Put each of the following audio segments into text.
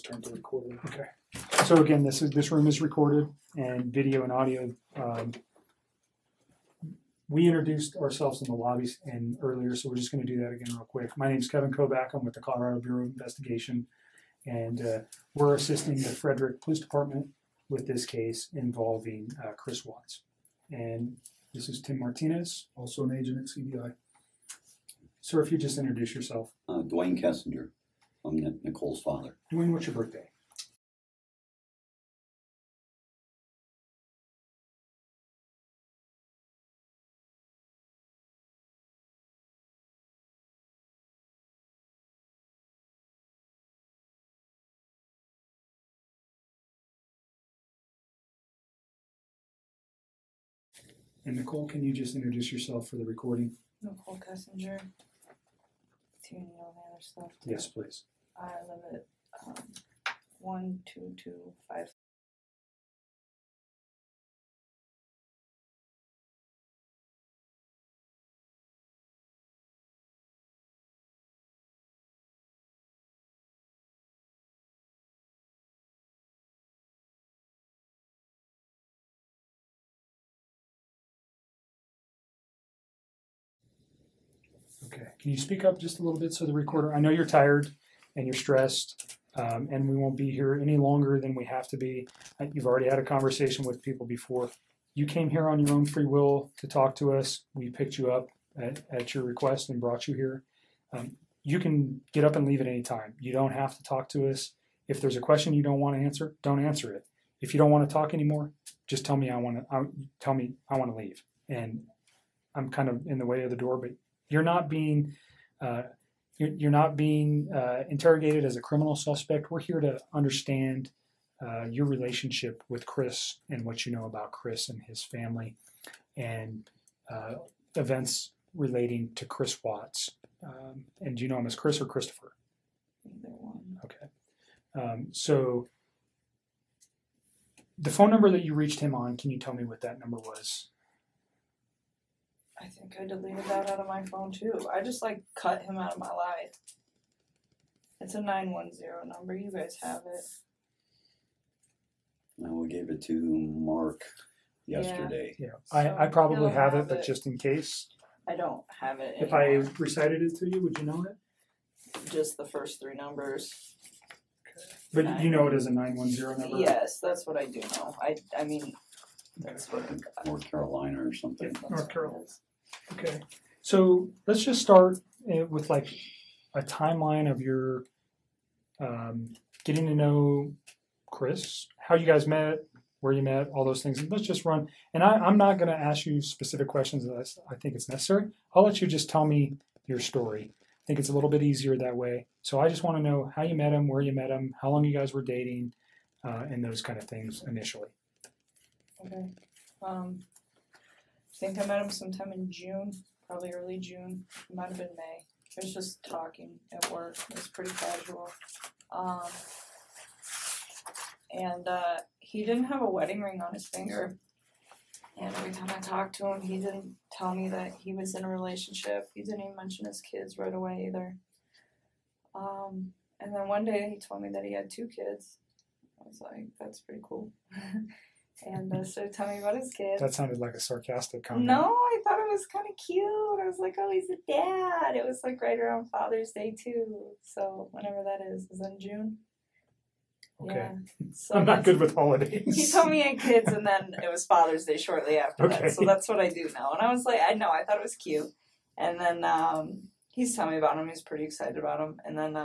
turn to recording. Okay. So again, this room is recorded and video and audio. We introduced ourselves in the lobbies and earlier, so we're just going to do that again real quick. My name is Kevin Kovac. I'm with the Colorado Bureau of Investigation, and we're assisting the Frederick Police Department with this case involving Chris Watts. And this is Tim Martinez, also an agent at CBI. Sir, if you just introduce yourself. Dwayne Kessinger. I'm Nicole's father. Dwayne, what's your birthday? And Nicole, can you just introduce yourself for the recording? Nicole Kessinger. Do you need all the other stuff? Too? Yes, please. I live at 12255. Okay. Can you speak up just a little bit so the recorder, I know you're tired and you're stressed, and we won't be here any longer than we have to be. You've already had a conversation with people before. You came here on your own free will to talk to us. We picked you up at your request and brought you here. You can get up and leave at any time. You don't have to talk to us. If there's a question you don't want to answer, don't answer it. If you don't want to talk anymore, just tell me I want to leave. And I'm kind of in the way of the door, but you're not being interrogated as a criminal suspect. We're here to understand your relationship with Chris and what you know about Chris and his family, and events relating to Chris Watts. And do you know him as Chris or Christopher? Either one. Okay. So the phone number that you reached him on, can you tell me what that number was? I think I deleted that out of my phone too. I just cut him out of my life. It's a 910 number. You guys have it. No, we gave it to Mark yesterday. Yeah, I probably have it, but just in case. I don't have it If anymore. I recited it to you, would you know it? Just the first three numbers. But you know it as a 910 number? Yes, that's what I do know. I mean, that's what I got. North Carolina or something. Yeah, North Carolina. Okay. So let's just start with a timeline of your getting to know Chris, how you guys met, where you met, all those things. And let's just run. And I'm not going to ask you specific questions unless I think it's necessary. I'll let you just tell me your story. I think it's a little bit easier that way. So I just want to know how you met him, where you met him, how long you guys were dating, and those kind of things initially. Okay. I think I met him sometime in June, probably early June. It might have been May. It was just talking at work. It was pretty casual. And he didn't have a wedding ring on his finger. And every time I talked to him, he didn't tell me that he was in a relationship. He didn't even mention his kids right away either. And then one day he told me that he had 2 kids. I was like, that's pretty cool. And started telling me about his kids. That sounded like a sarcastic comment. No, I thought it was kind of cute. I was like, oh, he's a dad. It was right around Father's Day too. So whenever that is in June. Okay. Yeah. So I'm not good with holidays. He told me he had kids, and then it was Father's Day shortly after that. So that's what I do now. And I was like, I thought it was cute. And then he's telling me about him. He's pretty excited about him. And then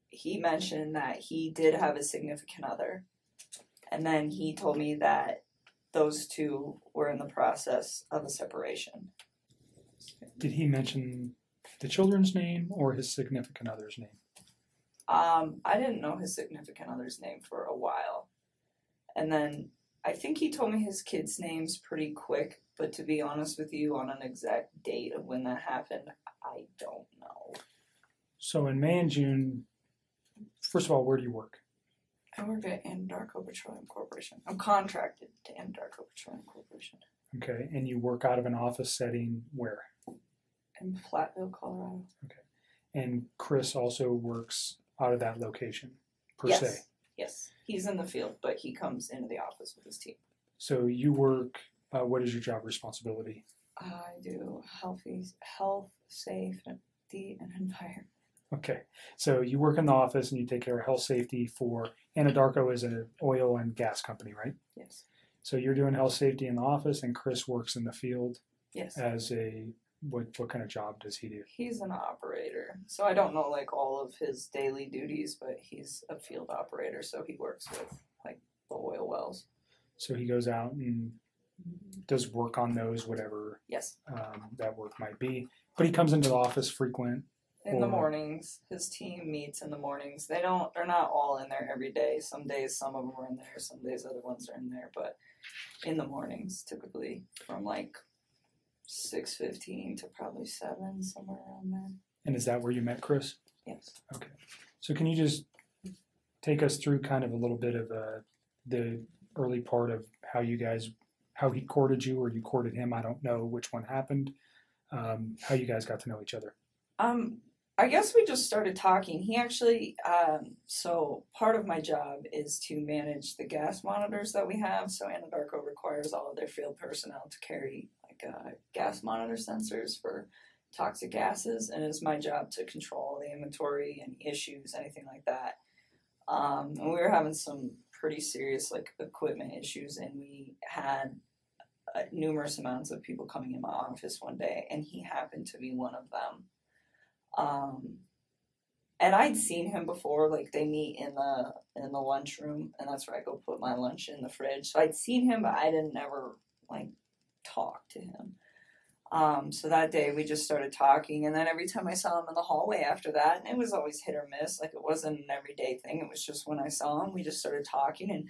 he mentioned that he did have a significant other. And then he told me that those 2 were in the process of a separation. Did he mention the children's name or his significant other's name? I didn't know his significant other's name for a while. And then I think he told me his kids' names pretty quick, but to be honest with you, on an exact date of when that happened, I don't know. So in May and June, first of all, where do you work? I work at Anadarko Petroleum Corporation. I'm contracted to Anadarko Petroleum Corporation. Okay, and you work out of an office setting where? In Platteville, Colorado. Okay. And Chris also works out of that location, per yes. se. Yes. He's in the field, but he comes into the office with his team. So you work, what is your job responsibility? I do health, safety, and environment. Okay, so you work in the office and you take care of health safety for Anadarko is an oil and gas company, right? Yes. So you're doing health safety in the office, and Chris works in the field Yes. as a what kind of job does he do? He's an operator, so I don't know like all of his daily duties, but he's a field operator, so he works with like the oil wells. So he goes out and does work on those, whatever Yes. that work might be. But he comes into the office frequent. In the mornings, his team meets in the mornings. They're not all in there every day. Some days, some of them are in there. Some days, other ones are in there. But in the mornings, typically from like 6:15 to probably 7, somewhere around there. And is that where you met Chris? Yes. Okay. So can you just take us through kind of a little bit of the early part of how he courted you or you courted him? I don't know which one happened. How you guys got to know each other? I guess we just started talking. He actually, so part of my job is to manage the gas monitors that we have. So Anadarko requires all of their field personnel to carry like gas monitor sensors for toxic gases, and it's my job to control the inventory and issues, anything like that. And we were having some pretty serious like equipment issues, and we had numerous amounts of people coming in my office one day, and he happened to be one of them. And I'd seen him before, like they meet in the lunchroom, and that's where I go put my lunch in the fridge. So I'd seen him, but I didn't ever like talk to him. So that day we just started talking, and then every time I saw him in the hallway after that, and it was always hit or miss, like it wasn't an everyday thing. It was just when I saw him, we just started talking, and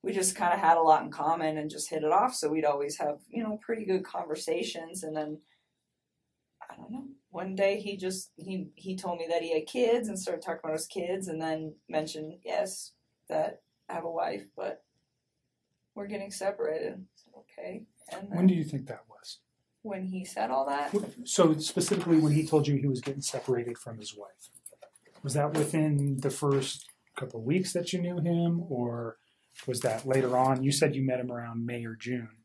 we just kind of had a lot in common and just hit it off. So we'd always have, pretty good conversations. And then, I don't know, one day he told me that he had kids and started talking about his kids, and then mentioned, yes, that I have a wife, but we're getting separated. I said, okay. And When do you think that was? When he said all that? So specifically when he told you he was getting separated from his wife, was that within the first couple of weeks that you knew him, or was that later on? You said you met him around May or June.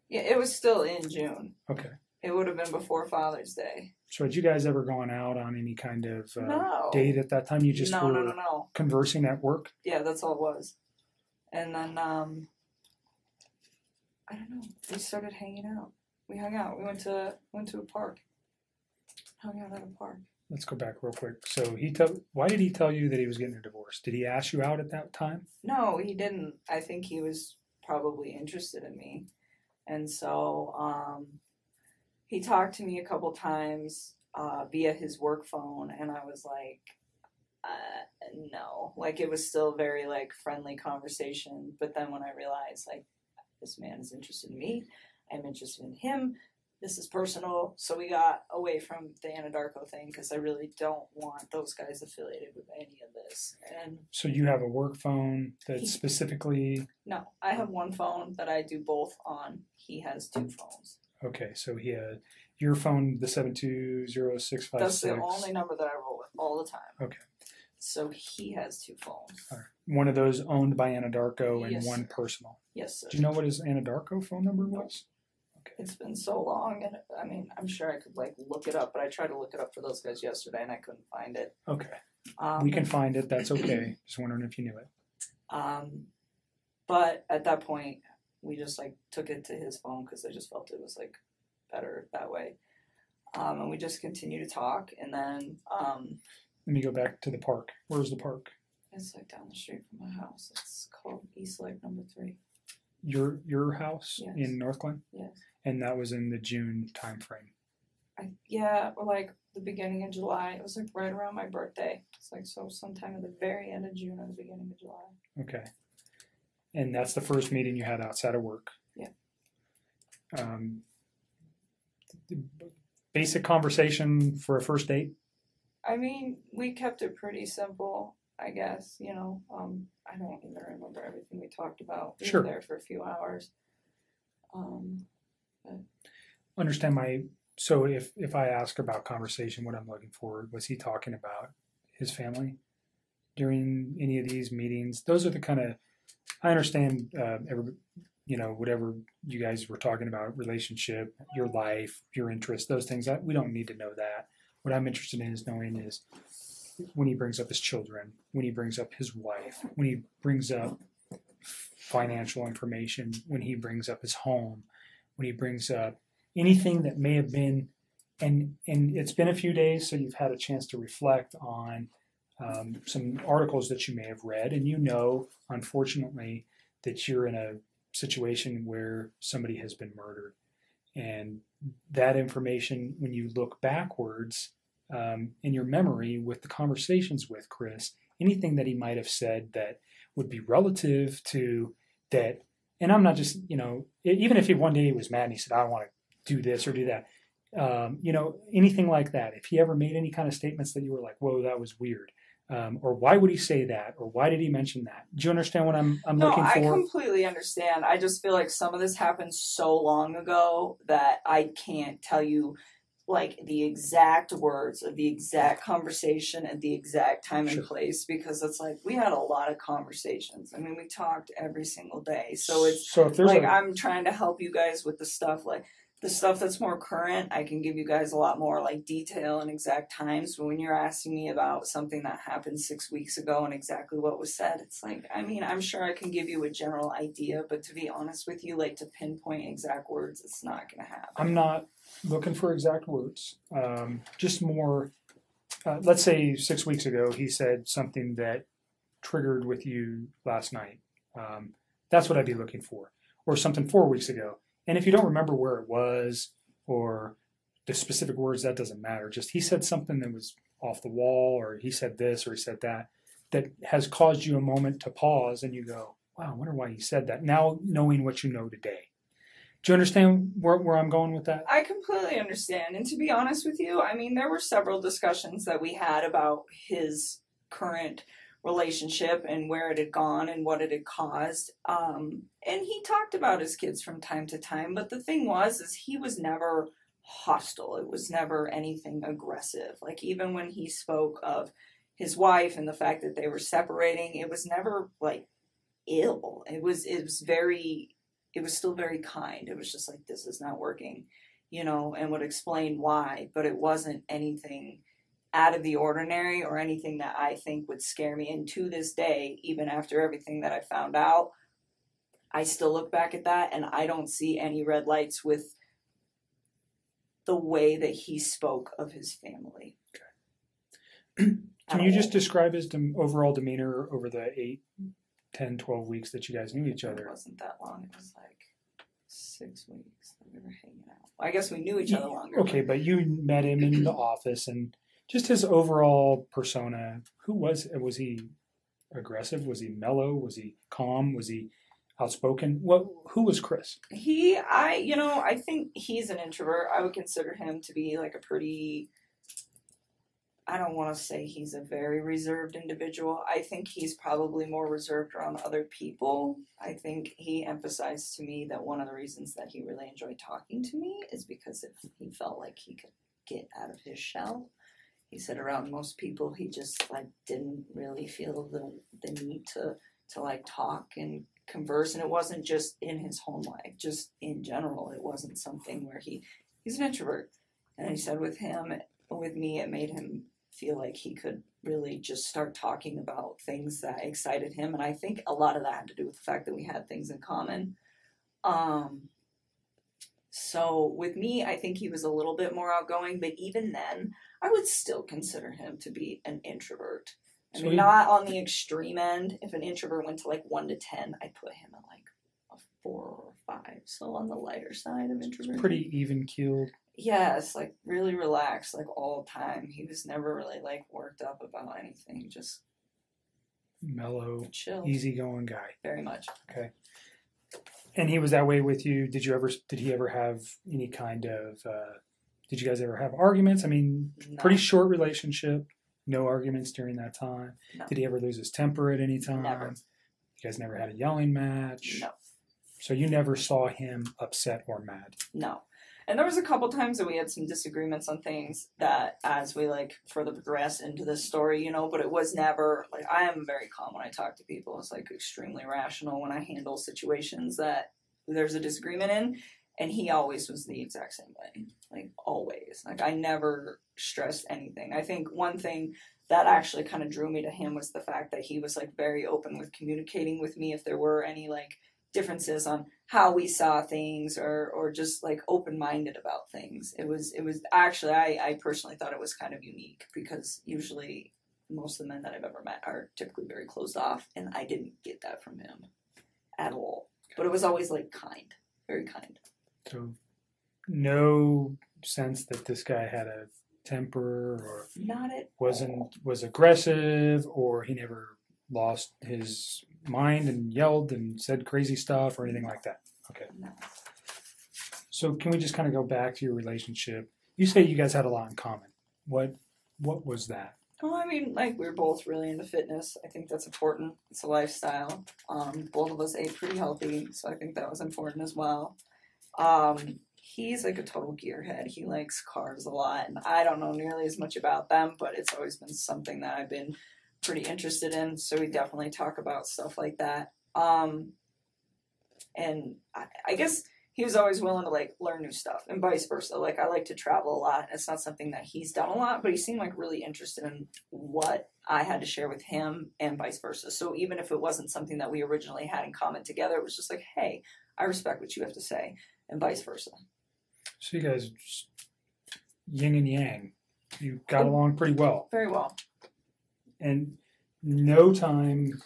Yeah, it was still in June. Okay. It would have been before Father's Day. So had you guys ever gone out on any kind of No. date at that time? You just were No. conversing at work? Yeah, that's all it was. And then, I don't know, we started hanging out. We hung out. We went to a park. Hung out at a park. Let's go back real quick. So why did he tell you that he was getting a divorce? Did he ask you out at that time? No, he didn't. I think he was probably interested in me. And so he talked to me a couple times via his work phone, and I was like, no. Like, it was still very, like, friendly conversation. But then when I realized, like, this man is interested in me, I'm interested in him, this is personal, so we got away from the Anadarko thing because I really don't want those guys affiliated with any of this. And so you have a work phone that specifically... No, I have one phone that I do both on. He has 2 phones. Okay, so he had your phone, the 720-656. That's the only number that I roll with all the time. Okay. So he has 2 phones. All right. One of those owned by Anadarko and Yes, one sir. personal. Yes, sir. Do you know what his Anadarko phone number was? Okay. It's been so long, and I mean, I'm sure I could like look it up, but I tried to look it up for those guys yesterday, and I couldn't find it. Okay. We can find it. That's okay. Just wondering if you knew it. But at that point, we just like took it to his phone because I just felt it was like better that way. And we just continued to talk, and then Let me go back to the park. Where's the park? it's like down the street from my house. It's called East Lake Number 3. Your house Yes. in North Glen? Yes. And that was in the June time frame. Or like the beginning of July. It was like right around my birthday. It's like so sometime at the very end of June or the beginning of July. Okay. And that's the first meeting you had outside of work. Yeah. Basic conversation for a first date? I mean, we kept it pretty simple, I guess. I don't even remember everything we talked about. We Sure. were there for a few hours. Understand so if I ask about conversation, what I'm looking for, was he talking about his family? during any of these meetings? Those are the kind of, I understand whatever you guys were talking about, relationship, your life, your interests, those things. We don't need to know that. What I'm interested in is knowing is when he brings up his children, when he brings up his wife, when he brings up financial information, when he brings up his home, when he brings up anything that may have been, and it's been a few days, so you've had a chance to reflect on some articles that you may have read, and unfortunately, that you're in a situation where somebody has been murdered. And that information, when you look backwards in your memory with the conversations with Chris, anything that he might have said that would be relative to that. And I'm not just, even if one day he was mad and he said, I want to do this or do that, anything like that. If he ever made any kind of statements that you were like, whoa, that was weird. Or why would he say that? Or why did he mention that? Do you understand what I'm looking for? No, I completely understand. I just feel like some of this happened so long ago that I can't tell you like the exact words of the exact conversation at the exact time and place, because it's like we had a lot of conversations. I mean, we talked every single day. So it's like I'm trying to help you guys with the stuff like the stuff that's more current. I can give you guys a lot more like detail and exact times. But when you're asking me about something that happened 6 weeks ago and exactly what was said, it's like, I mean, I'm sure I can give you a general idea, but to be honest with you, like to pinpoint exact words, it's not going to happen. I'm not looking for exact words. Just more, let's say 6 weeks ago, he said something that triggered with you last night. That's what I'd be looking for. Or something 4 weeks ago. And if you don't remember where it was or the specific words, that doesn't matter. Just he said something that was off the wall, or he said this or he said that has caused you a moment to pause and you go, wow, I wonder why he said that. Now knowing what you know today. Do you understand where I'm going with that? I completely understand. And to be honest with you, I mean, there were several discussions that we had about his current relationship and where it had gone and what it had caused. And he talked about his kids from time to time. But the thing is he was never hostile. It was never anything aggressive. Like even when he spoke of his wife and the fact that they were separating, it was never like ill. It was still very kind. It was just like, this is not working, and would explain why, but it wasn't anything out of the ordinary or anything that I think would scare me. And to this day, even after everything that I found out, I still look back at that and I don't see any red lights with the way that he spoke of his family. Okay. Can you just describe his overall demeanor over the 8, 10, 12 weeks that you guys knew each other? It wasn't that long. It was like 6 weeks that we were hanging out. Well, I guess we knew each other longer. Okay, but you met him in the office, and just his overall persona. Who was he? Aggressive? Was he mellow? Was he calm? Was he outspoken? Who was Chris? I think he's an introvert. I would consider him to be like a pretty, I don't want to say he's a very reserved individual. I think he's probably more reserved around other people. I think he emphasized to me that one of the reasons that he really enjoyed talking to me is because if he felt like he could get out of his shell. He said around most people, he just like didn't really feel the need to like talk and converse. And it wasn't just in his home life, just in general. It wasn't something where he's an introvert. And he said with me, it made him feel like he could really just start talking about things that excited him. And I think a lot of that had to do with the fact that we had things in common. So with me, I think he was a little bit more outgoing, but even then, I would still consider him to be an introvert. I mean, not on the extreme end. If an introvert went to like 1 to 10, I'd put him at like a 4 or 5. So on the lighter side of introvert. Pretty even keeled. Yes, like really relaxed, like all the time. He was never really like worked up about anything. Just mellow, chill, easygoing guy. Very much. Okay. And he was that way with you. Did he ever have any kind of? Did you guys ever have arguments? I mean, no. Pretty short relationship. No arguments during that time. No. Did he ever lose his temper at any time? Never. You guys never had a yelling match? No. So you never saw him upset or mad? No. And there was a couple times that we had some disagreements on things that as we like further progressed into this story, you know, but it was never like I am very calm when I talk to people. It's like extremely rational when I handle situations that there's a disagreement in. And he always was the exact same way. Like always. Like I never stressed anything. I think one thing that actually kind of drew me to him was the fact that he was like very open with communicating with me if there were any like differences on how we saw things or just like open-minded about things. It was actually I personally thought it was kind of unique because usually most of the men that I've ever met are typically very closed off, and I didn't get that from him at all. But it was always like kind, very kind. So no sense that this guy had a temper or Not at was aggressive, or he never lost his mind and yelled and said crazy stuff or anything like that. Okay. No. So can we just kind of go back to your relationship? You say you guys had a lot in common. What was that? Oh, I mean, like we're both really into fitness. I think that's important. It's a lifestyle. Both of us ate pretty healthy, so I think that was important as well. He's like a total gearhead. He likes cars a lot, and I don't know nearly as much about them, but it's always been something that I've been pretty interested in. So we definitely talk about stuff like that. And I guess he was always willing to like learn new stuff, and vice versa. Like I like to travel a lot. It's not something that he's done a lot, but he seemed like really interested in what I had to share with him, and vice versa. So even if it wasn't something that we originally had in common together, it was just like, hey, I respect what you have to say, and vice versa. So you guys just yin and yang. You got along pretty well. Very well. And no time,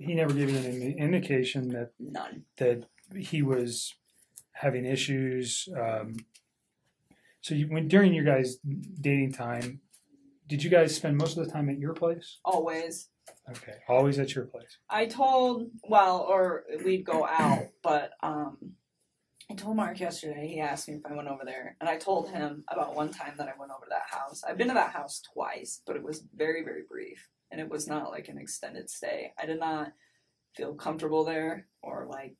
he never gave you any indication that None. that he was having issues. So during your guys' dating time, did you guys spend most of the time at your place? Always. Okay, always at your place. Or we'd go out, but I told Mark yesterday, he asked me if I went over there, and I told him about one time that I went over to that house. I've been to that house twice, but it was very, very brief, and it was not like an extended stay. I did not feel comfortable there, or like,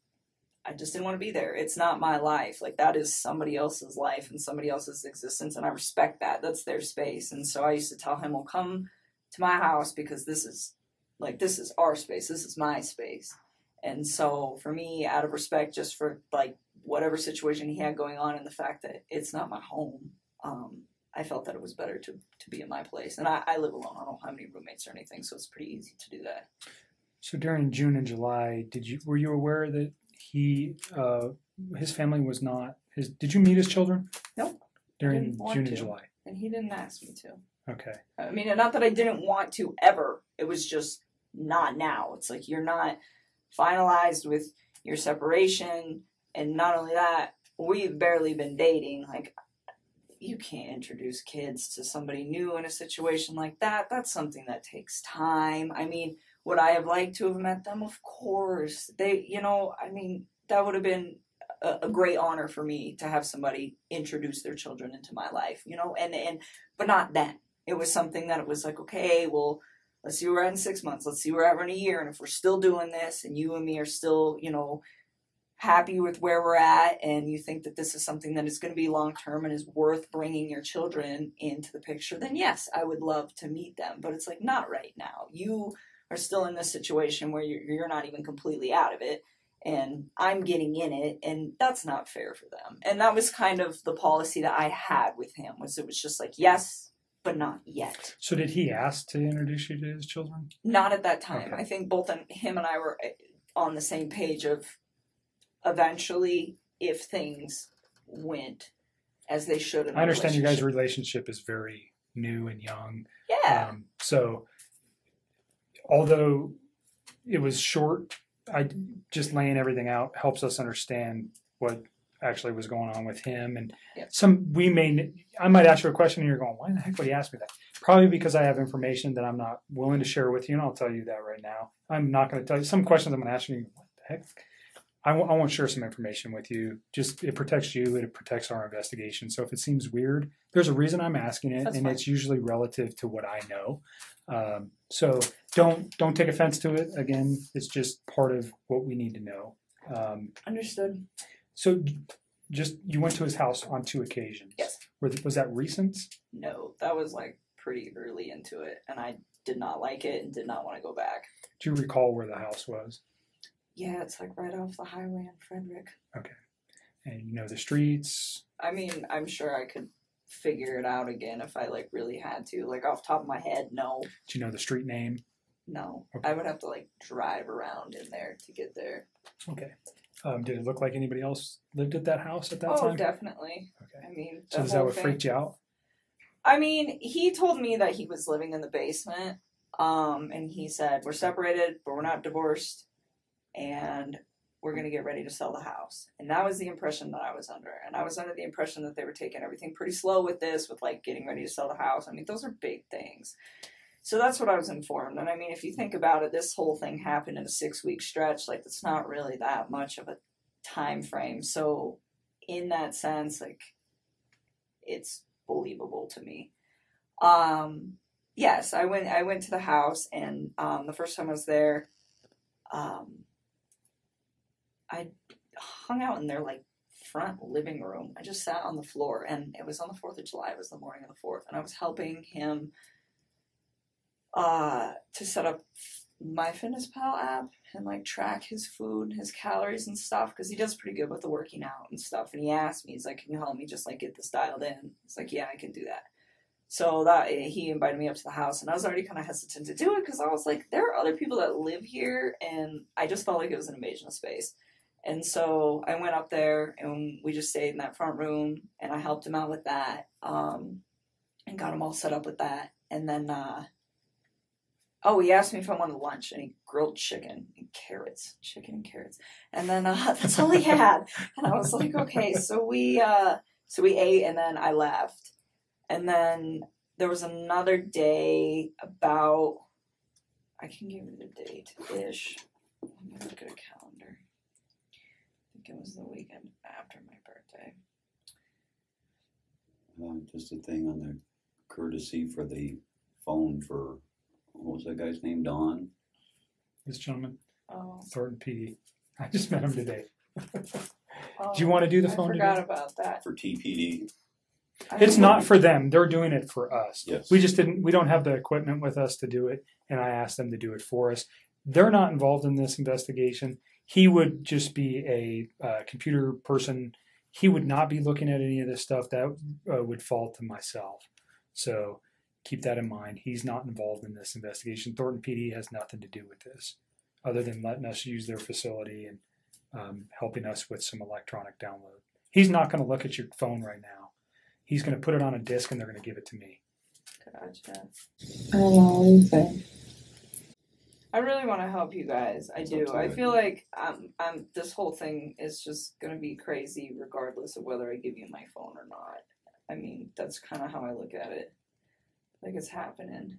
I just didn't want to be there. It's not my life. Like, that is somebody else's life and somebody else's existence, and I respect that. That's their space. And so I used to tell him, well, come to my house because this is our space. This is my space. And so for me, out of respect, just for like whatever situation he had going on and the fact that it's not my home, I felt that it was better to be in my place. And I live alone. I don't have any roommates or anything, so it's pretty easy to do that. So during June and July, were you aware that his family was not his? Did you meet his children? Nope. During June and July. And he didn't ask me to. Okay. I mean, not that I didn't want to ever. It was just not now. It's like you're not finalized with your separation, and not only that, we've barely been dating. Like, you can't introduce kids to somebody new in a situation like that. That's something that takes time. I mean, would I have liked to have met them? Of course. That would have been a great honor for me to have somebody introduce their children into my life, but not then. It was something that it was like, okay, well, let's see where we're at in 6 months. Let's see where we're at in a year. And if we're still doing this and you and me are still, happy with where we're at, and you think that this is something that is going to be long-term and is worth bringing your children into the picture, then yes, I would love to meet them. But it's like, not right now. You are still in this situation where you're not even completely out of it, and I'm getting in it, and that's not fair for them. And that was kind of the policy that I had with him, it was just like, yes, but not yet. So did he ask to introduce you to his children? Not at that time. Okay. I think both him and I were on the same page of eventually, if things went as they should. I understand your guys' relationship is very new and young. Yeah. So although it was short, I just laying everything out helps us understand what actually was going on with him. And I might ask you a question and you're going, why the heck would he ask me that? Probably because I have information that I'm not willing to share with you, and I'll tell you that right now. I'm not going to tell you some questions I'm going to ask you. What the heck? I want to share some information with you. Just, it protects you, it protects our investigation. So if it seems weird, there's a reason I'm asking it. That's and fine. It's usually relative to what I know. So don't take offense to it. Again, it's just part of what we need to know. Understood. So you went to his house on 2 occasions. Yes. Was that recent? No, that was like pretty early into it, and I did not like it and did not want to go back. Do you recall where the house was? Yeah, it's like right off the highway in Frederick. Okay. And you know the streets? I mean, I'm sure I could figure it out again if I like really had to. Like off the top of my head, no. Do you know the street name? No. Okay. I would have to like drive around in there to get there. Okay. Did it look like anybody else lived at that house at that Oh, time? definitely. Okay. I mean, So is that what freaked you out? I mean, he told me that he was living in the basement. And he said, we're separated, but we're not divorced. And we're going to get ready to sell the house. And that was the impression that I was under. And I was under the impression that they were taking everything pretty slow with this, with like getting ready to sell the house. I mean, those are big things. So that's what I was informed. And I mean, if you think about it, this whole thing happened in a 6-week stretch. Like, it's not really that much of a time frame. So in that sense, like, it's believable to me. Yes, I went to the house, and the first time I was there, I hung out in their like front living room. I just sat on the floor, and it was on the 4th of July. It was the morning of the 4th, and I was helping him to set up MyFitnessPal app and like track his food, his calories and stuff, because he does pretty good with the working out and stuff. And he asked me, he's like, "Can you help me just like get this dialed in?" It's like, "Yeah, I can do that." So that he invited me up to the house, and I was already kind of hesitant to do it because I was like, there are other people that live here, and I just felt like it was an invasion of space. And so I went up there, and we just stayed in that front room, and I helped him out with that, and got him all set up with that. And then, he asked me if I wanted lunch, and he grilled chicken and carrots. And then that's all he had. And I was like, okay, so we ate, and then I left. And then there was another day about, I can give you the date-ish. Let me look at a calendar. I think it was the weekend after my birthday. Just a thing on the courtesy for the phone for, what was that guy's name, Don? This gentleman, Oh. Thornton PD. I just met him today. Oh, Do you want to do the phone I forgot today? about that. For TPD. It's not for them. They're doing it for us. Yes. We don't have the equipment with us to do it, and I asked them to do it for us. They're not involved in this investigation. He would just be a computer person. He would not be looking at any of this stuff. That would fall to myself. So keep that in mind. He's not involved in this investigation. Thornton PD has nothing to do with this, other than letting us use their facility and helping us with some electronic download. He's not going to look at your phone right now. He's going to put it on a disc, and they're going to give it to me. Gotcha. I don't know, what do you think? I really want to help you guys. I do. I feel like this whole thing is just going to be crazy regardless of whether I give you my phone or not. I mean, that's kind of how I look at it. Like, it's happening.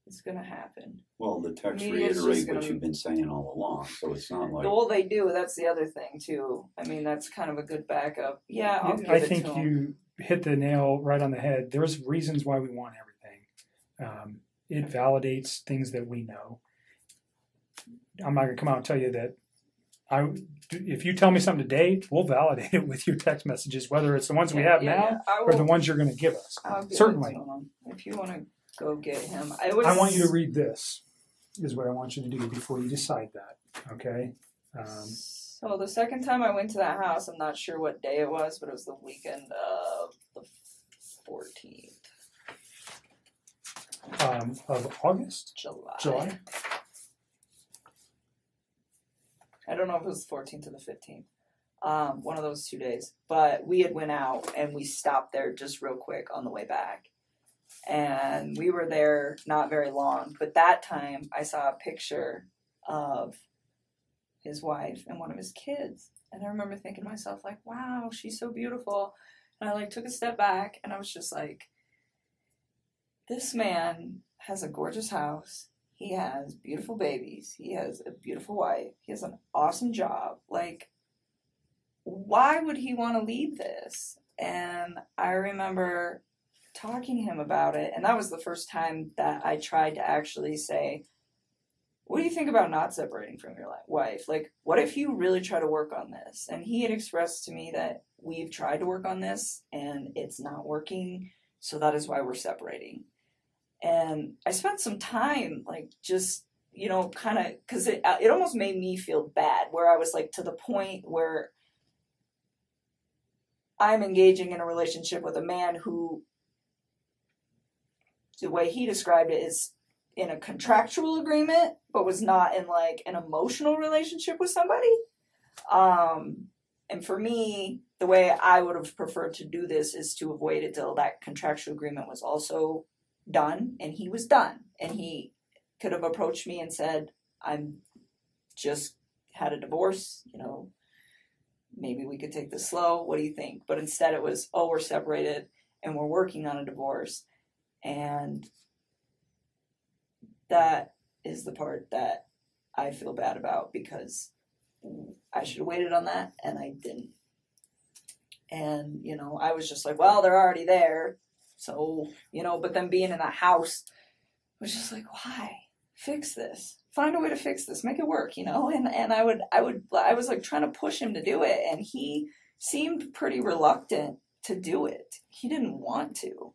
It's going to happen. Well, the text Maybe it's just reiterate gonna- what you've been saying all along, so it's not like... Well, they do. That's the other thing, too. I mean, that's kind of a good backup. Yeah, I'll give I it think to 'em. you hit the nail right on the head. There's reasons why we want everything. It validates things that we know. I'm not going to come out and tell you that if you tell me something today, we'll validate it with your text messages, whether it's the ones we have now I or the will- ones you're going to give us. I'll give Certainly. it to him. If you want to go get him. I want you to read this, is what I want you to do before you decide that, okay? So the second time I went to that house, I'm not sure what day it was, but it was the weekend of the 14th. Of August? July? I don't know if it was the 14th or the 15th. One of those 2 days. But we had went out and we stopped there just real quick on the way back. And we were there not very long. But that time I saw a picture of his wife and one of his kids. And I remember thinking to myself, like, wow, she's so beautiful. And I like took a step back and I was just like, this man has a gorgeous house. He has beautiful babies. He has a beautiful wife. He has an awesome job. Like, why would he want to leave this? And I remember talking to him about it. And that was the first time that I tried to actually say, what do you think about not separating from your wife? Like, what if you really try to work on this? And he had expressed to me that we've tried to work on this and it's not working, so that is why we're separating. And I spent some time, like, just, you know, kind of, because it almost made me feel bad, where I was like to the point where I'm engaging in a relationship with a man who, the way he described it, is in a contractual agreement, but was not in like an emotional relationship with somebody. And for me, the way I would have preferred to do this is to have waited till that contractual agreement was also done, and he was done, and he could have approached me and said, I'm just had a divorce, you know, maybe we could take this slow, what do you think? But instead it was, oh, we're separated and we're working on a divorce. And that is the part that I feel bad about, because I should have waited on that and I didn't. And, you know, I was just like, well, they're already there. So, you know, but then being in a house was just like, why? Fix this. Find a way to fix this. Make it work, you know? And I was like trying to push him to do it, and he seemed pretty reluctant to do it. He didn't want to.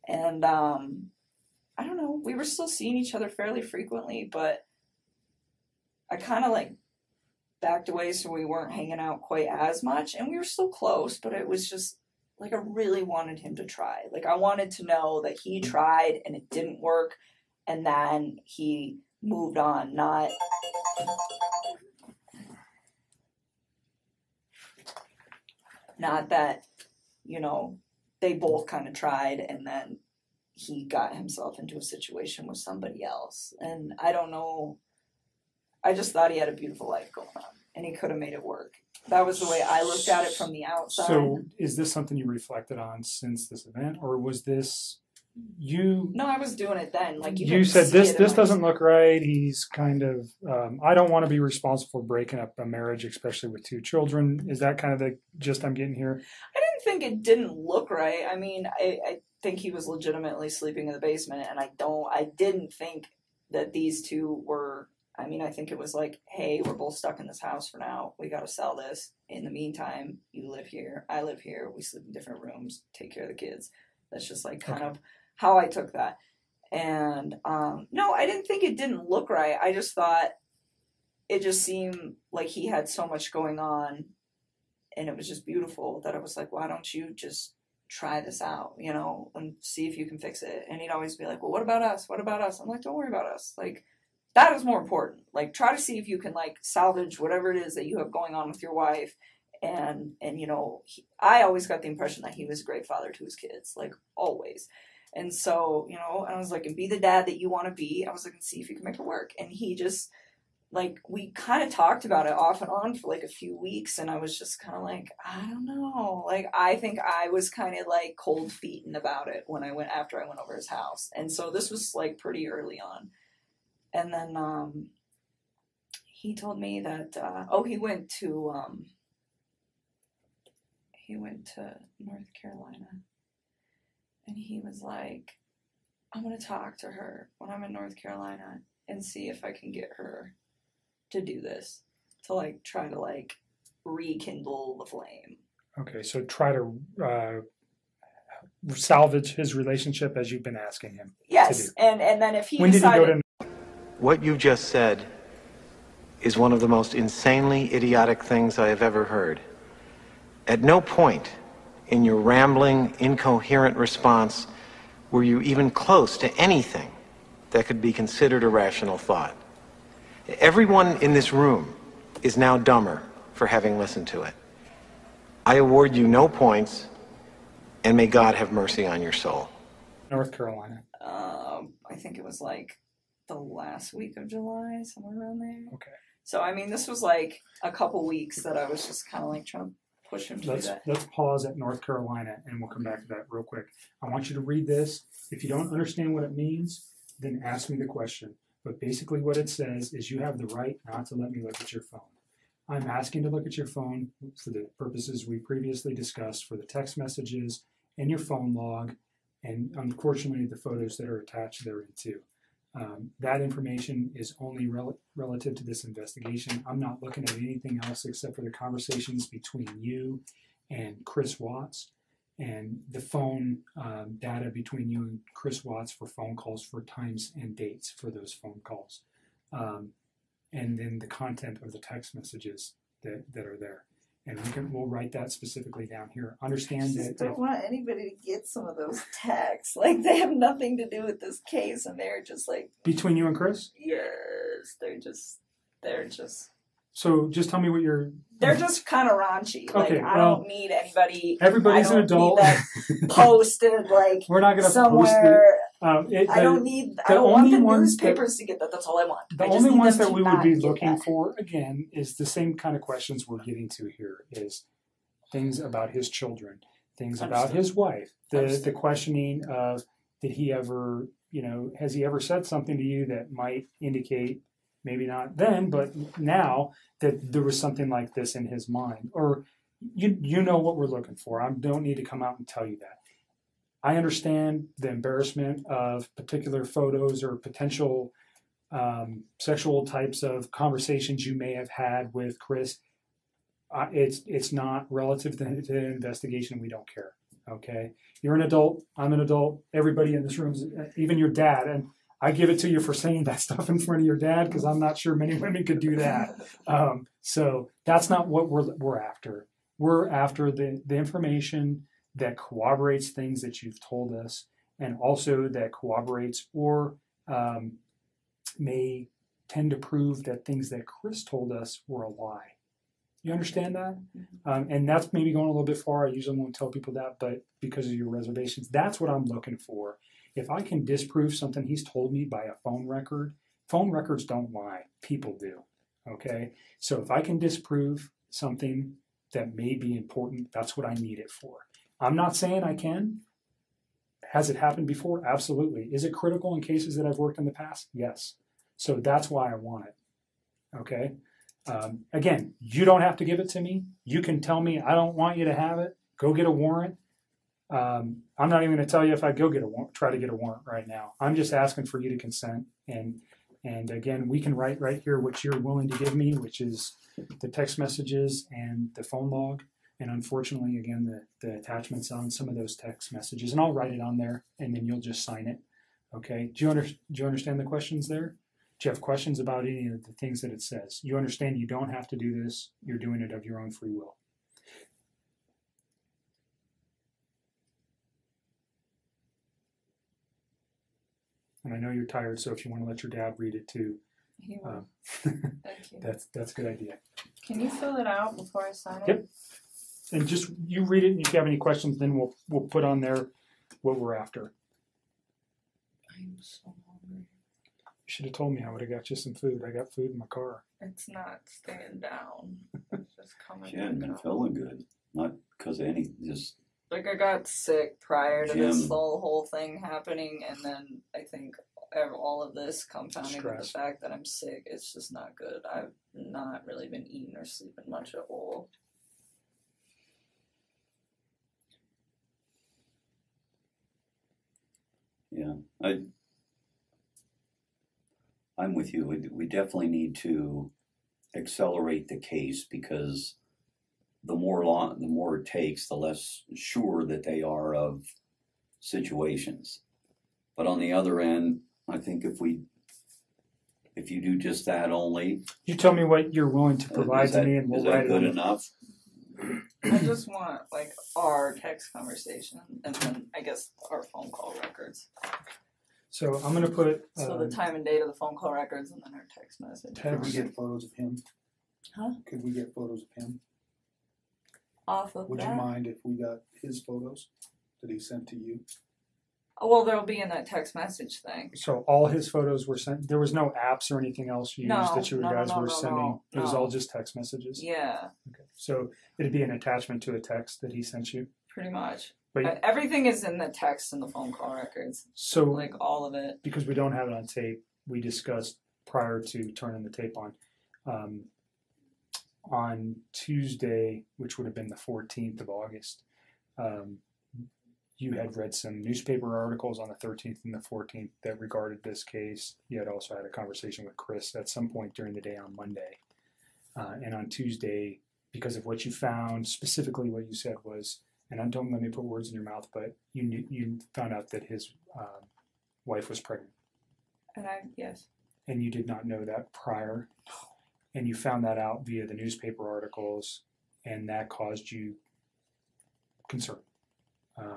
And I don't know, we were still seeing each other fairly frequently, but I kind of like backed away so we weren't hanging out quite as much, and we were still close, but it was just like I really wanted him to try. Like I wanted to know that he tried and it didn't work, and then he moved on, not that, you know, they both kind of tried and then he got himself into a situation with somebody else. And I don't know, I just thought he had a beautiful life going on and he could have made it work. That was the way I looked at it from the outside. So is this something you reflected on since this event, or was this you? No, I was doing it then. Like you said, this doesn't look right. He's kind of, I don't want to be responsible for breaking up a marriage, especially with 2 children. Is that kind of the gist I'm getting here? I didn't think it didn't look right. I mean, I think he was legitimately sleeping in the basement, and I didn't think that these two were, I mean, I think it was like, hey, we're both stuck in this house for now. We got to sell this. In the meantime, you live here, I live here. We sleep in different rooms, take care of the kids. That's just like kind of how I took that. And no, I didn't think it didn't look right. I just thought it just seemed like he had so much going on, and it was just beautiful that I was like, why don't you just try this out, you know, and see if you can fix it. And he'd always be like, well, what about us? What about us? I'm like, don't worry about us. Like, that is more important. Like, try to see if you can like salvage whatever it is that you have going on with your wife. And you know, I always got the impression that he was a great father to his kids, like always. And so, you know, I was like, and be the dad that you want to be. I was like, and see if you can make it work. And he just, like, we kind of talked about it off and on for like a few weeks. And I was just kind of like, I don't know. Like, I think I was kind of like cold feeting about it after I went over his house. And so this was like pretty early on. And then he told me that, he went to North Carolina. And he was like, I'm going to talk to her when I'm in North Carolina and see if I can get her to do this, to like try to like rekindle the flame. Okay, so try to salvage his relationship as you've been asking him. Yes, and then if he when decided... did he go to... What you just said is one of the most insanely idiotic things I have ever heard. At no point in your rambling, incoherent response were you even close to anything that could be considered a rational thought. Everyone in this room is now dumber for having listened to it. I award you no points, and may God have mercy on your soul. North Carolina. I think it was like the last week of July, somewhere around there. Okay. So, I mean, this was like a couple weeks that I was just kind of like trying to push him to do that. Let's pause at North Carolina, and we'll come back to that real quick. I want you to read this. If you don't understand what it means, then ask me the question. But basically what it says is you have the right not to let me look at your phone. I'm asking to look at your phone for the purposes we previously discussed, for the text messages and your phone log, and unfortunately the photos that are attached therein too. That information is only relative to this investigation. I'm not looking at anything else except for the conversations between you and Chris Watts and the phone data between you and Chris Watts for phone calls for times and dates for those phone calls. And then the content of the text messages that are there. And we'll write that specifically down here. Understand I that just don't want anybody to get some of those texts. Like, they have nothing to do with this case, and they're just like, between you and Chris. yes, they're just. So just tell me what They're just kind of raunchy. Like, Okay, I well, don't need anybody. everybody's I an don't adult. Need that posted like We're not going to post it. somewhere. I The don't want the ones newspapers to get that. That's all I want. The I just only need ones them that to we would not be get looking that. for, again, is the same kind of questions we're getting to here, is things about his children, things about Understood. his wife, the Understood. questioning of, did he ever, has he ever said something to you that might indicate, maybe not then, but now, that there was something like this in his mind? Or you know what we're looking for. I don't need to come out and tell you that. I understand the embarrassment of particular photos or potential sexual types of conversations you may have had with Chris. It's not relative to the investigation. We don't care. Okay, you're an adult. I'm an adult. Everybody in this room, even your dad, and I give it to you for saying that stuff in front of your dad because I'm not sure many women could do that. So that's not what we're after. We're after the information that corroborates things that you've told us, and also that corroborates or may tend to prove that things that Chris told us were a lie. You understand that? And that's maybe going a little bit far. I usually won't tell people that, but because of your reservations, that's what I'm looking for. If I can disprove something he's told me by a phone records don't lie. People do. Okay? So if I can disprove something that may be important, that's what I need it for. I'm not saying I can. Has it happened before? Absolutely. Is it critical in cases that I've worked in the past? Yes. So that's why I want it. Okay? Again, you don't have to give it to me. You can tell me, I don't want you to have it. Go get a warrant. I'm not even going to tell you if I go try to get a warrant right now. I'm just asking for you to consent. And again, we can write right here what you're willing to give me, which is the text messages and the phone log. And unfortunately, again, the attachments on some of those text messages. And I'll write it on there, and then you'll just sign it. Okay? Do you understand the questions there? Do you have questions about any of the things that it says? You understand you don't have to do this. You're doing it of your own free will. And I know you're tired, so if you want to let your dad read it too, He will. Thank you. That's a good idea. Can you fill it out before I sign it? Yep. And just you read it, and if you have any questions, then we'll put on there what we're after. I'm so hungry. You should have told me. I would have got you some food. I got food in my car. It's not staying down. It's just coming She hadn't back been up. feeling good. Not because of any, just Like, I got sick prior to this Jim. whole thing happening, and then I think all of this compounding with the Stress. fact that I'm sick, it's just not good. I've not really been eating or sleeping much at all. yeah. I'm with you. We definitely need to accelerate the case because the more it takes, the less sure that they are of situations. But on the other end, I think if you do just that only, You tell me what you're willing to provide to me, and we'll is write that it good on. enough? I just want, like, our text conversation, and then I guess our phone call records. So I'm going to put. So the time and date of the phone call records, and then our text message. Ted, Could we get photos of him? Huh? Could we get photos of him? Off of Would that. you mind if we got his photos that he sent to you? Oh, well, they'll be in that text message thing. So all his photos were sent. There was no apps or anything else used No, that you no, guys no, were no, sending. It was no. all just text messages. Yeah, Okay. So it'd be an attachment to a text that he sent you. pretty much. But Everything is in the text and the phone call records, so like all of it. because we don't have it on tape, we discussed prior to turning the tape on Tuesday, which would have been the 14th of August. you had read some newspaper articles on the 13th and the 14th that regarded this case. You had also had a conversation with Chris at some point during the day on Monday. And on Tuesday, because of what you found, specifically what you said was, and don't let me put words in your mouth, but you found out that his wife was pregnant. And yes. And you did not know that prior. And you found that out via the newspaper articles, and that caused you concern.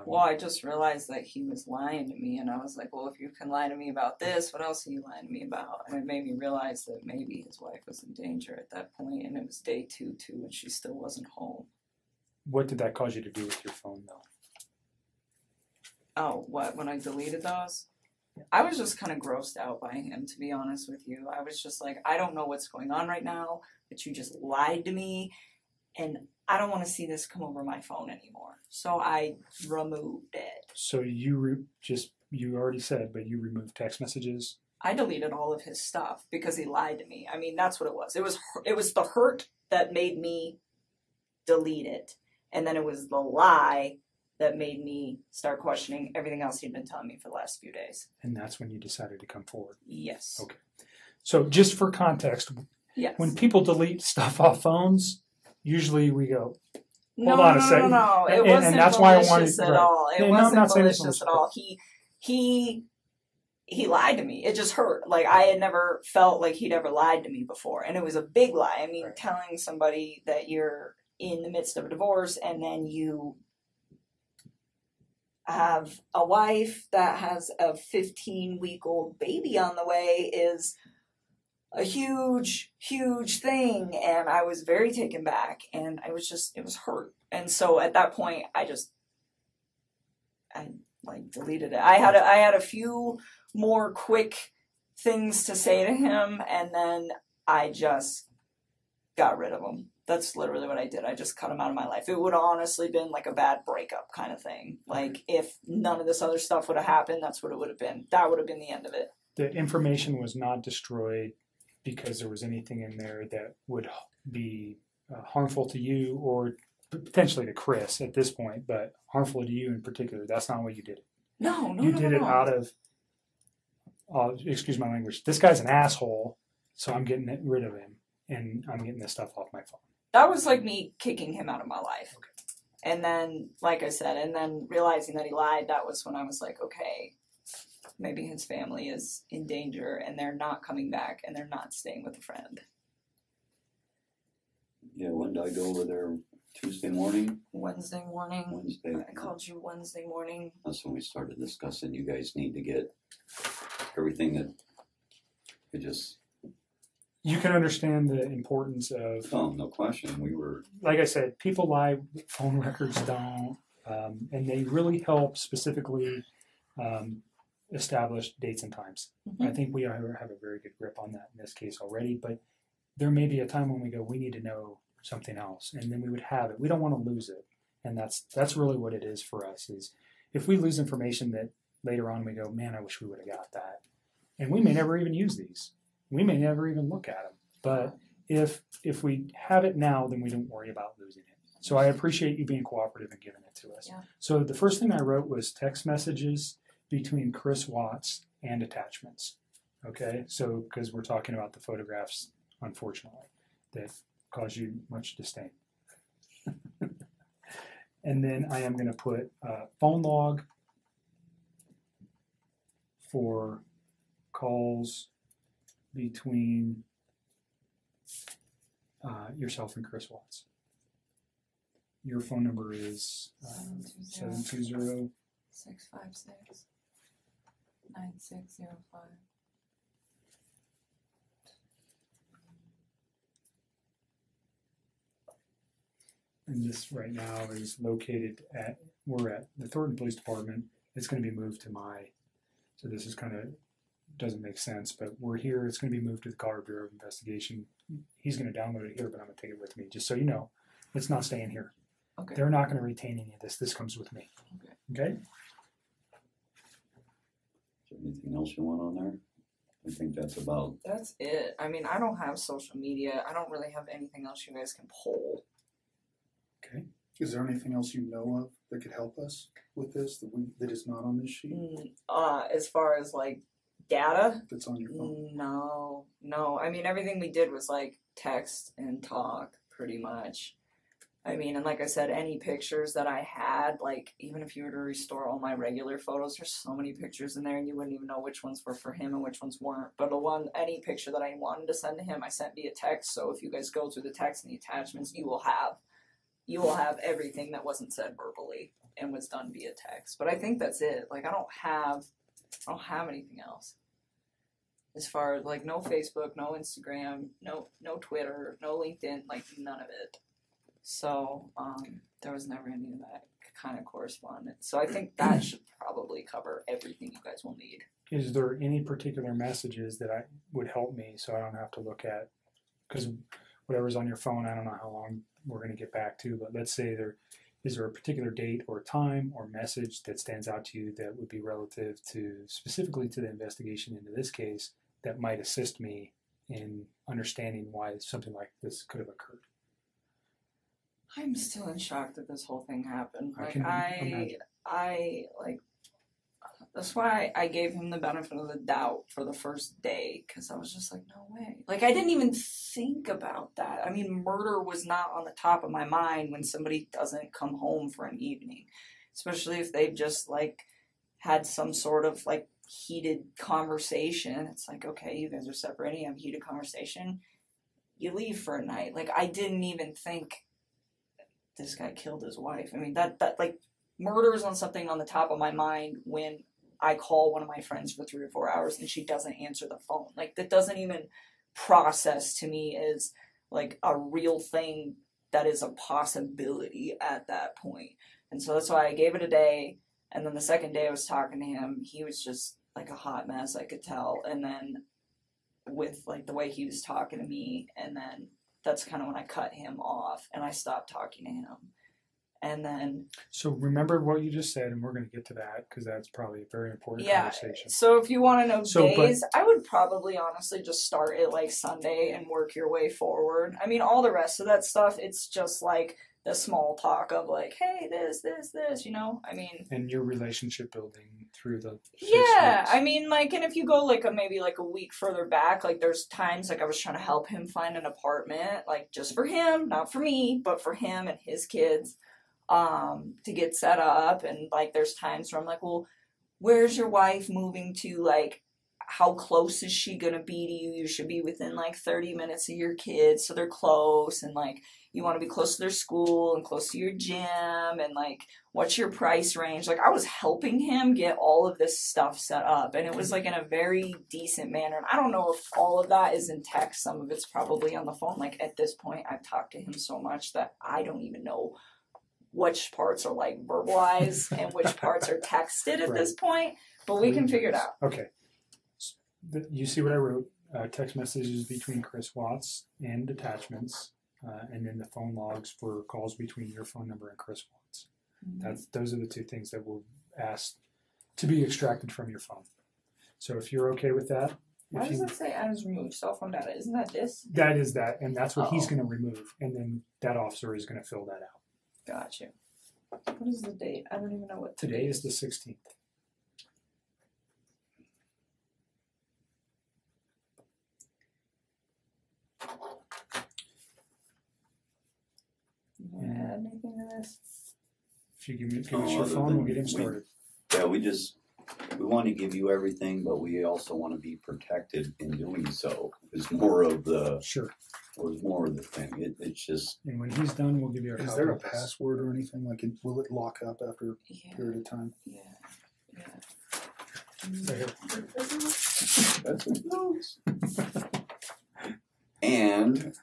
Well, I just realized that he was lying to me, and I was like, well, if you can lie to me about this, what else are you lying to me about? And it made me realize that maybe his wife was in danger at that point, and it was day two, and she still wasn't home. What did that cause you to do with your phone, though? Oh, what? When I deleted those? I was just kind of grossed out by him, to be honest with you. I was just like, I don't know what's going on right now, but you just lied to me, and I don't want to see this come over my phone anymore. So I removed it. So you already said, but you removed text messages? I deleted all of his stuff because he lied to me. I mean, that's what it was. It was the hurt that made me delete it. And then it was the lie that made me start questioning everything else he'd been telling me for the last few days. And that's when you decided to come forward? Yes. Okay. So just for context, yes. When people delete stuff off phones, usually we go, No, hold on a second. No. It And wasn't that's why I malicious wanted, at right. all. It No, I'm wasn't not saying it's malicious at all. He lied to me. It just hurt. Like, I had never felt like he'd ever lied to me before. And it was a big lie. I mean, Right. telling somebody that you're in the midst of a divorce and then you have a wife that has a 15-week-old baby on the way is a huge, huge thing. And I was very taken back, and it was hurt. And so at that point, I deleted it. I had a few more quick things to say to him, and then I just got rid of him. That's literally what I did. I just cut him out of my life. It would have honestly been like a bad breakup kind of thing. Like, if none of this other stuff would have happened, that's what it would have been. That would have been the end of it. The information was not destroyed because there was anything in there that would be harmful to you or potentially to Chris at this point, but harmful to you in particular. That's not what you did. No. You did it out of, excuse my language, this guy's an asshole, so I'm getting rid of him, and I'm getting this stuff off my phone. That was like me kicking him out of my life. Okay. And then, like I said, and then realizing that he lied, that was when I was like, okay, maybe his family is in danger and they're not coming back and they're not staying with a friend. Yeah, when did I go over there? Tuesday morning? Wednesday morning. Wednesday. I called you Wednesday morning. That's when we started discussing you guys need to get everything that it just, You can understand the importance of, oh, no question. We were, like I said, people lie, phone records don't, and they really help specifically establish dates and times. Mm-hmm. I think we have a very good grip on that in this case already, but there may be a time when we go, we need to know something else, and then we would have it. We don't want to lose it, and that's really what it is for us. Is if we lose information that later on we go, man, I wish we would have got that, and we may never even use these. We may never even look at them. But if we have it now, then we don't worry about losing it. So I appreciate you being cooperative and giving it to us. Yeah. So the first thing I wrote was text messages between Chris Watts and attachments. Okay, so because we're talking about the photographs, unfortunately, that cause you much disdain. And then I am going to put phone log for calls between yourself and Chris Watts. Your phone number is 720 656 9605. and this right now is located we're at the Thornton Police Department. It's going to be moved to so this is kind of, doesn't make sense, but we're here. It's going to be moved to the Colorado Bureau of Investigation. He's going to download it here, but I'm going to take it with me, just so you know. It's not staying here. Okay. They're not going to retain any of this. This comes with me. Okay? is there anything else you want on there? I think that's about, That's it. I mean, I don't have social media. I don't really have anything else you guys can pull. Okay. Is there anything else you know of that could help us with this that is not on this sheet As far as like data, that's on your phone? no. I mean, everything we did was like text and talk, pretty much. I mean, and like I said, any pictures that I had, like even if you were to restore all my regular photos, there's so many pictures in there, and you wouldn't even know which ones were for him and which ones weren't. But any picture that I wanted to send to him, I sent via text. So if you guys go through the text and the attachments, you will have everything that wasn't said verbally and was done via text. But I think that's it. Like I don't have anything else. As far as like no Facebook, no Instagram, no Twitter, no LinkedIn, like none of it. So there was never any of that kind of correspondence. So I think that should probably cover everything you guys will need. Is there any particular messages that would help me so I don't have to look at? Because whatever's on your phone, I don't know how long we're going to get back to, but let's say is there a particular date or time or message that stands out to you that would be relative to specifically to the investigation into this case that might assist me in understanding why something like this could have occurred? I'm still in shock that this whole thing happened. I Like can imagine. I like that's why I gave him the benefit of the doubt for the first day, because I was just like, no way. Like I didn't even think about that. I mean, murder was not on the top of my mind when somebody doesn't come home for an evening, especially if they've just like had some sort of like heated conversation. It's like, okay, you guys are separating, you have a heated conversation, you leave for a night. Like I didn't even think this guy killed his wife. I mean, that like murder is on something on the top of my mind when I call one of my friends for 3 or 4 hours and she doesn't answer the phone. Like that doesn't even process to me as like a real thing that is a possibility at that point. And so that's why I gave it a day. And then the second day I was talking to him, he was just like a hot mess, I could tell. And then with like the way he was talking to me, and then that's kind of when I cut him off and I stopped talking to him. And then So remember what you just said, and we're going to get to that because that's probably a very important conversation. So if you want to know So, days, I would probably honestly just start at like Sunday and work your way forward. I mean, all the rest of that stuff, it's just like the small talk of like, hey, this, you know? I mean, And your relationship building through the 6 yeah, weeks. I mean, like, and if you go like maybe like a week further back, like there's times like I was trying to help him find an apartment, like just for him, not for me, but for him and his kids, to get set up. And like there's times where I'm like, well, where's your wife moving to? Like, how close is she gonna be to you? You should be within like 30 minutes of your kids, so they're close. And like you want to be close to their school and close to your gym. And like, what's your price range? Like I was helping him get all of this stuff set up, and it was like in a very decent manner. And I don't know if all of that is in text. Some of it's probably on the phone. Like at this point, I've talked to him so much that I don't even know which parts are like verbalized and which parts are texted at this point, but we can figure it out. Okay. You see what I wrote? Text messages between Chris Watts and attachments, and then the phone logs for calls between your phone number and Chris Watts. Those are the two things that we'll ask to be extracted from your phone. So if you're okay with that. Why does it say items removed? Cell phone data. Isn't that this? That is that, and that's what he's Oh. going to remove, and then that officer is going to fill that out. Got you. What is the date? I don't even know what Today is the 16th. You want to add anything to this? If you give us your phone, we'll get him started. Yeah, we want to give you everything, but we also want to be protected in doing so. Is more of the Sure. thing. It's just And when he's done, we'll give you a Is copy there a of this. password or anything like it? Will it lock up after a Yeah. period of time? Yeah. Right here. that's what it knows. And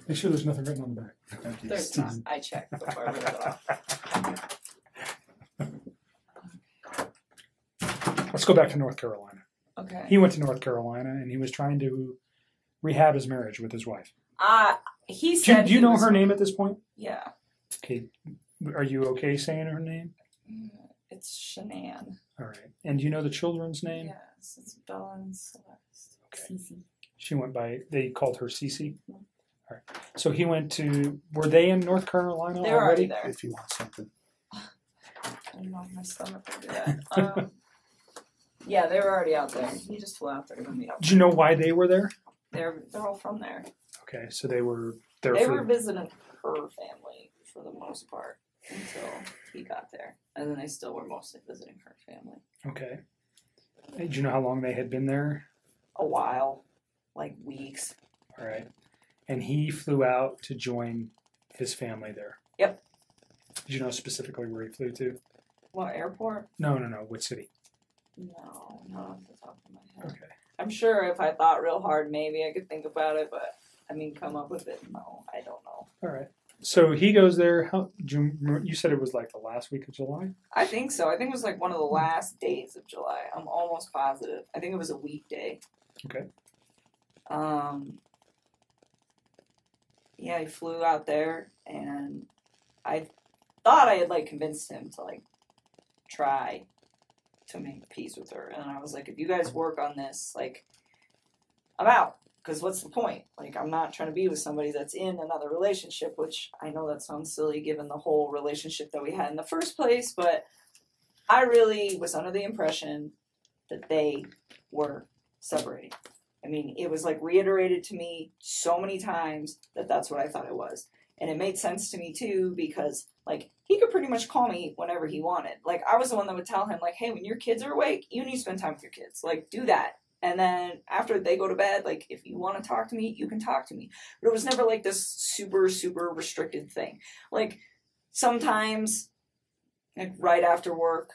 Make sure there's nothing written on the back. There's not. I checked before I read it off. Let's go back to North Carolina. Okay. He went to North Carolina and he was trying to rehab his marriage with his wife. He Do said. you know her name at this point? Yeah. Okay. Are you okay saying her name? It's Shanann. All right. And do you know the children's name? Yes, it's Bella and Celeste. Okay. Cece. She went by. They called her Cece. All right. So he went to. Were they in North Carolina They were already already? there. If you want something. I don't know if my stomach will do that. Yeah, they were already out there. He just flew out there to meet up. Do you know why they were there? They're all from there. Okay, so they were there They for. were visiting her family for the most part until he got there, and then they still were mostly visiting her family. Okay. Hey, do you know how long they had been there? A while, like weeks. All right. And he flew out to join his family there. Yep. Did you know specifically where he flew to? What airport? No. What city? No, not off the top of my head. Okay. I'm sure if I thought real hard, maybe I could think about it, but I mean, come up with it. No, I don't know. All right. So he goes there. How? You said it was like the last week of July. I think so. I think it was like one of the last days of July. I'm almost positive. I think it was a weekday. Okay. Yeah, he flew out there, and I thought I had like convinced him to like try to make peace with her, and I was like, if you guys work on this, like, I'm out. Because what's the point? Like, I'm not trying to be with somebody that's in another relationship, which I know that sounds silly given the whole relationship that we had in the first place, but I really was under the impression that they were separating. I mean, it was like reiterated to me so many times that that's what I thought it was. And it made sense to me too, because like he could pretty much call me whenever he wanted. Like I was the one that would tell him like, hey, when your kids are awake, you need to spend time with your kids. Like do that. And then after they go to bed, like if you want to talk to me, you can talk to me. But it was never like this super, super restricted thing. Like sometimes like right after work,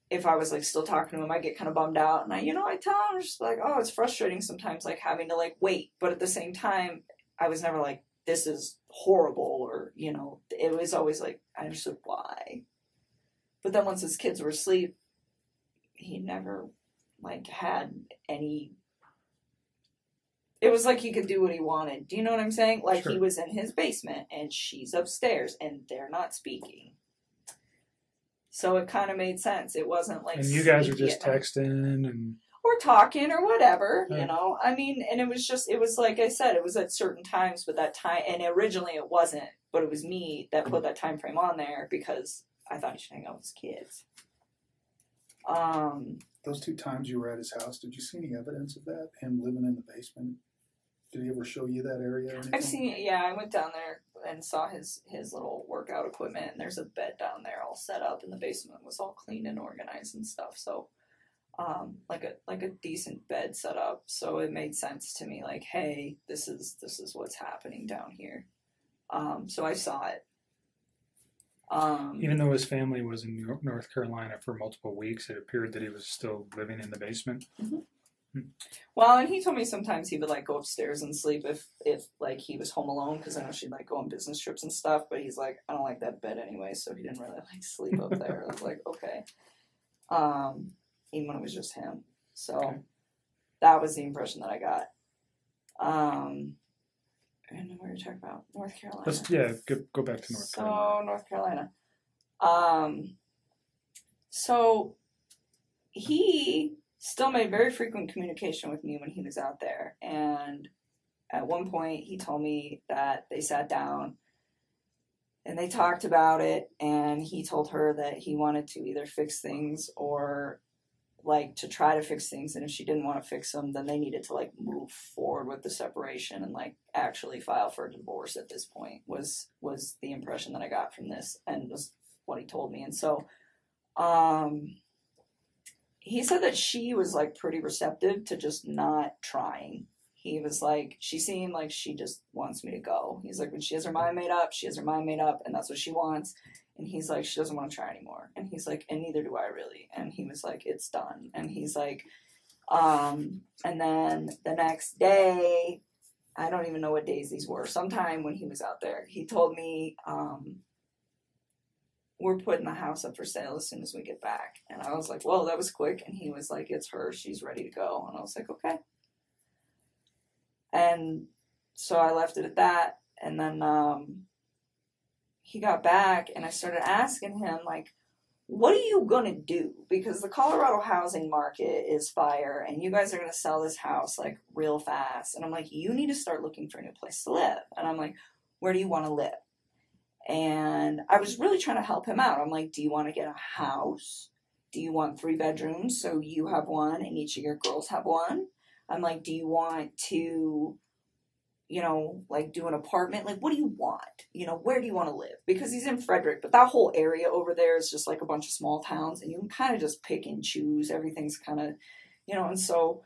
if I was like still talking to him, I get kind of bummed out, and I tell him just like, oh, it's frustrating sometimes, like having to like wait. But at the same time, I was never like, this is horrible, or it was always like I understood why. But then once his kids were asleep, he never like had any. It was like he could do what he wanted. Do you know what I'm saying? Like Sure. He was in his basement and she's upstairs, and they're not speaking. So it kind of made sense. It wasn't like. And you guys are sneaky just at night. texting and. Or talking or whatever, Yeah. I mean, and it was like I said, it was at certain times, but that time, and originally it wasn't, but it was me that put that time frame on there because I thought he should hang out with his kids. Those 2 times you were at his house, did you see any evidence of that? Him living in the basement? Did he ever show you that area or anything? I've seen it, yeah, I went down there and saw his little workout equipment, and there's a bed down there all set up, and the basement was all clean and organized and stuff, so like a decent bed set up, so it made sense to me. Like, hey, this is what's happening down here. So I saw it. Even though his family was in North Carolina for multiple weeks, it appeared that he was still living in the basement. Well, and he told me sometimes he would like go upstairs and sleep if like he was home alone, because I know she'd like go on business trips and stuff. But he's like, I don't like that bed anyway, so he didn't really like sleep up there. I was like, okay. Even when it was just him. So Okay. that was the impression that I got. I don't know what you're talking about. North Carolina. Go back to North Carolina. So North Carolina. So he still made very frequent communication with me when he was out there, and at one point he told me that they sat down and they talked about it, and he told her that he wanted to either fix things or like to try to fix things, and if she didn't want to fix them, then they needed to like move forward with the separation and like actually file for a divorce at this point was the impression that I got from this, and was what he told me. And so he said that she was like pretty receptive to just not trying. He was like, she seemed like she just wants me to go. He's like, when she has her mind made up, she has her mind made up, and that's what she wants. And he's like, she doesn't want to try anymore. And he's like, and neither do I really. And he was like, it's done. And he's like, and then the next day, I don't even know what days these were. Sometime when he was out there, he told me, we're putting the house up for sale as soon as we get back. And I was like, well, that was quick. And he was like, it's her. She's ready to go. And I was like, okay. And so I left it at that. And then he got back, and I started asking him, like, what are you gonna do? Because the Colorado housing market is fire and you guys are gonna sell this house like real fast. And I'm like, you need to start looking for a new place to live. And I'm like, where do you want to live? And I was really trying to help him out. I'm like, do you want to get a house? Do you want 3 bedrooms so you have one and each of your girls have one? I'm like, do you want to, you know, like do an apartment? Like, what do you want? You know, where do you want to live? Because he's in Frederick, but that whole area over there is just like a bunch of small towns and you can kind of just pick and choose. Everything's kind of, you know, and so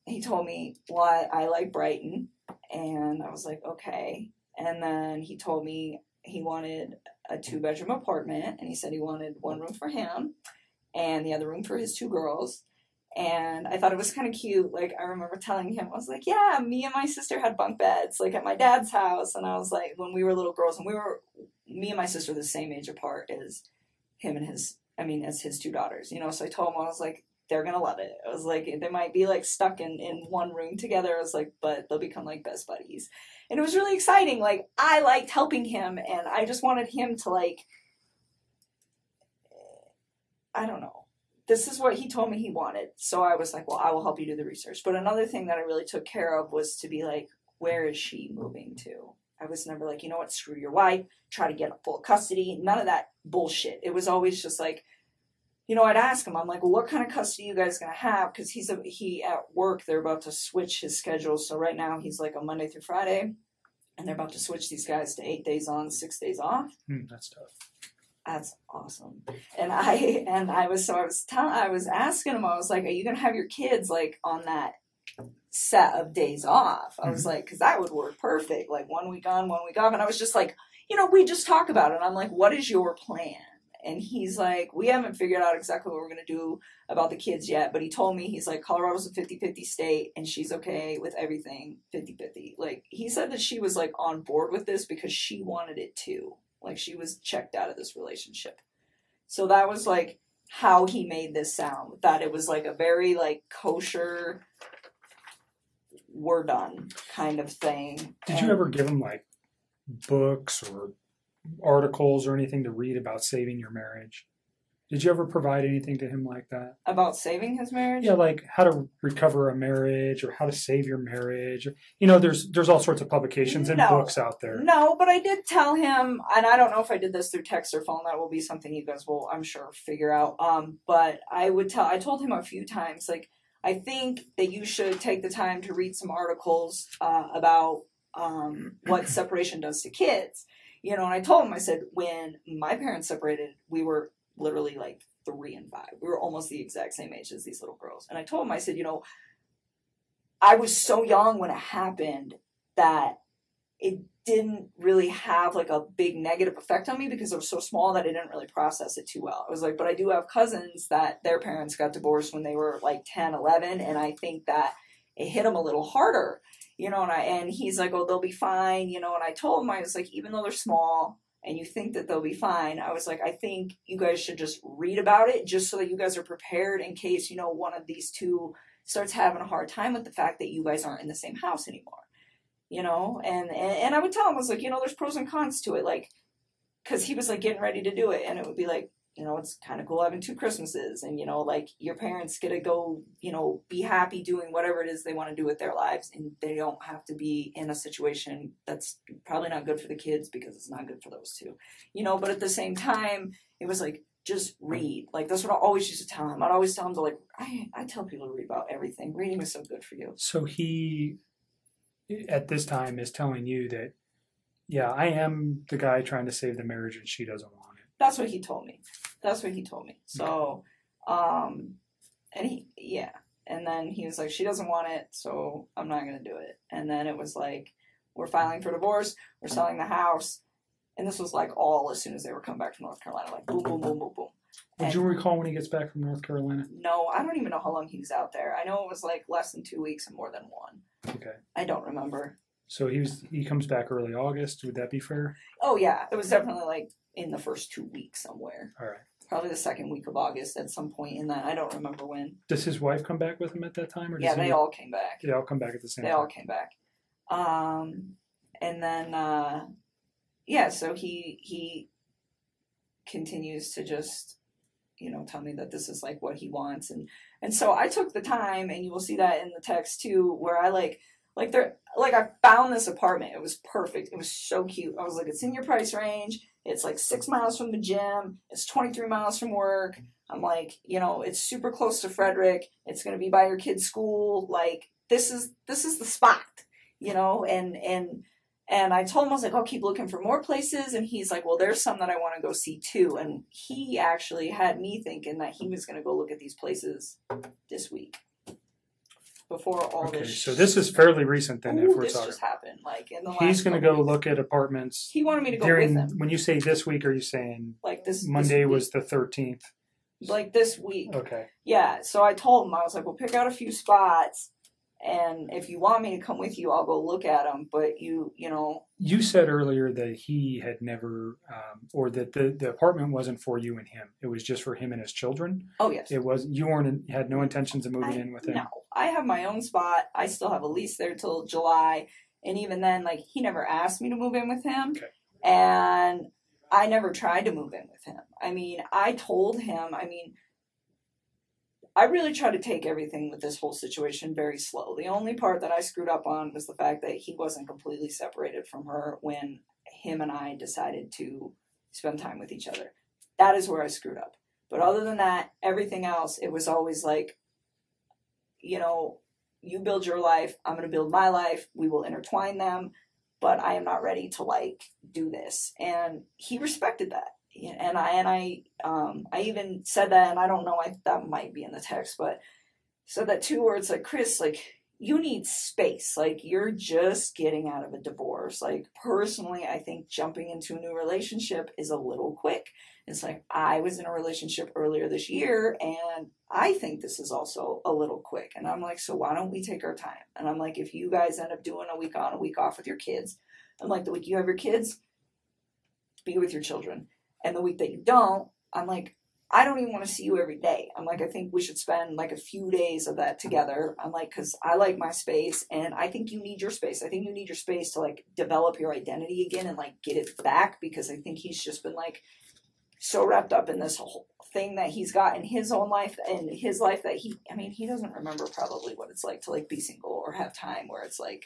he told me, well, I like Brighton. And I was like, okay. And then he told me he wanted a 2-bedroom apartment and he said he wanted 1 room for him and the other room for his 2 girls. And I thought it was kind of cute. Like, I remember telling him, I was like, yeah, me and my sister had bunk beds, like, at my dad's house. And I was like, when we were little girls, and me and my sister the same age apart as him and as his 2 daughters, you know? So I told him, I was like, they're going to love it. I was like, they might be, like, stuck in 1 room together. I was like, but they'll become, like, best buddies. And it was really exciting. Like, I liked helping him, and I just wanted him to, like, I don't know. This is what he told me he wanted. So I was like, well, I will help you do the research. But another thing that I really took care of was to be like, where is she moving to? I was never like, you know what, screw your wife, try to get full custody. None of that bullshit. It was always just like, you know, I'd ask him, I'm like, well, what kind of custody you guys going to have? Because he at work, they're about to switch his schedule. So right now he's like a Monday through Friday. And they're about to switch these guys to 8 days on, 6 days off. That's tough. That's awesome. And I was asking him, I was like, are you going to have your kids like on that set of days off? I was like, because that would work perfect. Like 1 week on, 1 week off. And I was just like, you know, we just talk about it. I'm like, what is your plan? And he's like, we haven't figured out exactly what we're going to do about the kids yet. But he told me, he's like, Colorado's a 50-50 state and she's okay with everything 50-50. Like, he said that she was like on board with this because she wanted it too. Like, she was checked out of this relationship. So that was like how he made this sound. That it was like a very like kosher, we're done kind of thing. Did you ever give him like books or articles or anything to read about saving your marriage? Did you ever provide anything to him like that? About saving his marriage? Yeah, like how to recover a marriage or how to save your marriage. You know, there's all sorts of publications and books out there. No, but I did tell him, and I don't know if I did this through text or phone. That will be something you guys will, I'm sure, figure out. But I told him a few times, like, I think that you should take the time to read some articles about what separation does to kids. You know, and I told him, I said, when my parents separated, we were literally like 3 and 5. We were almost the exact same age as these little girls. And I told him, I said, you know, I was so young when it happened that it didn't really have like a big negative effect on me because it was so small that I didn't really process it too well. I was like, but I do have cousins that their parents got divorced when they were like 10, 11. And I think that it hit them a little harder, you know, and he's like, oh, they'll be fine, you know. And I told him, I was like, even though they're small, and you think that they'll be fine, I was like, I think you guys should just read about it just so that you guys are prepared in case, you know, one of these two starts having a hard time with the fact that you guys aren't in the same house anymore, you know? And I would tell him, I was like, you know, there's pros and cons to it, like, because he was like getting ready to do it, and it would be like, you know, it's kind of cool having 2 Christmases, and, you know, like, your parents get to go, you know, be happy doing whatever it is they want to do with their lives, and they don't have to be in a situation that's probably not good for the kids because it's not good for those 2, you know. But at the same time, it was like, just read. Like, that's what I always used to tell him. I'd always tell him to, like, I tell people to read about everything. Reading is so good for you. So he, at this time, is telling you that, yeah, I am the guy trying to save the marriage and she doesn't want it. That's what he told me. So, and and then he was like, she doesn't want it, so I'm not going to do it. And then it was like, we're filing for divorce, we're selling the house. And this was like all as soon as they were coming back from North Carolina, like boom, boom, boom, boom, boom. Would you recall when he gets back from North Carolina? No, I don't even know how long he was out there. I know it was like less than 2 weeks and more than 1. Okay. I don't remember. So he comes back early August. Would that be fair? Oh, yeah. It was definitely like in the first 2 weeks somewhere. All right. Probably the second week of August at some point in that. I don't remember when. Does his wife come back with him at that time? Or Yeah, they all came back. They all come back at the same time. They all came back. And then, so he continues to just, tell me that this is like what he wants. And so I took the time, and you will see that in the text too, where I I found this apartment. It was perfect. It was so cute. I was like, it's in your price range. It's like 6 miles from the gym. It's 23 miles from work. I'm like, it's super close to Frederick. It's going to be by your kid's school. Like, this is the spot, and I told him, I was like, I'll keep looking for more places. And he's like, well, there's some that I want to go see too. And he actually had me thinking that he was going to go look at these places this week before all Okay, this. so this is fairly recent then. If we're this talking, just happened like in the last. he's going to couple go weeks. look at apartments. He wanted me to go during, with him. when you say this week, are you saying Like this Monday this was the 13th? like this week. Okay. Yeah. So I told him, I was like, well, pick out a few spots, and if you want me to come with you, I'll go look at them. But you You said earlier that he had never, or that the apartment wasn't for you and him. It was just for him and his children. Oh yes. It was you had no intentions of moving in with him. No, I have my own spot. I still have a lease there till July, and even then, like, he never asked me to move in with him, Okay. and I never tried to move in with him. I mean, I told him. I really try to take everything with this whole situation very slow. The only part that I screwed up on was the fact that he wasn't completely separated from her when him and I decided to spend time with each other. That is where I screwed up. But other than that, everything else, it was always like, you build your life, I'm going to build my life, we will intertwine them, but I am not ready to do this. And he respected that. And I even said that, and I don't know, that might be in the text, but said that too, where it's like, Chris, like, you need space. Like, you're just getting out of a divorce. Like, personally, I think jumping into a new relationship is a little quick. It's like, I was in a relationship earlier this year, and I think this is also a little quick. And I'm like, so why don't we take our time? And I'm like, if you guys end up doing a week on, a week off with your kids, I'm like, the week you have your kids, be with your children. And the week that you don't, I'm like, I don't even want to see you every day. I'm like, I think we should spend like a few days of that together. I'm like, because I like my space, and I think you need your space. I think you need your space to like develop your identity again and like get it back, because I think he's just been like so wrapped up in this whole thing that he's got in his own life and his life that he doesn't remember probably what it's like to like be single or have time where it's like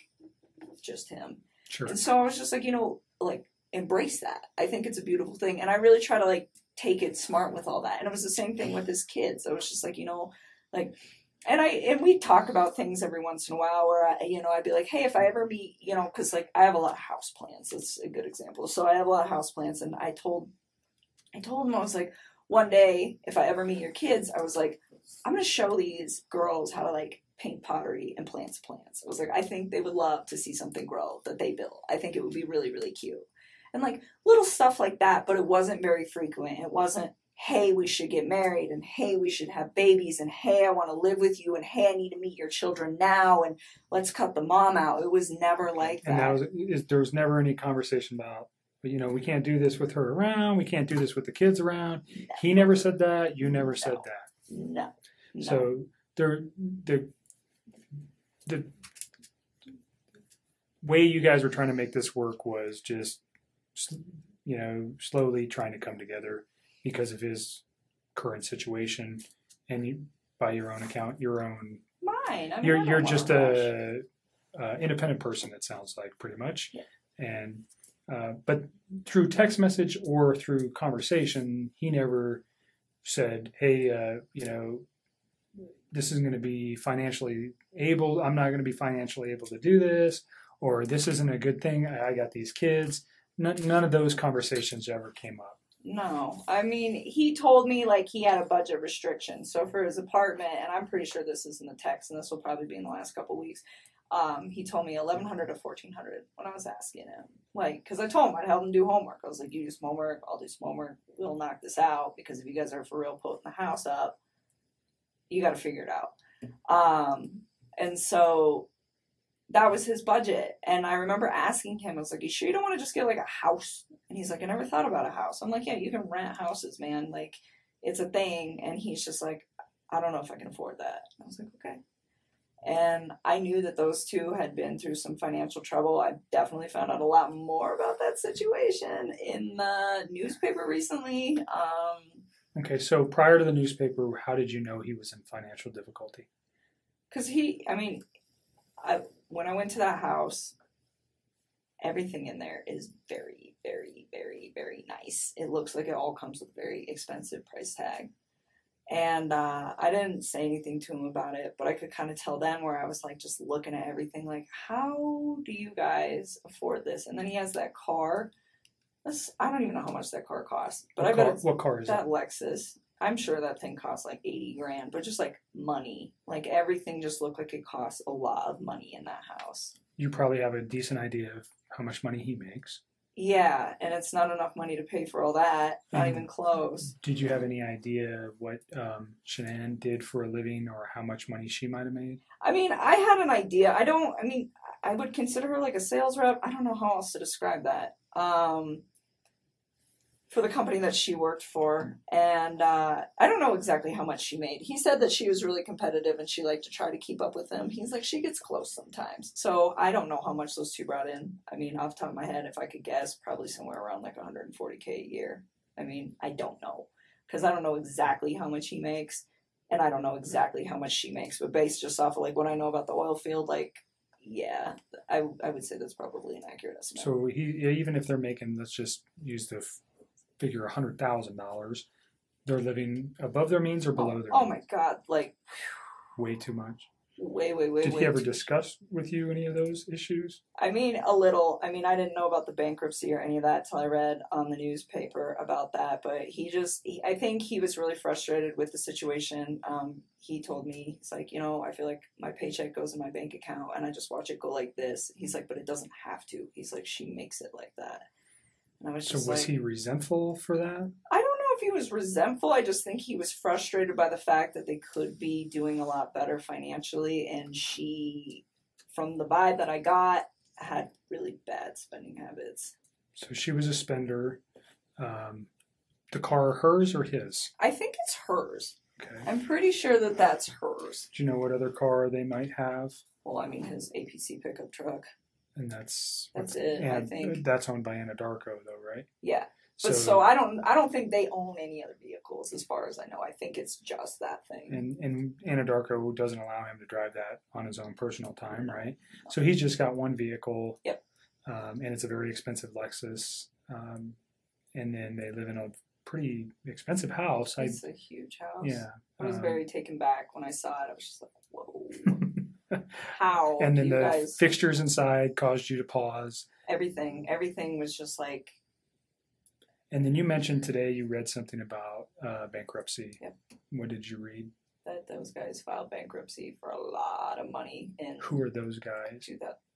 just him. Sure. And so I was just like, like, embrace that. I think it's a beautiful thing. And I really try to like take it smart with all that. And it was the same thing with his kids. I was just like, and we talk about things every once in a while where I'd be like, hey, if I ever meet, cause like I have a lot of house plans. That's a good example. So I have a lot of house plans, and I told him, I was like, one day, if I ever meet your kids, I was like, I'm going to show these girls how to like paint pottery and plants. I was like, I think they would love to see something grow that they built. I think it would be really, really cute. And like little stuff like that, but it wasn't very frequent. It wasn't, hey, we should get married, and hey, we should have babies, and hey, I want to live with you, and hey, I need to meet your children now, and let's cut the mom out. It was never like that. And there was never any conversation about, we can't do this with her around. We can't do this with the kids around. No. He never said that. You never said that. No. So the way you guys were trying to make this work was just, slowly trying to come together because of his current situation, and you, by your own account, mine. You're just a independent person. It sounds like pretty much, yeah. And but through text message or through conversation, he never said, "Hey, this isn't going to be financially able. I'm not going to be financially able to do this," or "This isn't a good thing. I got these kids." None of those conversations ever came up. No. He told me like he had a budget restriction. So for his apartment, and I'm pretty sure this is in the text, and this will probably be in the last couple of weeks, he told me $1,100 to $1,400 when I was asking him. Like, because I told him I'd help him do homework. I was like, you do some homework, I'll do some homework. We'll knock this out, because if you guys are for real putting the house up, you got to figure it out. And so that was his budget. And I remember asking him, I was like, you sure you don't want to just get like a house? And he's like, I never thought about a house. I'm like, yeah, you can rent houses, man. Like, it's a thing. And he's just like, I don't know if I can afford that. I was like, okay. And I knew that those two had been through some financial trouble. I definitely found out a lot more about that situation in the newspaper recently. Okay, so prior to the newspaper, how did you know he was in financial difficulty? Because when I went to that house, everything in there is very, very, very, very nice. It looks like it all comes with a very expensive price tag. And I didn't say anything to him about it, but I could kind of tell then where I was like just looking at everything like, how do you guys afford this? And then he has that car. I don't even know how much that car costs, but I bet it's what car is that it? Lexus. I'm sure that thing costs like 80 grand, but just like money. Like everything just looked like it costs a lot of money in that house. You probably have a decent idea of how much money he makes. Yeah, and it's not enough money to pay for all that. Not even close. Did you have any idea what Shanann did for a living or how much money she might have made? I mean, I had an idea. I would consider her like a sales rep. I don't know how else to describe that. For the company that she worked for. And I don't know exactly how much she made. He said that she was really competitive and she liked to try to keep up with him. He's like, she gets close sometimes. So I don't know how much those two brought in. I mean, off the top of my head, if I could guess, probably somewhere around like 140K a year. I mean, I don't know. Because I don't know exactly how much he makes. And I don't know exactly how much she makes. But based just off of like what I know about the oil field, like, yeah, I would say that's probably an accurate estimate. So even if they're making, let's just use the figure $100,000, they're living above their means or below their means? Oh my God, like way too much. Way. Did he ever discuss with you any of those issues? I mean, a little. I mean, I didn't know about the bankruptcy or any of that till I read on the newspaper about that. But I think he was really frustrated with the situation. He told me, he's like, I feel like my paycheck goes in my bank account and I just watch it go like this. He's like, but it doesn't have to. He's like, she makes it like that. And I was just was he resentful for that? I don't know if he was resentful. I just think he was frustrated by the fact that they could be doing a lot better financially. And she, from the vibe that I got, had really bad spending habits. So she was a spender. The car, hers or his? I think it's hers. Okay. I'm pretty sure that that's hers. Do you know what other car they might have? Well, I mean, his APC pickup truck. And that's it, I think. That's owned by Anadarko, though, right? Yeah. But so I don't think they own any other vehicles as far as I know. I think it's just that thing. And Anadarko doesn't allow him to drive that on his own personal time, right? No. So he's just got one vehicle. Yep. And it's a very expensive Lexus. And then they live in a pretty expensive house. It's a huge house. Yeah. I was very taken back when I saw it. I was just like, whoa. How? And then the fixtures inside caused you to pause. Everything was just like. And then you mentioned today you read something about bankruptcy. Yep. What did you read? That those guys filed bankruptcy for a lot of money. Who are those guys?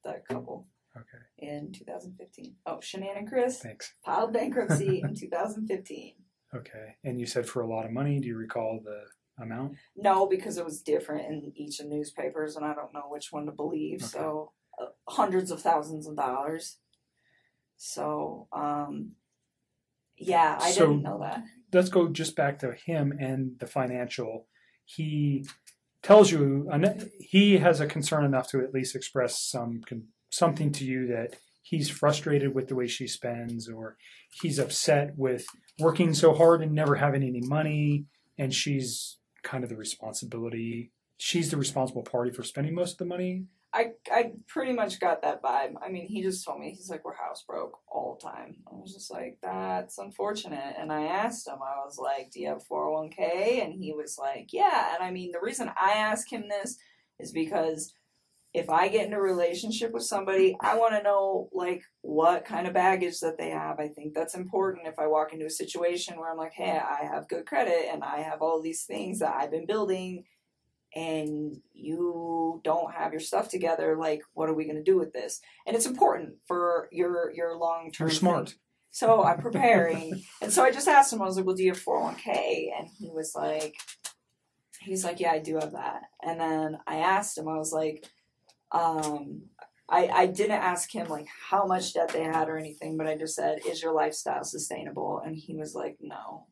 That couple. Okay. In 2015. Oh, Shanann and Chris. Thanks. Filed bankruptcy in 2015. Okay. And you said for a lot of money. Do you recall the amount? No, because it was different in each of the newspapers, and I don't know which one to believe. Okay. So hundreds of thousands of dollars. So, yeah, I didn't know that. Let's go just back to him and the financial. He tells you he has a concern enough to at least express something to you that he's frustrated with the way she spends, or he's upset with working so hard and never having any money, and she's kind of she's the responsible party for spending most of the money. I pretty much got that vibe. I mean, he just told me, he's like, we're house broke all the time. I was just like, that's unfortunate. And I asked him, I was like, do you have 401k? And he was like, yeah. And I mean, the reason I ask him this is because if I get in a relationship with somebody, I want to know, like, what kind of baggage that they have. I think that's important if I walk into a situation where I'm like, hey, I have good credit and I have all these things that I've been building and you don't have your stuff together. Like, what are we going to do with this? And it's important for your long-term You're smart. thing. So I'm preparing. And so I just asked him, I was like, well, do you have 401k? And he's like, yeah, I do have that. And then I asked him, I was like, I didn't ask him like how much debt they had or anything, but I just said, is your lifestyle sustainable? And he was like, no.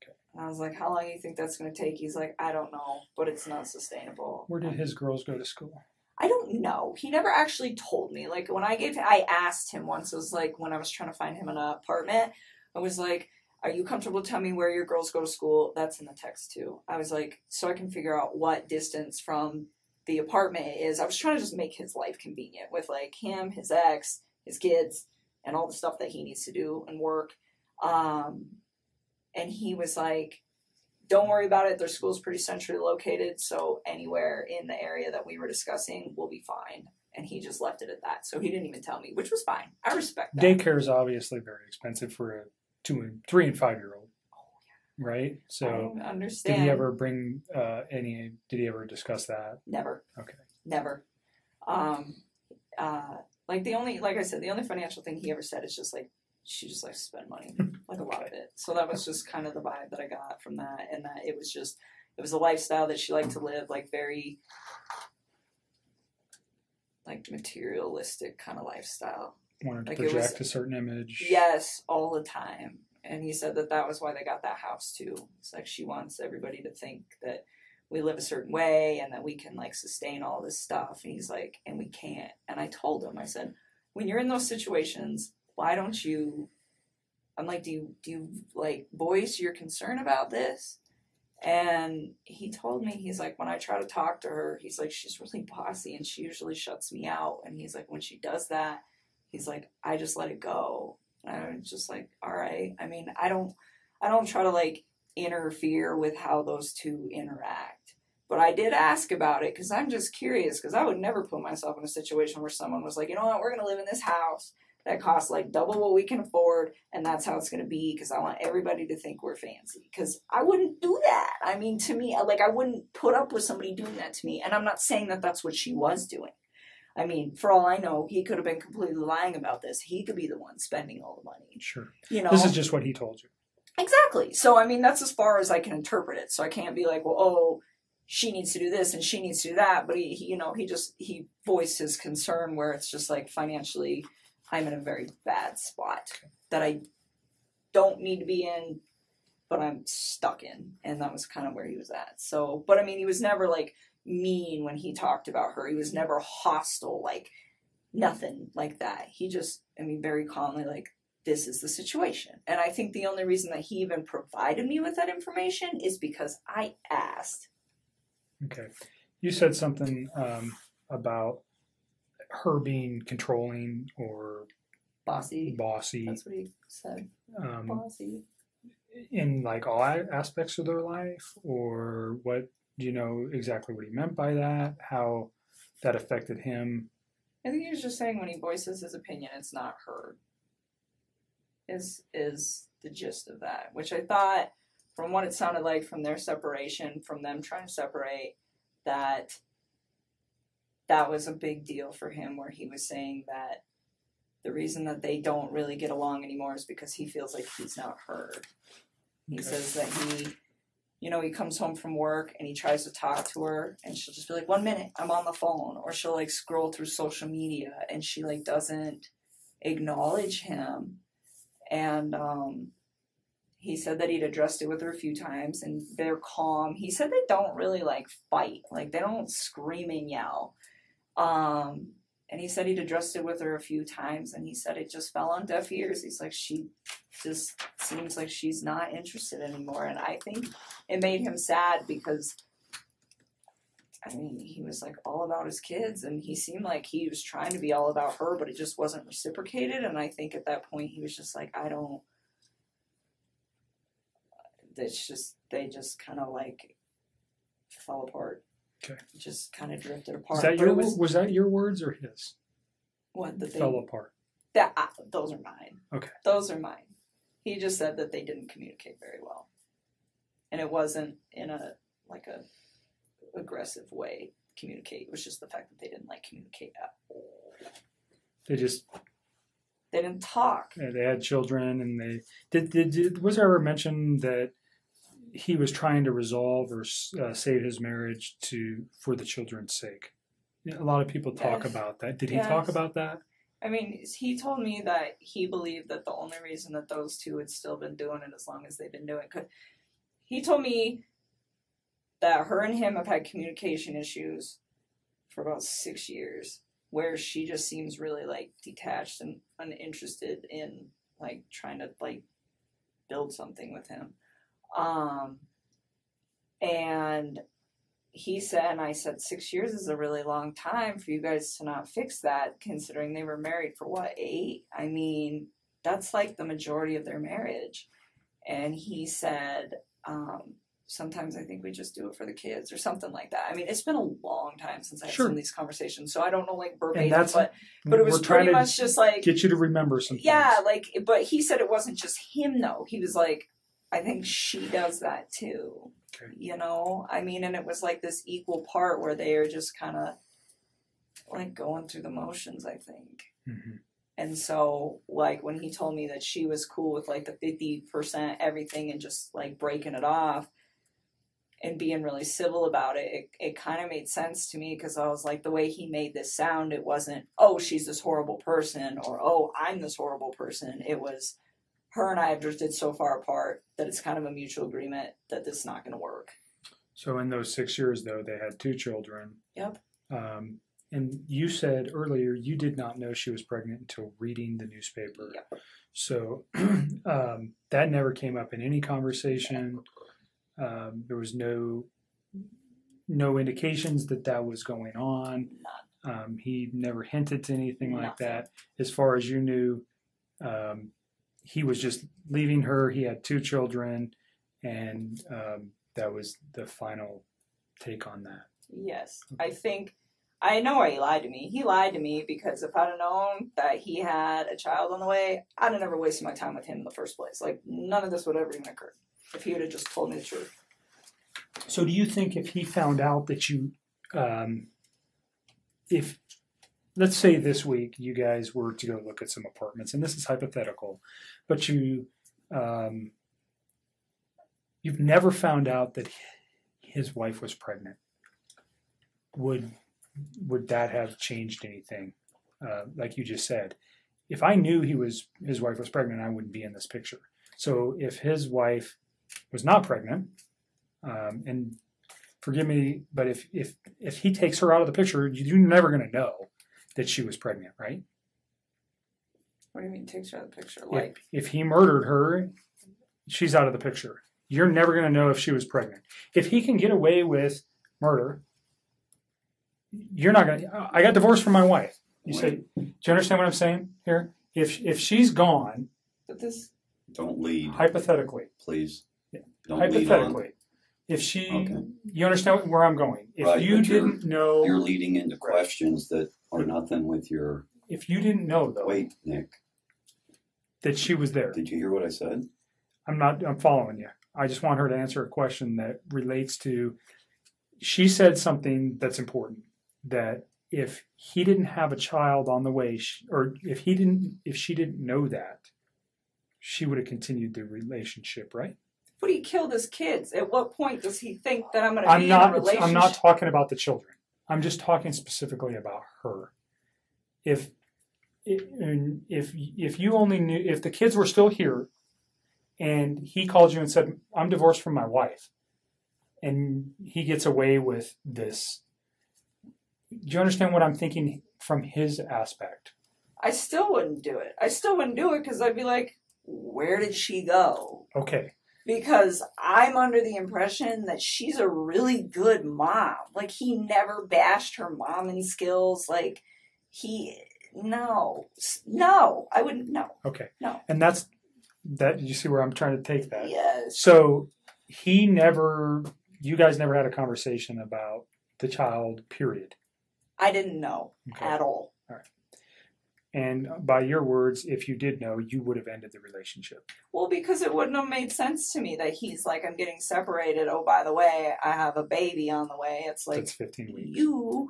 Okay. And I was like, how long do you think that's going to take? He's like, I don't know, but it's not sustainable. Where did his girls go to school? I don't know. He never actually told me. Like, when I asked him once, it was like when I was trying to find him an apartment, I was like, are you comfortable telling me where your girls go to school? That's in the text too. I was like, so I can figure out what distance from the apartment it is. I was trying to just make his life convenient with like him, his ex, his kids, and all the stuff that he needs to do and work. And he was like, don't worry about it. Their school's pretty centrally located, so anywhere in the area that we were discussing will be fine. And he just left it at that. So he didn't even tell me, which was fine. I respect that. Daycare is obviously very expensive for a 3 and 5 year old, right? So I understand. did he ever bring did he ever discuss that? Never. Okay. Never. Like I said, the only financial thing he ever said is just like, she just likes to spend money, like a lot of it. So that was just kind of the vibe that I got from that, and that it was a lifestyle that she liked to live, like very like materialistic kind of lifestyle. Wanted to Like, it project was- a certain image. Yes, all the time. And he said that was why they got that house too. It's like she wants everybody to think that we live a certain way and that we can like sustain all this stuff. And he's like, and we can't. And I told him, I said, when you're in those situations, why don't you, I'm like, do you like voice your concern about this? And he told me, he's like, when I try to talk to her, he's like, she's really bossy and she usually shuts me out. And he's like, when she does that, he's like, I just let it go. And I'm just like, all right. I mean, I don't try to like interfere with how those two interact. But I did ask about it because I'm just curious, because I would never put myself in a situation where someone was like, you know what, we're going to live in this house that costs like double what we can afford, and that's how it's going to be, because I want everybody to think we're fancy. Because I wouldn't do that. I mean, to me, like, I wouldn't put up with somebody doing that to me. And I'm not saying that that's what she was doing. I mean, for all I know, he could have been completely lying about this. He could be the one spending all the money. Sure. You know, This is just what he told you. Exactly. So, I mean, that's as far as I can interpret it. So I can't be like, well, oh, she needs to do this and she needs to do that. But he voiced his concern where it's just like, financially, I'm in a very bad spot that I don't need to be in, but I'm stuck in. And that was kind of where he was at. So, but I mean, he was never like mean when he talked about her. He was never hostile, like nothing like that. He just, I mean, very calmly, like, this is the situation. And I think the only reason that he even provided me with that information is because I asked. Okay. You said something about her being controlling or Bossy. bossy That's what he said. Bossy. in like all aspects of their life, or what? Do you know exactly what he meant by that? How that affected him? I think he was just saying when he voices his opinion, it's not heard. Is the gist of that, which I thought, from what it sounded like from their separation, from them trying to separate, that was a big deal for him, where he was saying that the reason that they don't really get along anymore is because he feels like he's not heard. He says that he comes home from work and he tries to talk to her and she'll just be like, 1 minute, I'm on the phone. Or she'll like scroll through social media and she like doesn't acknowledge him. And he said that he'd addressed it with her a few times and they're calm. He said they don't really like fight. Like, they don't scream and yell. And he said he'd addressed it with her a few times and he said it just fell on deaf ears. He's like, she just seems like she's not interested anymore. And I think it made him sad because, I mean, he was like all about his kids and he seemed like he was trying to be all about her, but it just wasn't reciprocated. And I think at that point he was just like, they just kind of like fell apart. Okay. Just kind of drifted apart. Is that was that your words or his? What, that they fell apart? Those are mine. Okay. Those are mine. He just said that they didn't communicate very well. And it wasn't in a aggressive way communicate. It was just the fact that they didn't like communicate at all. They didn't talk. Yeah, they had children, and they was there ever mention that he was trying to resolve or save his marriage for the children's sake? A lot of people talk about that. Did he talk about that? I mean, he told me that he believed that the only reason that those two had still been doing it as long as they've been doing it, He told me that her and him have had communication issues for about 6 years, where she just seems really like detached and uninterested in like trying to like build something with him. And he said, and I said, 6 years is a really long time for you guys to not fix that, considering they were married for what, 8? I mean, that's like the majority of their marriage. And he said, sometimes I think we just do it for the kids or something like that. I mean, it's been a long time since I've Sure. seen these conversations, so I don't know like verbatim, And that's but it was we're trying pretty to much just like, get you to remember some yeah, things. like, but he said it wasn't just him though. He was like, I think she does that too. Okay. You know, I mean, and it was like this equal part where they are just kind of like going through the motions, I think. Mm-hmm. And so, like, when he told me that she was cool with like the 50% everything and just like breaking it off and being really civil about it, it kind of made sense to me, because I was like, the way he made this sound, it wasn't, oh, she's this horrible person, or oh, I'm this horrible person. It was, her and I have drifted so far apart that it's kind of a mutual agreement that this is not going to work. So in those 6 years, though, they had 2 children. Yep. And you said earlier you did not know she was pregnant until reading the newspaper. Yep. So that never came up in any conversation. There was no indications that that was going on. He never hinted to anything like that. As far as you knew, he was just leaving her. He had 2 children, and that was the final take on that. Yes. I know why he lied to me. He lied to me because if I'd have known that he had a child on the way, I'd have never wasted my time with him in the first place. Like, none of this would ever even occur if he would have just told me the truth. So do you think if he found out that you, if, let's say this week you guys were to go look at some apartments, and this is hypothetical, but you've never found out that his wife was pregnant, would that have changed anything? Like you just said, if I knew his wife was pregnant, I wouldn't be in this picture. So if his wife was not pregnant, and forgive me, but if he takes her out of the picture, you're never going to know that she was pregnant, right? What do you mean takes her out of the picture? Like, if he murdered her, she's out of the picture. You're never going to know if she was pregnant. If he can get away with murder, you're not going to. I got divorced from my wife. You say, do you understand what I'm saying here? If she's gone, but this, Don't lead, hypothetically, please. Yeah. Don't lead on. hypothetically, if she, Okay. you understand where I'm going. If Right, you but didn't know, You're leading into Right. questions that are nothing with your. if you didn't know though Wait, Nick, that she was there, did you hear what I said? I'm following you. I just want her to answer a question that relates to, she said something that's important, that if he didn't have a child on the way, or if she didn't know that, she would have continued the relationship, right? but he killed his kids. At what point does he think that I'm going to be in a relationship? I'm not talking about the children. I'm just talking specifically about her. If you only knew, if the kids were still here, and he called you and said, "I'm divorced from my wife," and he gets away with this, do you understand what I'm thinking from his aspect? I still wouldn't do it. I still wouldn't do it because I'd be like, where did she go? Okay. Because I'm under the impression that she's a really good mom. Like, he never bashed her momming skills. Like, no, I wouldn't, no. Okay. No. And that, you see where I'm trying to take that? Yes. So you guys never had a conversation about the child, period. I didn't know at all. All right. And by your words, if you did know, you would have ended the relationship. Well, because it wouldn't have made sense to me that he's like, I'm getting separated. Oh, by the way, I have a baby on the way. It's like, That's 15 weeks. You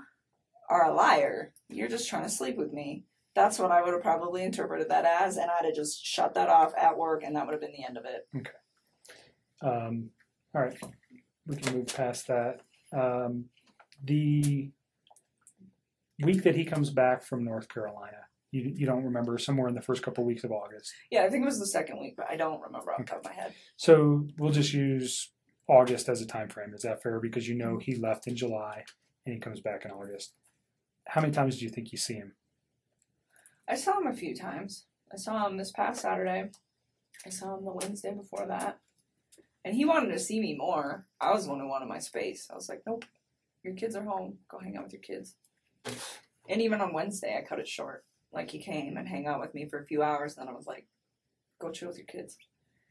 are a liar. You're just trying to sleep with me. That's what I would have probably interpreted that as, and I'd have just shut that off at work, and that would have been the end of it. Okay. All right. We can move past that. The week that he comes back from North Carolina, you don't remember, somewhere in the first couple of weeks of August. Yeah, I think it was the second week, but I don't remember off the top of my head. So we'll just use August as a time frame. Is that fair? Because you know he left in July and he comes back in August. How many times do you think you see him? I saw him a few times. I saw him this past Saturday. I saw him the Wednesday before that. And he wanted to see me more. I was the one who wanted my space. I was like, nope, your kids are home. Go hang out with your kids. And even on Wednesday, I cut it short. Like, he came and hang out with me for a few hours. Then I was like, go chill with your kids.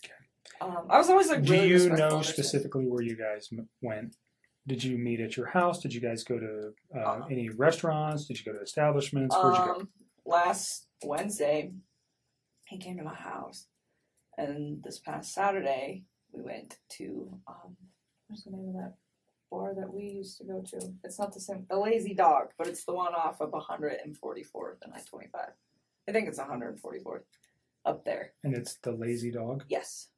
Okay. I was always like, do really you know specifically where you guys went? Did you meet at your house? Did you guys go to any restaurants? Did you go to establishments? Where'd you go? Last Wednesday, he came to my house. And this past Saturday, we went to, what's the name of that bar that we used to go to? It's not the same, the Lazy Dog, but it's the one off of 144th and I-25. I think it's 144th, up there. And it's the Lazy Dog? Yes.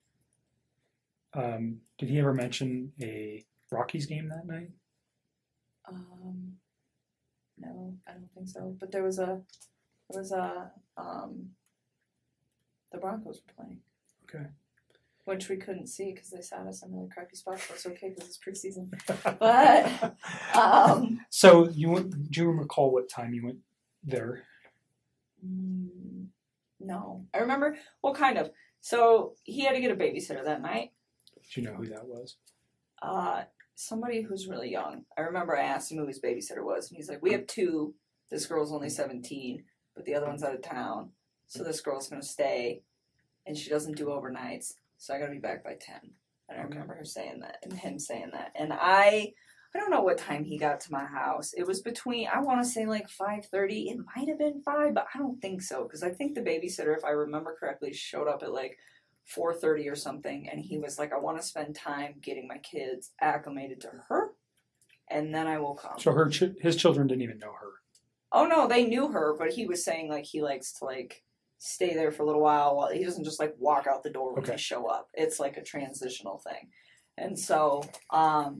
Did he ever mention a Rockies game that night? No, I don't think so. But there was the Broncos were playing. Okay. Which we couldn't see because they sat us in really crappy spots, but it's okay because it's preseason. But so do you recall what time you went there? No, I remember. Well, kind of. So he had to get a babysitter that night. Do you know who that was? Somebody who's really young. I remember I asked him who his babysitter was, and he's like, "We have two. This girl's only 17, but the other one's out of town, so this girl's gonna stay, and she doesn't do overnights." So I gotta be back by 10. And I remember her saying that and him saying that. And I don't know what time he got to my house. It was between, I want to say like 5:30. It might have been 5, but I don't think so. Because I think the babysitter, if I remember correctly, showed up at like 4:30 or something. And he was like, I want to spend time getting my kids acclimated to her. And then I will come. So his children didn't even know her. Oh, no, they knew her. But he was saying like he likes to like stay there for a little while. He doesn't just like walk out the door when they show up. It's like a transitional thing. And so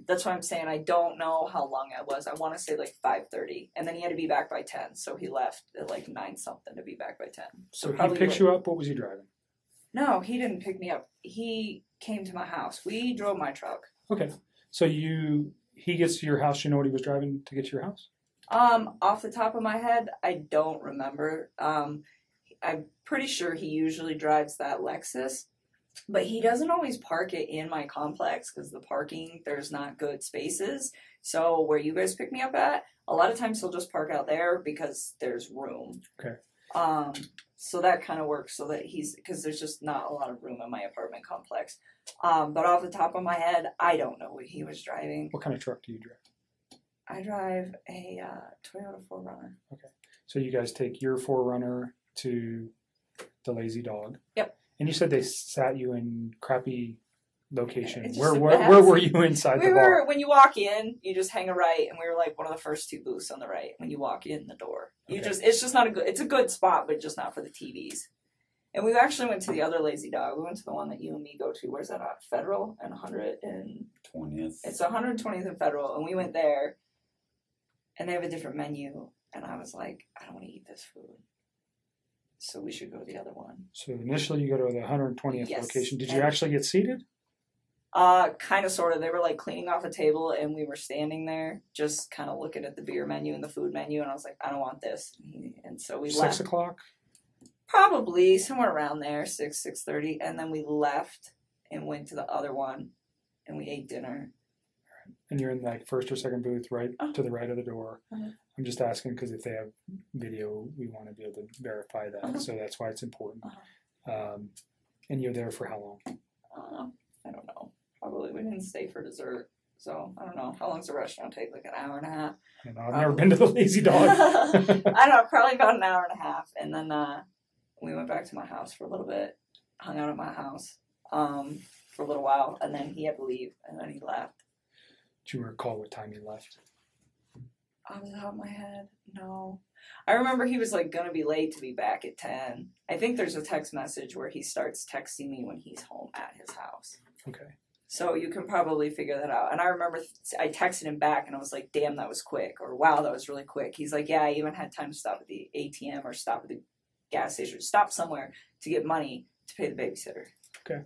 that's why I'm saying I don't know how long it was. I want to say like 5:30. And then he had to be back by 10. So he left at like 9 something to be back by 10. So he picks you up? What was he driving? No, he didn't pick me up. He came to my house. We drove my truck. Okay. So he gets to your house. You know what he was driving to get to your house? Off the top of my head, I don't remember. I'm pretty sure he usually drives that Lexus, but he doesn't always park it in my complex because the parking, there's not good spaces. So where you guys pick me up at, a lot of times he'll just park out there because there's room. Okay. So that kind of works so that because there's just not a lot of room in my apartment complex. But off the top of my head, I don't know what he was driving. What kind of truck do you drive? I drive a Toyota 4Runner. Okay. So you guys take your 4Runner to the Lazy Dog. Yep. And you said they sat you in crappy locations. Where where were you inside the bar? When you walk in, you just hang a right, and we were like one of the first 2 booths on the right. When you walk in the door, it's just not a good. It's a good spot, but just not for the TVs. And we actually went to the other Lazy Dog. We went to the one that you and me go to. Where's that at? Federal and 120th. It's 120th and Federal, and we went there, and they have a different menu, and I was like, I don't want to eat this food. So we should go to the other one. So initially you go to the 120th Yes. location. Did you actually get seated? Kind of, sort of. They were like cleaning off a table and we were standing there just kind of looking at the beer menu and the food menu. And I was like, I don't want this. And so we left. 6 o'clock? Probably somewhere around there, 6:30. And then we left and went to the other one and we ate dinner. And you're in like first or second booth right to the right of the door. I'm just asking because if they have video, we want to be able to verify that. So that's why it's important. And you're there for how long? I don't know. Probably we didn't stay for dessert. So I don't know. How long does the restaurant take? Like an hour and a half? I don't know. I've never been to the Lazy Dog. I don't know. Probably about an hour and a half. And then we went back to my house for a little bit. Hung out at my house for a little while. And then he had to leave. And then he left. Do you recall what time he left? Off the top of my head, no. I remember he was like gonna be late to be back at 10. I think there's a text message where he starts texting me when he's home at his house. Okay. So you can probably figure that out. And I remember I texted him back and I was like, damn, that was quick. Or wow, that was really quick. He's like, yeah, I even had time to stop at the ATM or stop at the gas station, stop somewhere to get money to pay the babysitter. Okay.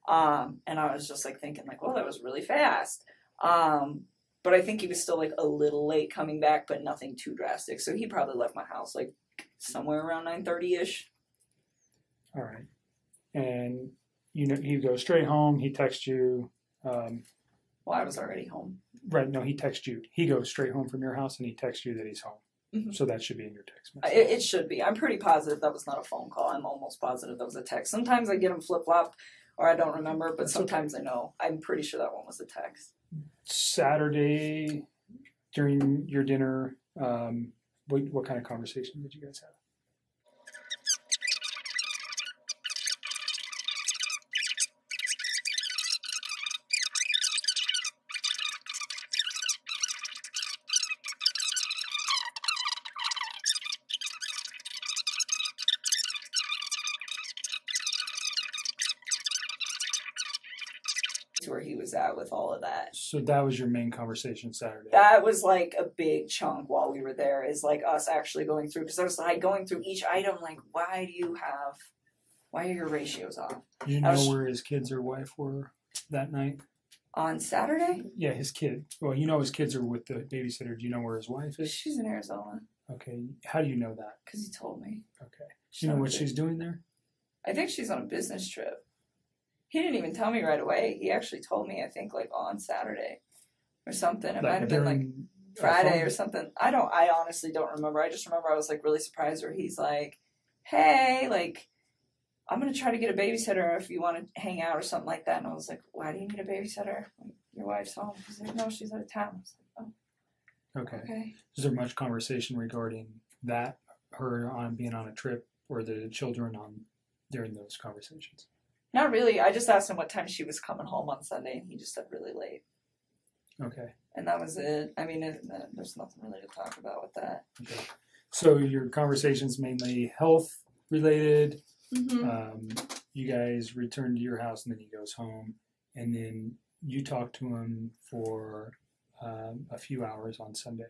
And I was just like thinking like, well, that was really fast. But I think he was still like a little late coming back, but nothing too drastic. So he probably left my house like somewhere around 9:30ish. All right. And you know, he goes straight home. He texts you. Well, I was already home. Right. No, he texts you. He goes straight home from your house and he texts you that he's home. Mhm. So that should be in your text message. It should be. I'm pretty positive that was not a phone call. I'm almost positive that was a text. Sometimes I get them flip-flopped or I don't remember, but That's sometimes I know. I'm pretty sure that one was a text. Saturday during your dinner, what kind of conversation did you guys have? To where he was at with all of that. So that was your main conversation Saturday. That was like a big chunk while we were there, is like us actually going through, because I was like going through each item like, why are your ratios off? Do you I know was- where his kids or wife were that night? On Saturday? Yeah, his kid. Well, you know his kids are with the babysitter. Do you know where his wife is? She's in Arizona, Okay. How do you know that? because he told me. Okay. Do you know on a what bus- she's doing there? I think she's on a business trip. He didn't even tell me right away. He actually told me, I think, like on Saturday or something. It might have been like during a Friday phone- or something. I honestly don't remember. I just remember I was like really surprised where he's like, hey, like, I'm going to try to get a babysitter if you want to hang out or something like that. And I was like, why do you need a babysitter? Like, your wife's home. He's like, no, she's out of town. I was like, oh, Okay. okay. Is there much conversation regarding that, her on being on a trip, or the children on during those conversations? Not really. I just asked him what time she was coming home on Sunday, and he just said really late. Okay. And that was it. I mean, there's nothing really to talk about with that. Okay. So your conversations mainly health related. Mm-hmm. You guys return to your house and then he goes home, and then you talk to him for a few hours on Sunday.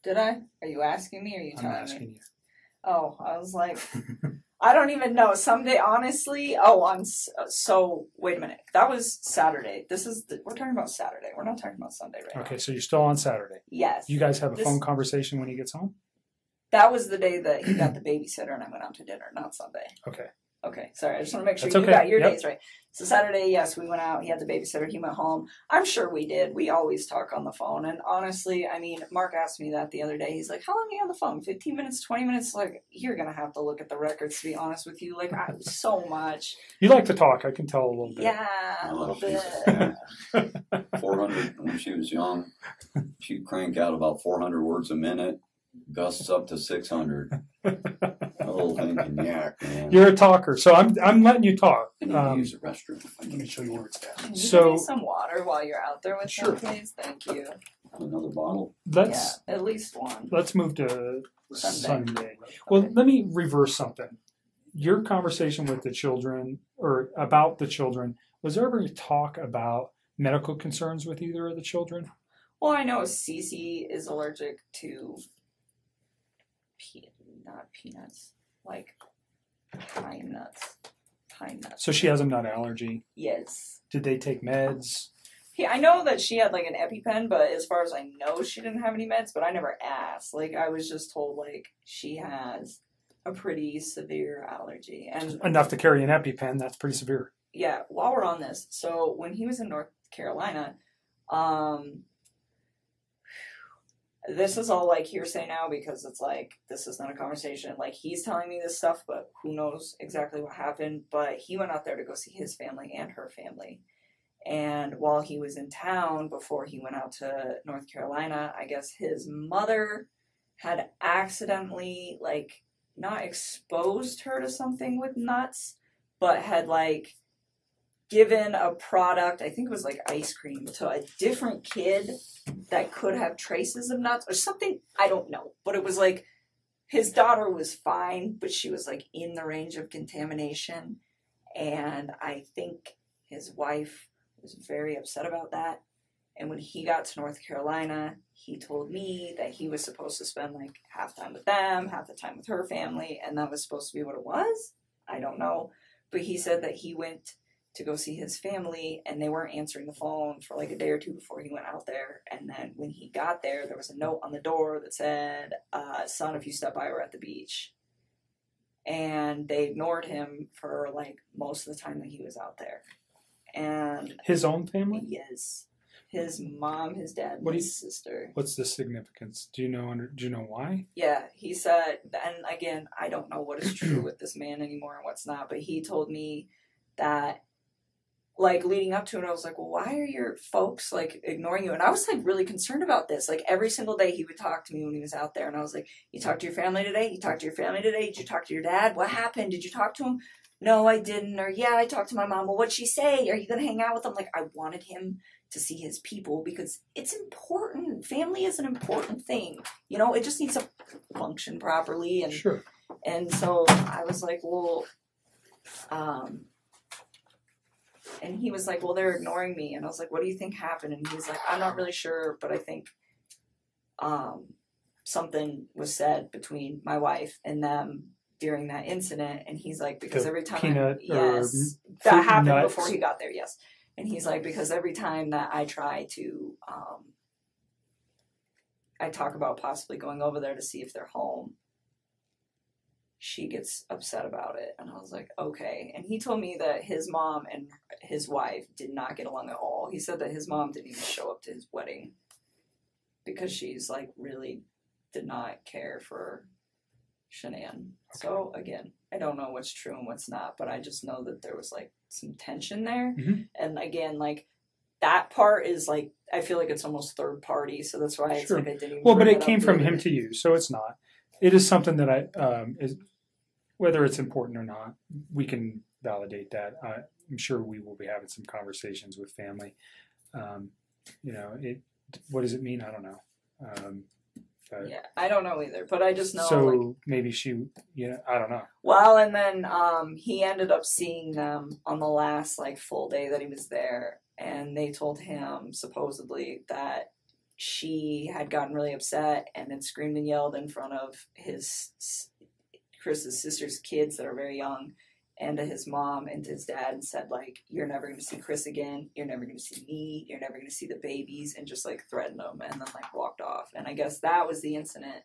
Did I? Are you asking me or are you I'm telling asking me? Oh, I was like, I don't even know. Someday, honestly. So wait a minute. That was Saturday. We're talking about Saturday. We're not talking about Sunday right now. Okay, so you're still on Saturday. Yes. You guys have a This- phone conversation when he gets home? That was the day that he got the babysitter and I went out to dinner, not Sunday. Okay. Okay, sorry. I just want to make sure That's you okay. got your Yep. days right. So Saturday, yes, we went out. He had the babysitter. He went home. I'm sure we did. We always talk on the phone. And honestly, I mean, Mark asked me that the other day. He's like, how long are you on the phone? 15 minutes, 20 minutes? Like, you're going to have to look at the records, to be honest with you. Like, so much. You like to talk, I can tell a little bit. Yeah, a Oh, little she's- bit. 400 when she was young. She'd crank out about 400 words a minute, gusts up to 600. That little thing can yak, man. You're a talker, so I'm letting you talk. I need to use the restroom. Let me show you where it's at. Can you So- give me some water while you're out there with Sure. them, please? Thank you. Another bottle. Let's Yeah, at least one. move to Sunday. Sunday. Well, Okay. let me reverse something. Your conversation with the children, or about the children, was there ever talk about medical concerns with either of the children? Well, I know Cece is allergic to not peanuts, like pine nuts. Pine nuts. So she has a nut allergy. Yes. Did they take meds? Yeah, I know that she had like an EpiPen, but as far as I know, she didn't have any meds. But I never asked. Like, I was just told like she has a pretty severe allergy, and Enough to carry an EpiPen. That's pretty severe. yeah. While we're on this, so when he was in North Carolina, this is all like hearsay now because it's like this is not a conversation. Like, he's telling me this stuff, but who knows exactly what happened. But he went out there to go see his family and her family. And while he was in town, before he went out to North Carolina, I guess his mother had accidentally, like, not exposed her to something with nuts, but had, like, given a product, I think it was like ice cream, to a different kid that could have traces of nuts or something. I don't know. But it was like his daughter was fine, but she was, like, in the range of contamination. And I think his wife was very upset about that. And when he got to North Carolina, he told me that he was supposed to spend like half time with them, half the time with her family, and that was supposed to be what it was. I don't know. But he said that he went to go see his family, and they weren't answering the phone for like a day or two before he went out there. And then when he got there was a note on the door that said, son, if you step by, we're at the beach. And they ignored him for like most of the time that he was out there. And His own family? yes, his mom, his dad, What and do you- his sister. What's the significance? Do you know why? Yeah, he said, and again, I don't know what is true with this man anymore and what's not, but he told me that, like, leading up to it, I was like, well, why are your folks, like, ignoring you? And I was, like, really concerned about this. Like, every single day he would talk to me when he was out there, and I was like, you talked to your family today? You talked to your family today? Did you talk to your dad? What happened? Did you talk to him? No, I didn't. Or, yeah, I talked to my mom. Well, what'd she say? Are you going to hang out with him? Like, I wanted him to see his people because it's important. Family is an important thing. You know, it just needs to function properly. Sure. And so I was like, well, and he was like, well, they're ignoring me. And I was like, what do you think happened? And he was like, I'm not really sure, but I think something was said between my wife and them during that incident. And he's like, because The every time peanut yes, or that happened nuts. before he got there, yes. And he's like, because every time that I try to I talk about possibly going over there to see if they're home, she gets upset about it. And I was like, okay. And he told me that his mom and his wife did not get along at all. He said that his mom didn't even show up to his wedding because she's like really did not care for Shanann. So again, I don't know what's true and what's not, but I just know that there was like some tension there. Mhm. And again, like that part is like, I feel like it's almost third party. So that's why it's Sure. like I didn't even Well, but bring it up came from him really. to you, so it's not. It is something that I is whether it's important or not, we can validate that. I'm sure we will be having some conversations with family. You know, what does it mean? I don't know. But, Yeah, I don't know either, but I just know so like, maybe she, I don't know. well, and then he ended up seeing them on the last like full day that he was there, and they told him supposedly that she had gotten really upset and had screamed and yelled in front of Chris's sister's kids that are very young, and to his mom and to his dad, and said like, you're never going to see Chris again, you're never going to see me, you're never going to see the babies, and just like threatened them, and then like walked off. And I guess that was the incident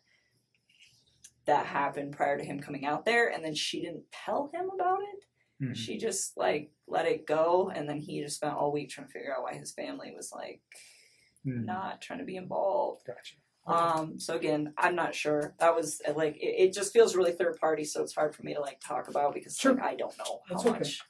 that happened prior to him coming out there, and then she didn't tell him about it. Mhm. She just like let it go, and then he just spent all week trying to figure out why his family was like not trying to be involved. Gotcha. So again, I'm not sure. That was like it just feels really third party, so it's hard for me to like talk about because Sure. like I don't know how That's okay. much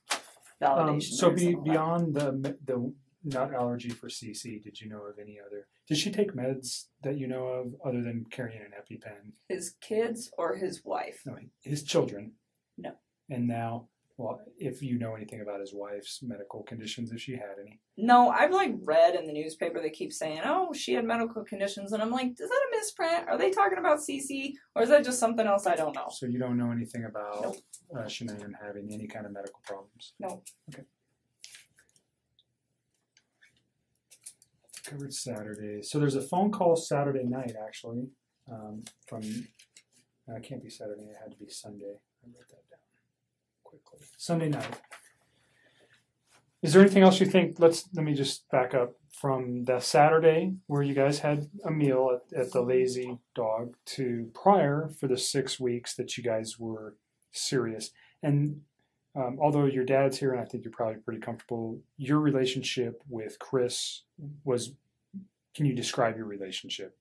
validation. So there is and all that. beyond the nut allergy for CC, did you know of any other? Did she take meds that you know of other than carrying an EpiPen? His kids or his wife? No, his children. No. And now, well, if you know anything about his wife's medical conditions, if she had any. No, I've like read in the newspaper they keep saying, "Oh, she had medical conditions," and I'm like, "Is that a misprint? Are they talking about CC, or is that just something else I don't know?" So you don't know anything about Nope. Shanann having any kind of medical problems? No. Okay. Covered Saturday. So there's a phone call Saturday night, actually, from, it can't be Saturday, it had to be Sunday. I wrote that down quickly. Sunday night. Is there anything else you think, let me just back up from the Saturday where you guys had a meal at the Lazy Dog to prior for the 6 weeks that you guys were serious. And although your dad's here and I think you're probably pretty comfortable, your relationship with Chris was, can you describe your relationship?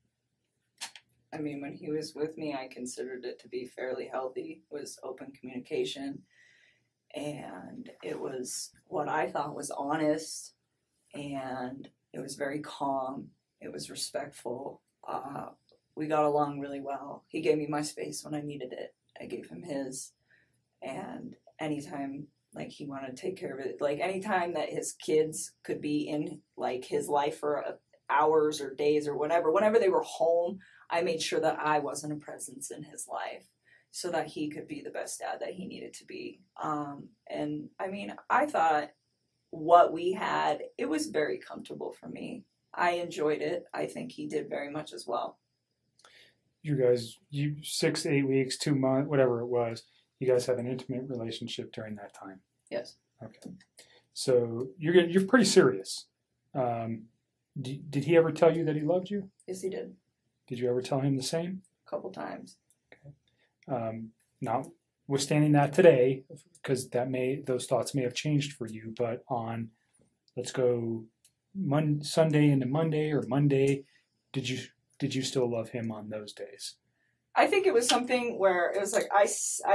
I mean, when he was with me, I considered it to be fairly healthy. It was open communication, and it was what I thought was honest, and it was very calm. It was respectful. We got along really well. He gave me my space when I needed it. I gave him his, and anytime like he wanted to take care of it, like anytime that his kids could be in like his life for hours or days or whenever they were home, I made sure that I wasn't a presence in his life so that he could be the best dad that he needed to be. And I mean, I thought what we had, it was very comfortable for me. I enjoyed it. I think he did very much as well. You guys, 6 to 8 weeks, 2 months, whatever it was, you guys have an intimate relationship during that time. Yes. Okay. So you're pretty serious. Did he ever tell you that he loved you? Yes, he did. Did you ever tell him the same? A couple times. Notwithstanding that today, because those thoughts may have changed for you, but on, let's go Sunday into Monday or Monday, did you still love him on those days? I think it was something where it was like I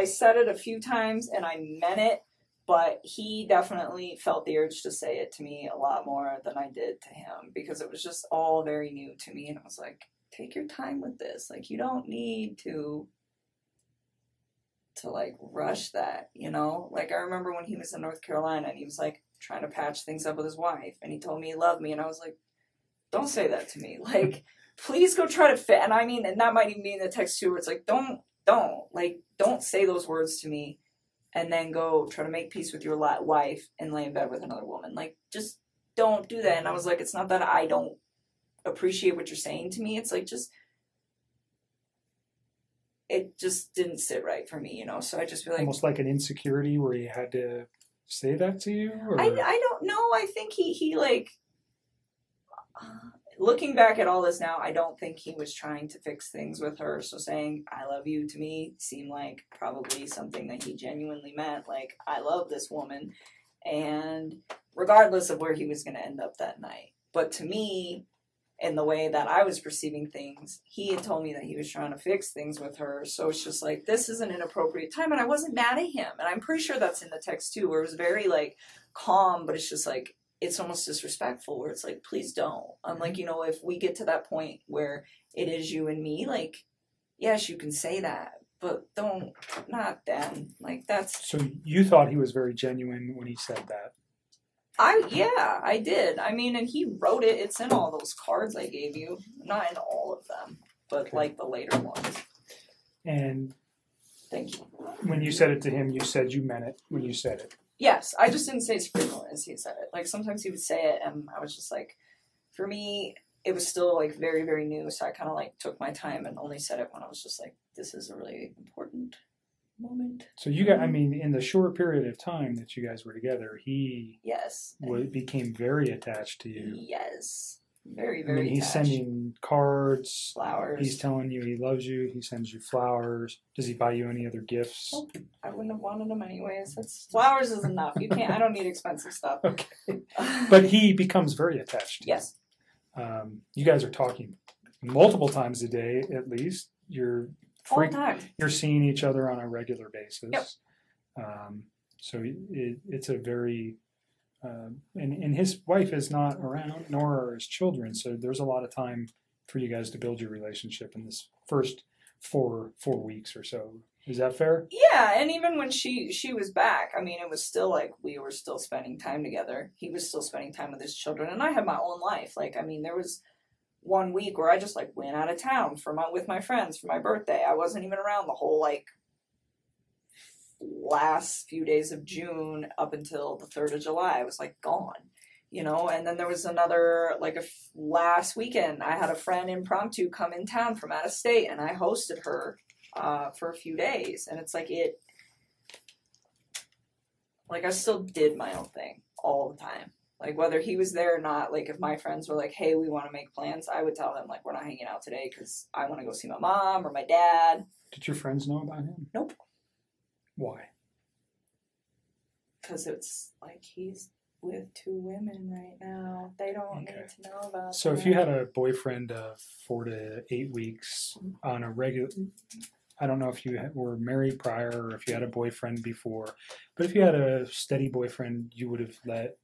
said it a few times and I meant it, but he definitely felt the urge to say it to me a lot more than I did to him because it was just all very new to me. And I was like, take your time with this. Like, you don't need to like rush that, you know? Like, I remember when he was in North Carolina and he was like trying to patch things up with his wife and he told me he loved me. And I was like, don't say that to me. Like, please go try to fit. And I mean, and that might even be in the text too, where it's like, don't say those words to me and then go try to make peace with your wife and lay in bed with another woman. Like, just don't do that. And I was like, it's not that I don't appreciate what you're saying to me. It's like, it just didn't sit right for me, you know? So I just feel like. Almost like an insecurity where he had to say that to you? Or? I don't know. I think he like, looking back at all this now, I don't think he was trying to fix things with her. So saying, I love you to me seemed like probably something that he genuinely meant. Like, I love this woman. And regardless of where he was going to end up that night. But to me, in the way that I was perceiving things, he had told me that he was trying to fix things with her. So it's just like, this is an inappropriate time. And I wasn't mad at him. And I'm pretty sure that's in the text too, where it was very like calm, but it's just like, it's almost disrespectful where it's like, please don't. I'm like, you know, if we get to that point where it is you and me, like, yes, you can say that, but not then. Like, that's. So you thought he was very genuine when he said that? Yeah, I did. I mean, and he wrote it. It's in all those cards I gave you. Not in all of them, but Okay. like the later ones. And Thank you. when you said it to him, you said you meant it when you said it. Yes, I just didn't say as frequently as he said it. Like, sometimes he would say it, and I was just like, for me, it was still like very, very new. So I kind of like took my time and only said it when I was just like, this is a really important moment. So you got, I mean, in the short period of time that you guys were together, he Yes. became very attached to you. Yes. Very, I very mean, he's attached. sending cards. Flowers. He's telling you he loves you. He sends you flowers. Does he buy you any other gifts? Nope. I wouldn't have wanted them anyways. Flowers is enough. You can't. I don't need expensive stuff. Okay. But he becomes very attached to you. Yes. You guys are talking multiple times a day, at least. All the time. You're seeing each other on a regular basis. Yep. So it's a very, and his wife is not around, nor are his children. So there's a lot of time for you guys to build your relationship in this first four weeks or so. Is that fair? Yeah, and even when she was back, I mean, it was still like we were still spending time together. He was still spending time with his children, and I had my own life. Like, I mean, there was one week where I just like went out of town with my friends for my birthday. I wasn't even around the whole like last few days of June up until the 3rd of July. I was like gone, you know. And then there was another like last weekend. I had a friend impromptu come in town from out of state, and I hosted her for a few days. And it's like I still did my own thing all the time. Like, whether he was there or not, like, if my friends were like, hey, we want to make plans, I would tell them, like, we're not hanging out today because I want to go see my mom or my dad. Did your friends know about him? Nope. Why? Because it's like he's with 2 women right now. They don't need to know about So that. if you had a boyfriend of 4 to 8 weeks on a regular, I don't know if you were married prior or if you had a boyfriend before, but if you had a steady boyfriend, you would have let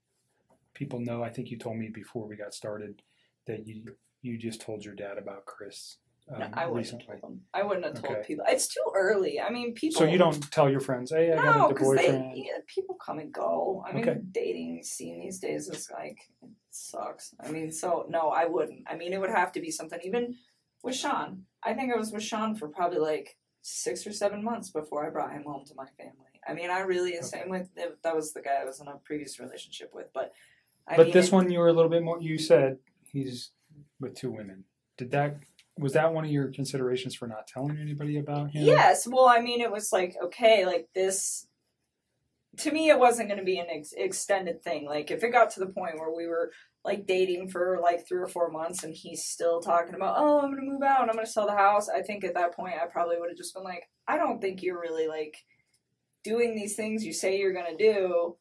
people know. I think you told me before we got started that you just told your dad about Chris. No, I wouldn't recently. have told them. I wouldn't have told Okay. people. It's too early. I mean, people. So you don't tell your friends, hey, I got No, a because boyfriend. people come and go. I mean, Okay. dating scene these days is like, it sucks. I mean, so no, I wouldn't. I mean, it would have to be something. Even with Sean, I think I was with Sean for probably like 6 or 7 months before I brought him home to my family. I mean, I really, same with, that was the guy I was in a previous relationship with, but This one you were a little bit more, you said he's with 2 women. Was that one of your considerations for not telling anybody about him? Yes. Well, I mean, it was like, okay, like this, to me, it wasn't going to be an extended thing. Like, if it got to the point where we were, like, dating for, like, 3 or 4 months and he's still talking about, oh, I'm going to move out and I'm going to sell the house, I think at that point I probably would have just been like, I don't think you're really, like, doing these things you say you're going to do.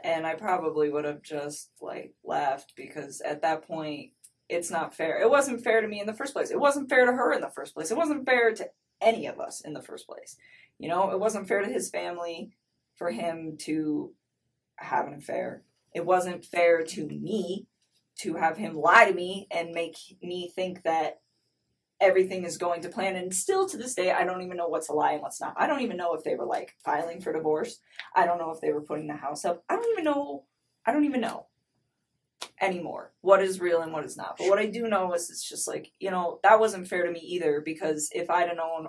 And I probably would have just, like, left, because at that point, it's not fair. It wasn't fair to me in the first place. It wasn't fair to her in the first place. It wasn't fair to any of us in the first place. You know, it wasn't fair to his family for him to have an affair. It wasn't fair to me to have him lie to me and make me think that everything is going to plan. And still to this day, I don't even know what's a lie and what's not. I don't even know if they were, like, filing for divorce. I don't know if they were putting the house up. I don't even know anymore what is real and what is not. But what I do know is it's just like, you know, that wasn't fair to me either, because if I'd have known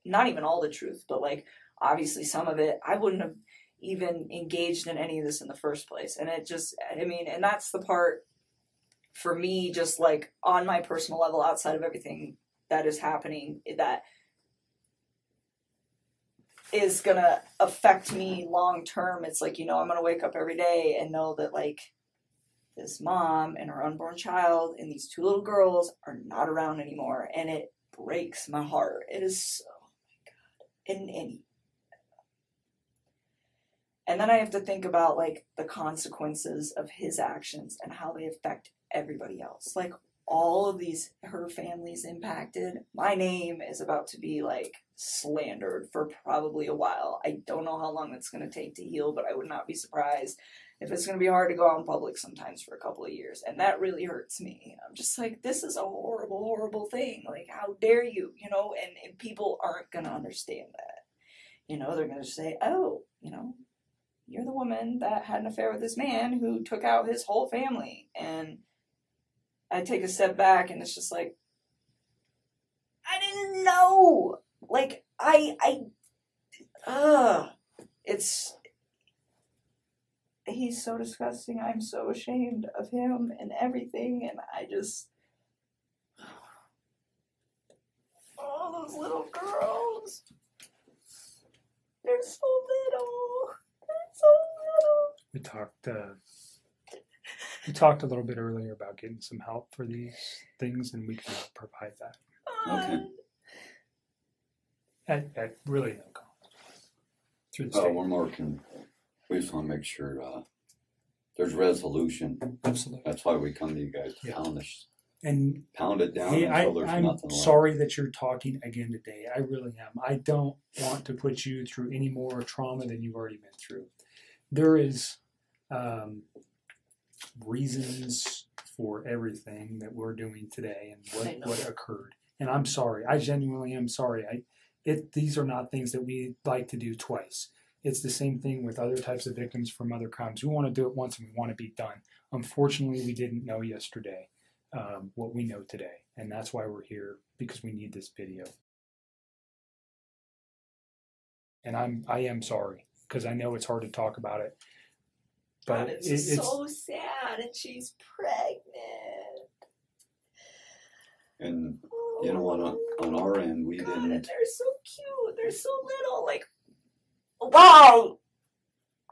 not even all the truth, but, like, obviously some of it, I wouldn't have even engaged in any of this in the first place. And it just, I mean, and that's the part for me, just, like, on my personal level, outside of everything that is happening, that is gonna affect me long term. It's like, you know, I'm gonna wake up every day and know that, like, this mom and her unborn child and these 2 little girls are not around anymore, and it breaks my heart. It is so, oh my God. And then I have to think about, like, the consequences of his actions and how they affect everybody else. Like, all of these, her family's impacted. My name is about to be, like, slandered for probably a while. I don't know how long that's going to take to heal, but I would not be surprised if it's going to be hard to go out in public sometimes for a couple of years. And that really hurts me. I'm just like, this is a horrible, horrible thing. Like, how dare you, you know? And people aren't going to understand that. You know, they're going to say, oh, you know, you're the woman that had an affair with this man who took out his whole family. And I take a step back and it's just like, I didn't know. Like, he's so disgusting. I'm so ashamed of him and everything. And I just, oh, those little girls. They're so little. They're so little. We talked a little bit earlier about getting some help for these things, and we can provide that Okay. at really no cost through the state. One more we just want to make sure there's resolution. Absolutely. That's why we come to you guys to Yeah. pound it down Hey, until there's I'm nothing left. sorry that you're talking again today. I really am. I don't want to put you through any more trauma than you've already been through. There is reasons for everything that we're doing today and what occurred. And I'm sorry. I genuinely am sorry. These are not things that we like to do twice. It's the same thing with other types of victims from other crimes. We want to do it once and we want to be done. Unfortunately, we didn't know yesterday what we know today. And that's why we're here, because we need this video. And I am sorry, because I know it's hard to talk about it. But it's so sad, and she's pregnant. And you know, on our end, we God, didn't. and they're so cute. They're so little. Like, why?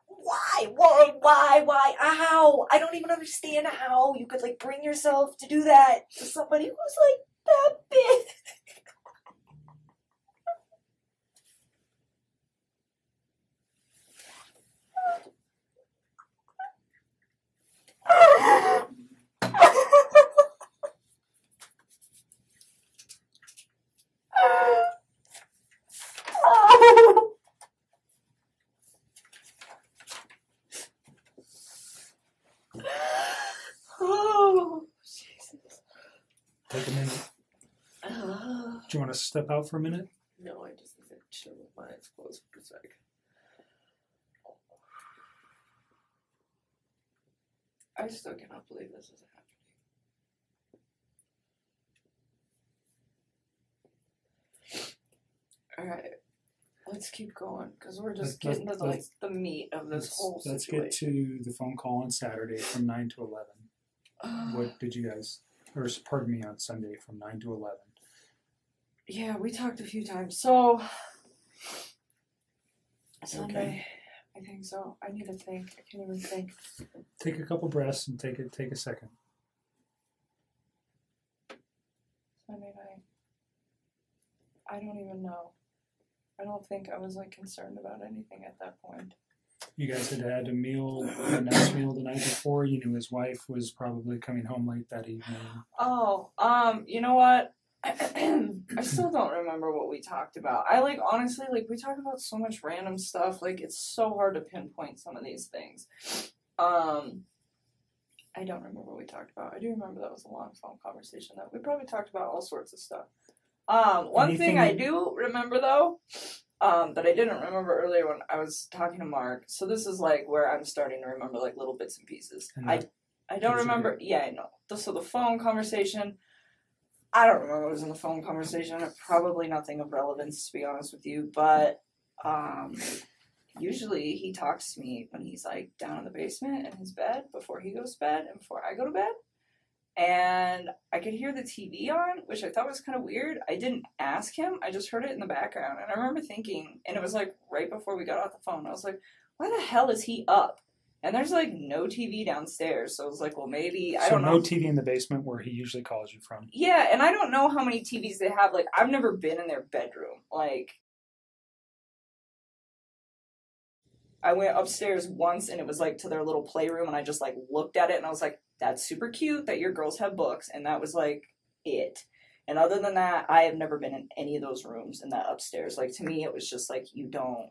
Why? How? I don't even understand how you could, like, bring yourself to do that to somebody who's, like, that big. Oh, Jesus. Take a minute. Do you want to step out for a minute? No, I just need to chill with my eyes closed for a sec. I still cannot believe this is happening. Alright, let's keep going, because we're just getting to the meat of this whole situation. Let's get to the phone call on Saturday from 9 to 11. What did you guys, or pardon me, on Sunday from 9 to 11? Yeah, we talked a few times. So, Sunday, I think so. I need to think. I can't even think. Take a couple breaths and take a second. I mean, I don't even know. I don't think I was like concerned about anything at that point. You guys had had a nice meal the night before. You knew his wife was probably coming home late that evening. Oh, you know what? I still don't remember what we talked about. I like honestly like we talk about so much random stuff. Like it's so hard to pinpoint some of these things. I don't remember what we talked about. I do remember that was a long phone conversation though. We probably talked about all sorts of stuff. One thing I do remember though, that I didn't remember earlier when I was talking to Mark. So this is like where I'm starting to remember like little bits and pieces. I don't remember. Yeah, I know. So the phone conversation. I don't remember what was in the phone conversation. Probably nothing of relevance, to be honest with you. But usually he talks to me when he's like down in the basement in his bed before he goes to bed and before I go to bed. And I could hear the TV on, which I thought was kind of weird. I didn't ask him. I just heard it in the background. And I remember thinking, and it was like right before we got off the phone, I was like, why the hell is he up? And there's like no TV downstairs. So I was like, well, maybe, I don't know. So no TV in the basement where he usually calls you from. Yeah, and I don't know how many TVs they have. Like, I've never been in their bedroom. Like, I went upstairs once and it was like to their little playroom and I just like looked at it and I was like, that's super cute that your girls have books. And that was like it. And other than that, I have never been in any of those rooms in that upstairs. Like, to me, it was just like, you don't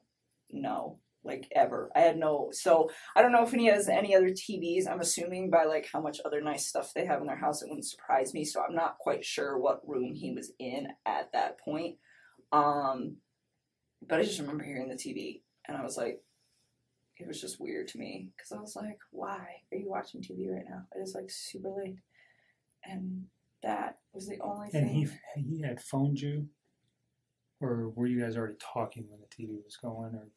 know. Like, ever. I had no, so I don't know if he has any other TVs. I'm assuming by like how much other nice stuff they have in their house, it wouldn't surprise me. So I'm not quite sure what room he was in at that point. But I just remember hearing the TV and I was like, it was just weird to me because I was like, why are you watching TV right now? It is like super late. And that was the only thing. And he had phoned you? Or were you guys already talking when the TV was going? Or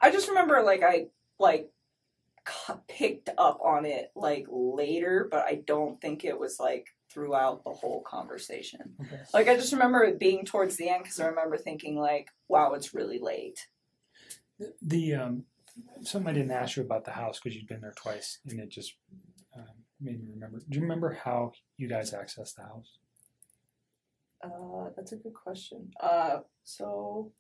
I just remember like I like picked up on it like later, but I don't think it was like throughout the whole conversation. Okay. Like I just remember it being towards the end because I remember thinking like, wow, it's really late. Something I didn't ask you about the house because you'd been there twice, and it just made me remember. Do you remember how you guys accessed the house? That's a good question. So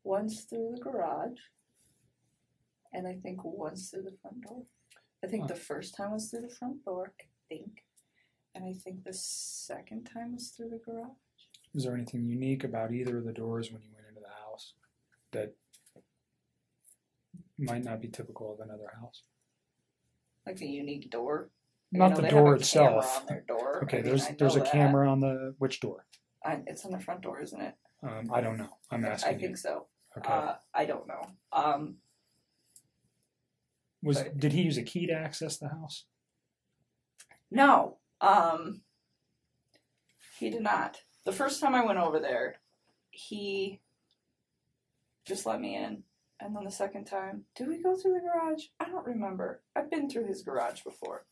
once through the garage, and I think once through the front door. I think the first time was through the front door, I think. And I think the second time was through the garage. Was there anything unique about either of the doors when you went into the house that might not be typical of another house? Like a unique door? Not the door itself. On their door. Okay, I mean, there's a camera on the, which door? It's on the front door, isn't it? I don't know. I'm asking I think so. Okay. I don't know. Did he use a key to access the house? No. He did not. The first time I went over there, he just let me in. And then the second time, did we go through the garage? I don't remember. I've been through his garage before.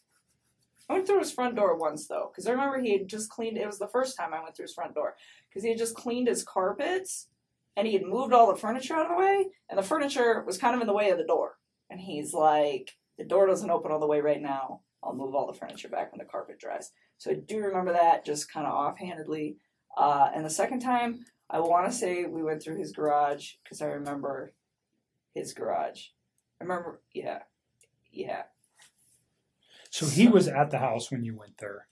I went through his front door once, though, because I remember he had just cleaned, it was the first time I went through his front door, because he had just cleaned his carpets, and he had moved all the furniture out of the way, and the furniture was kind of in the way of the door. And he's like, the door doesn't open all the way right now. I'll move all the furniture back when the carpet dries. So I do remember that, just kind of offhandedly. And the second time, I want to say we went through his garage, because I remember his garage. I remember, yeah. So he was at the house when you went there.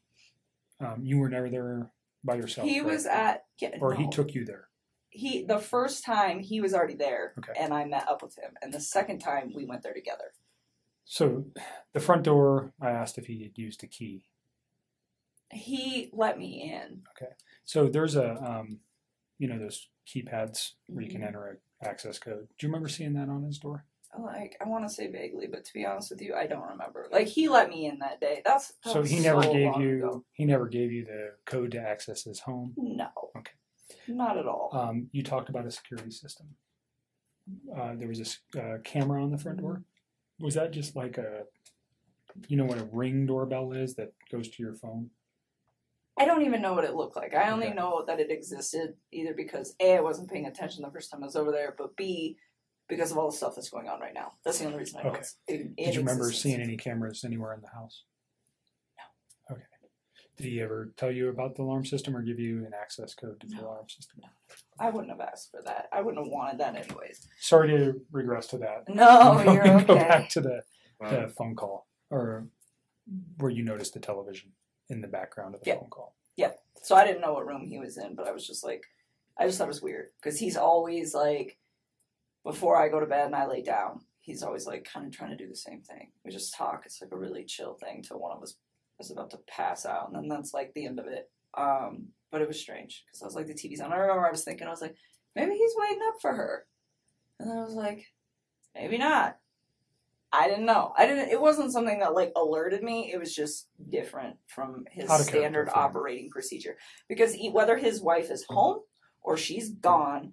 You were never there by yourself. He right? was at, or he took you there. The first time he was already there, okay. And I met up with him. And the second time we went there together. So the front door, I asked if he had used a key. He let me in. Okay. So there's a, those keypads where you can enter an access code. Do you remember seeing that on his door? Like, I want to say vaguely, but to be honest with you, I don't remember. Like, he let me in that day. That so he never gave you. He never gave you the code to access his home. No. Okay. Not at all. You talked about a security system. There was a camera on the front door. Was that just like what a Ring doorbell is that goes to your phone? I don't even know what it looked like. I only know that it existed either because A, I wasn't paying attention the first time I was over there, but B, because of all the stuff that's going on right now. That's the only reason I know Okay. it's in Did you remember existence. seeing any cameras anywhere in the house? No. Okay. Did he ever tell you about the alarm system or give you an access code to the No. alarm system? I wouldn't have asked for that. I wouldn't have wanted that anyways. Sorry to regress to that. No, Go- you're Go okay. back to the phone call or where you noticed the television in the background of the Yeah. phone call. So I didn't know what room he was in, but I was just like, I just thought it was weird because he's always like, before I go to bed and I lay down, he's always like kind of trying to do the same thing. We just talk. It's like a really chill thing till one of us is about to pass out, and then that's like the end of it. But it was strange because I was like, the TV's on. I remember I was thinking, I was like, maybe he's waiting up for her, and then I was like, maybe not. I didn't know. It wasn't something that like alerted me. It was just different from his Out of character standard for him. operating procedure. Because whether his wife is home or she's gone,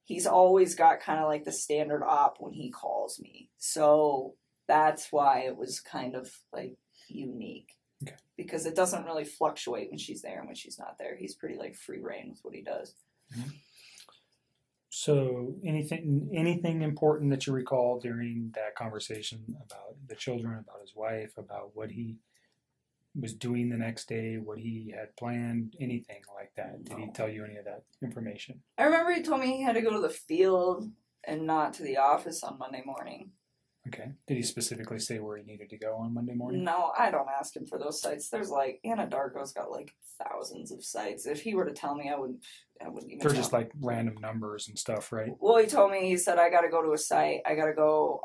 he's always got kind of like the standard op when he calls me. So that's why it was kind of like unique. Okay. Because it doesn't really fluctuate when she's there and when she's not there. He's pretty like free reign with what he does. Mm-hmm. So anything important that you recall during that conversation about the children, about his wife, about what he was doing the next day, what he had planned, anything like that? Did he tell you any of that information? I remember he told me he had to go to the field and not to the office on Monday morning. Okay. Did he specifically say where he needed to go on Monday morning? No, I don't ask him for those sites. There's like Anadarko's got like thousands of sites. If he were to tell me, I wouldn't even. They're know. just like random numbers and stuff, right? Well, he told me, he said I got to go to a site. I got to go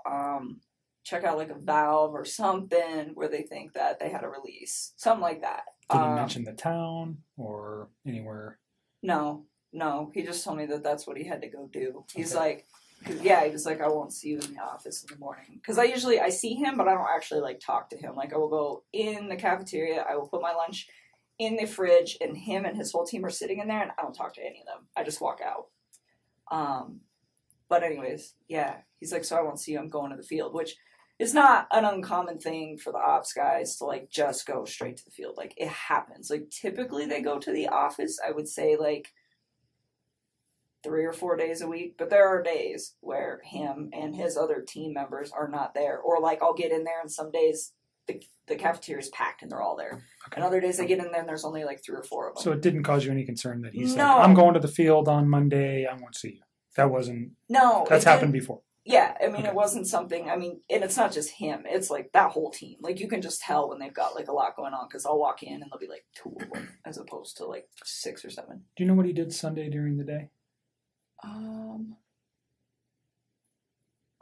check out like a valve or something where they think that they had a release, something like that. Did he mention the town or anywhere? No. He just told me that that's what he had to go do. He's Okay. like. Yeah, he was like, I won't see you in the office in the morning. Because I see him, but I don't actually, like, talk to him. Like, I will go in the cafeteria, I will put my lunch in the fridge, and him and his whole team are sitting in there, and I don't talk to any of them. I just walk out. But anyways, yeah. He's like, so I won't see you, I'm going to the field, which is not an uncommon thing for the ops guys to, like, just go straight to the field. Like, it happens. Like, typically they go to the office, I would say, like, 3 or 4 days a week, but there are days where him and his other team members are not there. Or like I'll get in there and some days the cafeteria is packed and they're all there. Okay. And other days I get in there and there's only like 3 or 4 of them. So it didn't cause you any concern that he said, No. I'm going to the field on Monday, I won't see you. That wasn't, No. that's it happened didn't- before. Yeah, I mean, Okay. It wasn't something, and it's not just him. It's like that whole team. Like you can just tell when they've got like a lot going on because I'll walk in and there'll be like 2 of them as opposed to like 6 or 7. Do you know what he did Sunday during the day?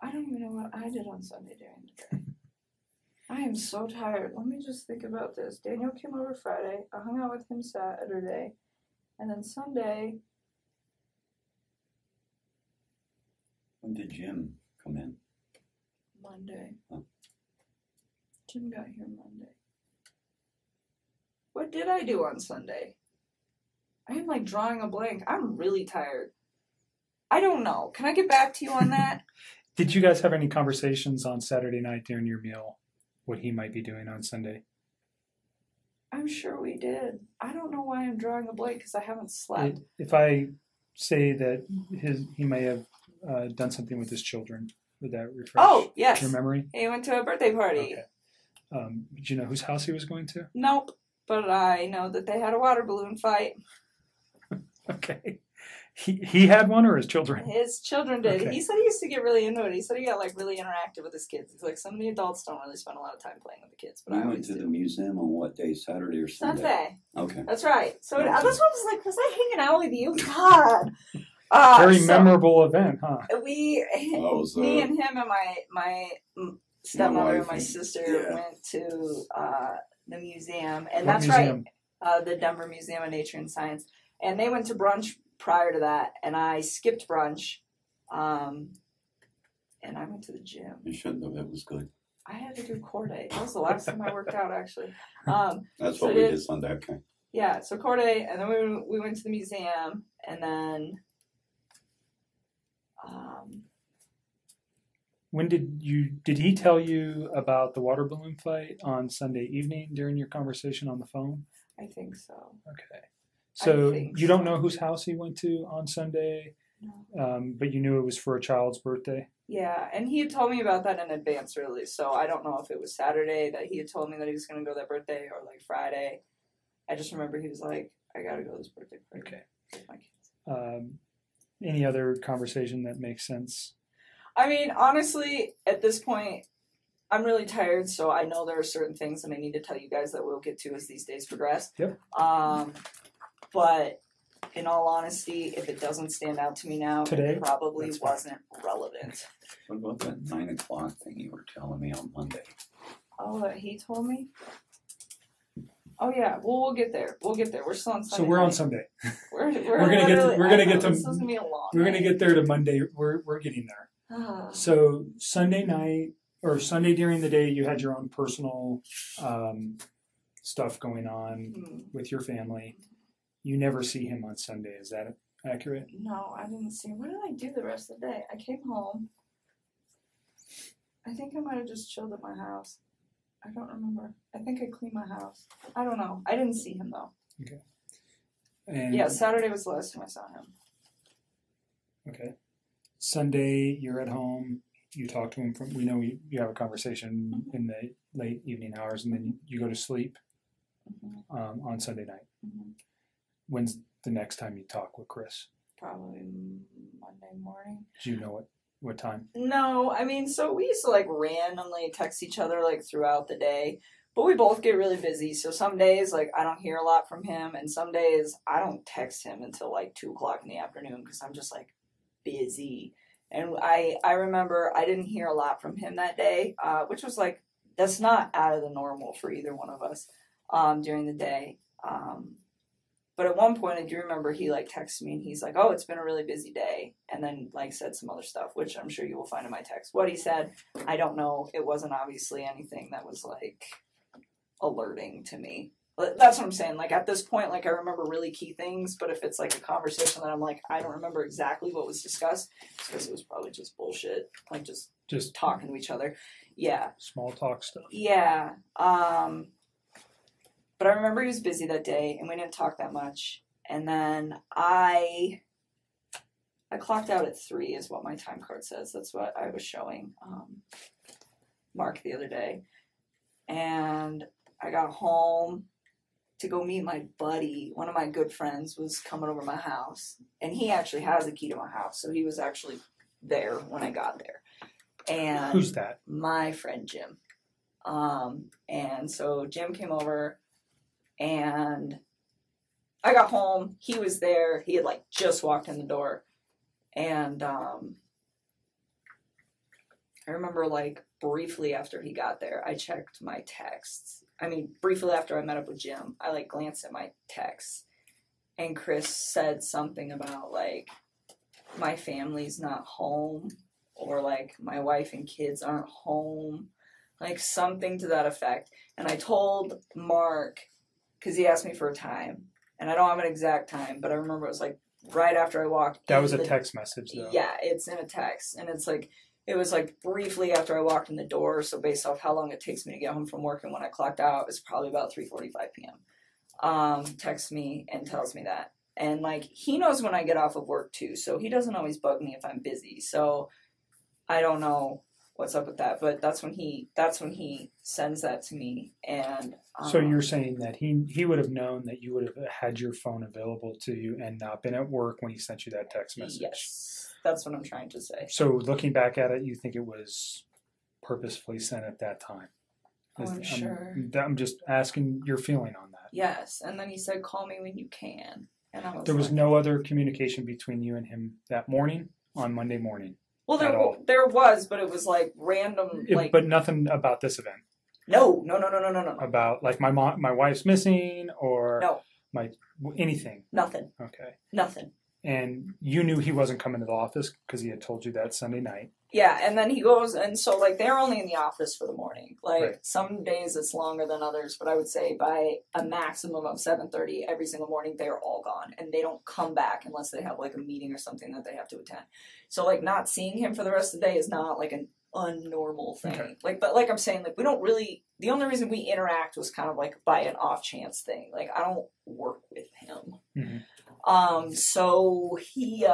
I don't even know what I did on Sunday during the day. I am so tired. Let me just think about this. Daniel came over Friday. I hung out with him Saturday. And then Sunday, When did Jim come in? Monday. Huh. Jim got here Monday. What did I do on Sunday? I am like drawing a blank. I'm really tired. I don't know. Can I get back to you on that? Did you guys have any conversations on Saturday night during your meal, what he might be doing on Sunday? I'm sure we did. I don't know why I'm drawing a blank because I haven't slept. If I say that he may have done something with his children, would that refresh Oh, yes. your memory? He went to a birthday party. Okay. Did you know whose house he was going to? Nope. But I know that they had a water balloon fight. Okay. He had one or his children? His children did. Okay. He said he used to get really into it. He said he got like really interactive with his kids. He's like, some of the adults don't really spend a lot of time playing with the kids, but We I went always to the do. museum on what day? Saturday or Sunday? Sunday. Okay. That's right. So Okay. this one was like, was I hanging out with you? God. Very So memorable event, huh? We, Oh, it was, me and him and my stepmother and my wife. sister Yeah. went to the museum, and What that's museum? right, the Denver Museum of Nature and Science. And they went to brunch prior to that, and I skipped brunch, and I went to the gym. You shouldn't have. It was good. I had to do core day. That was the last time I worked out, actually. That's So what we did- did Sunday. Okay. Yeah, so core day, and then we went to the museum, and then When did he tell you about the water balloon fight on Sunday evening during your conversation on the phone? I think so. Okay. So think you don't so. know whose house he went to on Sunday, No. But you knew it was for a child's birthday. Yeah, and he had told me about that in advance, really. So I don't know if it was Saturday that he had told me that he was going to go that birthday or like Friday. I just remember he was like, I got to go this birthday party Okay. with my kids. Any other conversation that makes sense? I mean, honestly, at this point, I'm really tired, so I know there are certain things that I need to tell you guys that we'll get to as these days progress. Yep. But in all honesty, if it doesn't stand out to me now, Today? it probably That's fine. wasn't relevant. What about that 9 o'clock thing you were telling me on Monday? Oh, that he told me? Oh yeah, well we'll get there. We'll get there. We're still on Sunday. So we're on night. Sunday. We're gonna get to- literally- we're gonna I know, get to- This is gonna be a long. We're gonna get there to Monday. We're getting there. So Sunday night or Sunday during the day, you had your own personal stuff going on with your family. You never see him on Sunday. Is that accurate? No, I didn't see. What did I do the rest of the day? I came home. I think I might have just chilled at my house. I don't remember. I think I cleaned my house. I don't know. I didn't see him though. And Yeah, Saturday was the last time I saw him. Okay. Sunday, you're at home. You talk to him from. We know you have a conversation in the late evening hours, and then you go to sleep on Sunday night. When's the next time you talk with Chris? Probably Monday morning. Do you know what time? No, I mean, so we used to like randomly text each other like throughout the day, but we both get really busy. So some days like I don't hear a lot from him, and some days I don't text him until like 2:00 in the afternoon because I'm just like busy. And I remember I didn't hear a lot from him that day, which was like that's not out of the normal for either one of us during the day. But at one point, I do remember he like texted me and he's like, "Oh, it's been a really busy day," and then like said some other stuff, which I'm sure you will find in my text. What he said, I don't know. It wasn't obviously anything that was like alerting to me. But that's what I'm saying. Like at this point, like I remember really key things, but if it's like a conversation that I'm like, I don't remember exactly what was discussed, it's because it was probably just bullshit, like just talking to each other. Yeah. Small talk stuff. Yeah. But I remember he was busy that day, and we didn't talk that much. And then I clocked out at 3 is what my time card says. That's what I was showing Mark the other day. And I got home to go meet my buddy. One of my good friends was coming over to my house, and he actually has a key to my house, so he was actually there when I got there. And who's that? My friend Jim. And so Jim came over. And I got home. He was there. He had like just walked in the door. And I remember like briefly after he got there, I checked my texts. I mean, briefly after I met up with Jim, I like glanced at my texts. And Chris said something about like my family's not home or like my wife and kids aren't home. Like something to that effect. And I told Mark, because he asked me for a time, and I don't have an exact time, but I remember it was like right after I walked. That was a text message, though. Yeah, it's in a text, and it was like briefly after I walked in the door. So based off how long it takes me to get home from work and when I clocked out, it's probably about 3:45 p.m. Texts me and tells me that, and like he knows when I get off of work too, so he doesn't always bug me if I'm busy. So I don't know what's up with that, but that's when he sends that to me. And so you're saying that he would have known that you would have had your phone available to you and not been at work when he sent you that text message. Yes, that's what I'm trying to say. So looking back at it, you think it was purposefully sent at that time? Oh, I'm sure. I'm just asking your feeling on that. Yes, and then he said, "Call me when you can," and I was there was like, no other communication between you and him that morning on Monday morning. Well, there was, but it was like random, like. But nothing about this event. No. About like my wife's missing or no. Anything. Nothing. Okay. Nothing. And you knew he wasn't coming to the office because he had told you that Sunday night. Yeah, and then he goes, and so like they're only in the office for the morning. Like right. Some days it's longer than others, but I would say by a maximum of 7:30 every single morning they're all gone, and they don't come back unless they have like a meeting or something that they have to attend. So like not seeing him for the rest of the day is not like an unnormal thing. Okay. But like I'm saying, like we don't really. The only reason we interact was kind of like by an off chance thing. Like I don't work with him. Mm-hmm. So he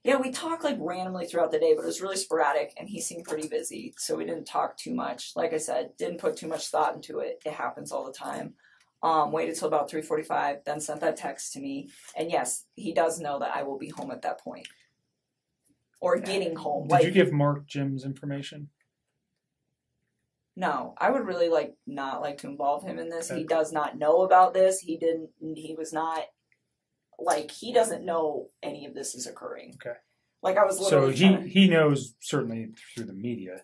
Yeah, we talked like randomly throughout the day, but it was really sporadic, and he seemed pretty busy, so we didn't talk too much. Like I said, didn't put too much thought into it. It happens all the time. Waited till about 3:45, then sent that text to me, and yes, he does know that I will be home at that point, or getting home. Did you give Mark Jim's information? No, I would really not like to involve him in this. Okay. He does not know about this. He was not he doesn't know any of this is occurring. Okay. Like I was So literally he knows certainly through the media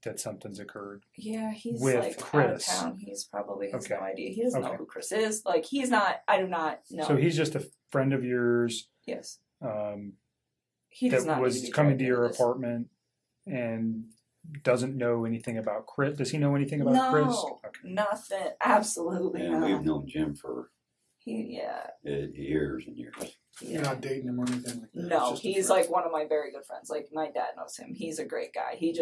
that something's occurred. yeah, he's with out of Chris. town. He's probably has Okay. no idea. He doesn't know Okay. who Chris is. Like he's not. I do not know. So he's just a friend of yours yes. that He does not need was to be coming to dragged your into this. apartment and doesn't know anything about Chris. Does he know anything about No, Chris? Okay. nothing. Absolutely And not. we've known Jim for Yeah. years and years. You're not dating him or anything like that. It's No, just a he's friend. like one of my very good friends. Like my dad knows him. He's a great guy. He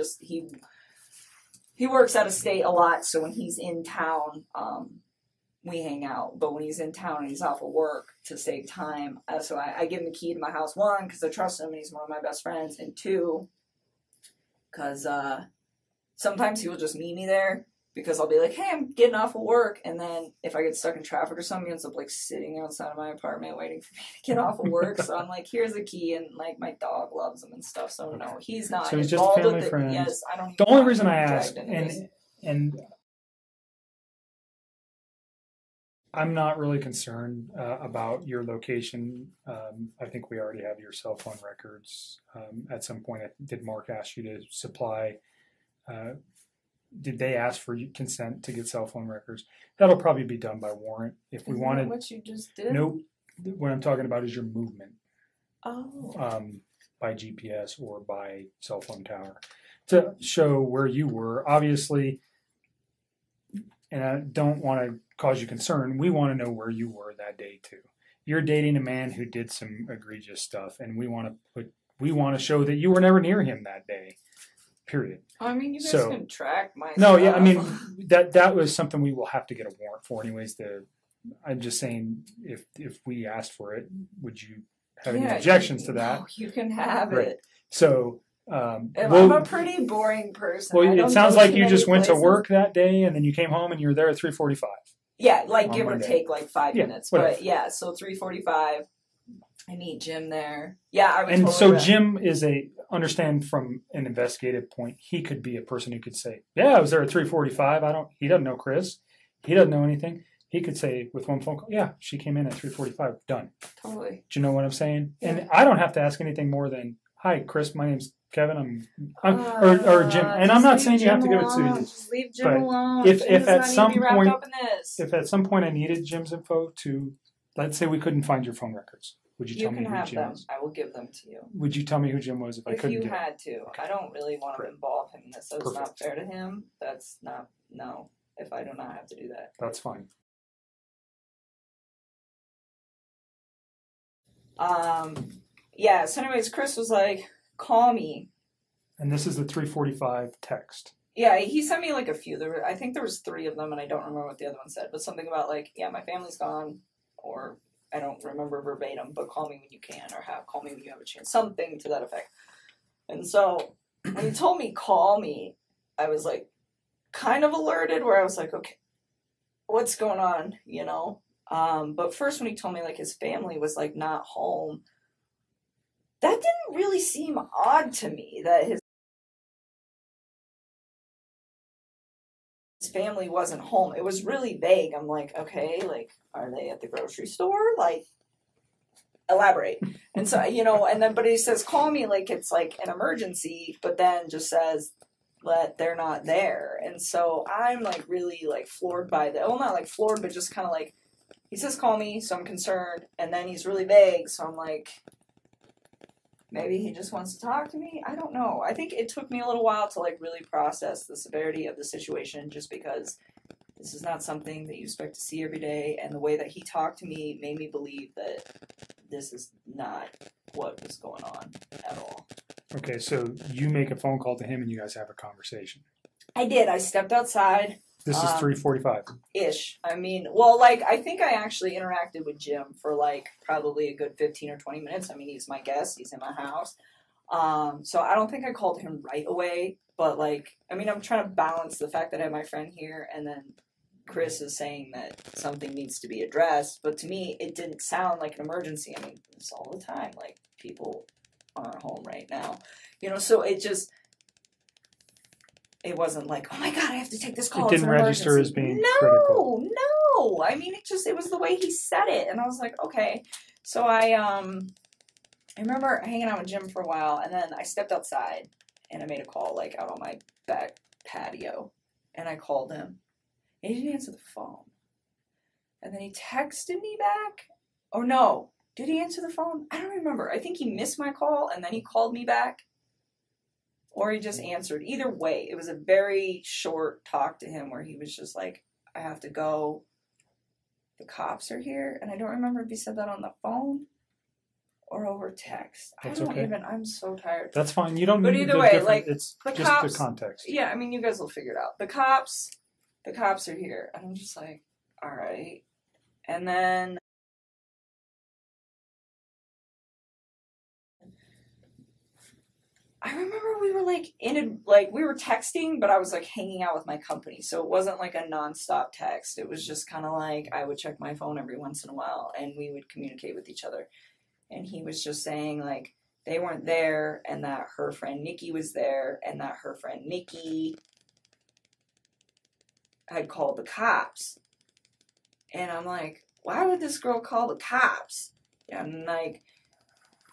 works out of state a lot, so when he's in town, we hang out. But when he's in town and he's off of work to save time, so I give him the key to my house. One, because I trust him and he's one of my best friends, and two, because sometimes he will just meet me there. Because I'll be like, hey, I'm getting off of work. And then if I get stuck in traffic or something, he ends up sitting outside of my apartment waiting for me to get off of work. So I'm like, here's the key. And my dog loves him and stuff. So no, he's not So he's just involved family with it. friend. Yes, I don't even The only want reason him I dragged ask, into this. and I'm not really concerned about your location. I think we already have your cell phone records. At some point, did Mark ask you to supply? Did they ask for consent to get cell phone records? That'll probably be done by warrant. If we Isn't wanted, that what you just did? nope. What I'm talking about is your movement Oh. by GPS or by cell phone tower to show where you were. Obviously, and I don't want to cause you concern. We want to know where you were that day too. You're dating a man who did some egregious stuff, and we want to show that you were never near him that day. Period. I mean, you guys So- can track my No, stuff. yeah, I mean that was something we will have to get a warrant for, anyways. I'm just saying, if we asked for it, would you have any Yeah, objections to that? No, you can have Right. it. So, I'm well, a pretty boring person. I well, don't it sounds go like too you many just went to places. work that day, and then you came home, and you were there at 3:45. Yeah, on give or Monday. take 5 Yeah, minutes. whatever. But yeah, so 3:45. I meet Jim there. Yeah, I would And totally so re- Jim is understand from an investigative point, he could be a person who could say, yeah, I was there at 3:45. He doesn't know Chris. He doesn't know anything. He could say with one phone call, yeah, she came in at 3:45. Done. totally. Do you know what I'm saying? Yeah. And I don't have to ask anything more than, hi, Chris, my name's Kevin. Or Jim. And I'm Just not leave saying you have to Jim give it to alone. you. Just leave Jim But alone. if Jim does at not need some to be wrapped point- up in this. If at some point I needed Jim's info to, let's say we couldn't find your phone records, would you you tell me can who have Jim them. was? I will give them to you. Would you tell me who Jim was if I If couldn't you get it? had to. I don't really want to Great. involve him in this. That's Perfect. not fair to him. That's not, no, if I do not have to do that. That's fine. Yeah, so anyways, Chris was like, call me. And this is the 3:45 text. Yeah, he sent me a few. I think there was 3 of them, and I don't remember what the other one said, but something about yeah, my family's gone, or I don't remember verbatim, but call me when you can, or call me when you have a chance, something to that effect. And so when he told me call me, I was kind of alerted, where I was like, okay, what's going on, But first when he told me his family was not home, that didn't really seem odd to me, that his family wasn't home. It was really vague. I'm like, okay, are they at the grocery store? Elaborate. And so, but he says, call me it's an emergency, but then just says that they're not there. And so I'm really floored by that. Well, not floored, but just kind of he says, call me, so I'm concerned. And then he's really vague. So I'm maybe he just wants to talk to me. I don't know. I think it took me a little while to really process the severity of the situation, just because this is not something that you expect to see every day. And the way that he talked to me made me believe that this is not what was going on at all. Okay, so you make a phone call to him and you guys have a conversation. I did. I stepped outside This is 3:45. Ish. I mean, well, like, I think I actually interacted with Jim for like probably a good 15 or 20 minutes. I mean, he's my guest, he's in my house. So I don't think I called him right away, but like, I mean, I'm trying to balance the fact that I have my friend here and then Chris is saying that something needs to be addressed. But to me, it didn't sound like an emergency. I mean, it's all the time. Like, people aren't home right now, so it wasn't like, oh my God, I have to take this call. It didn't register as being critical. No. I mean, it was the way he said it. And I was like, okay. So I remember hanging out with Jim for a while, and then I stepped outside and I made a call, like, out on my back patio. And I called him. And he didn't answer the phone. And then he texted me back. Or no, did he answer the phone? I don't remember. I think he missed my call, and then he called me back. Or he just answered. Either way, it was a very short talk to him where he was just like, I have to go. The cops are here. And I don't remember if he said that on the phone or over text. That's I don't okay. even, I'm so tired. That's fine. You don't But need either the way, different, like, it's the just cops, the context. Yeah, I mean, you guys will figure it out. The cops are here. And I'm just like, all right. And then I remember we were like we were texting, but I was like hanging out with my company. So it wasn't like a nonstop text. It was just kind of like I would check my phone every once in a while and we would communicate with each other. And he was just saying like they weren't there and that her friend Nikki was there and that her friend Nikki had called the cops. And I'm like, why would this girl call the cops? And like,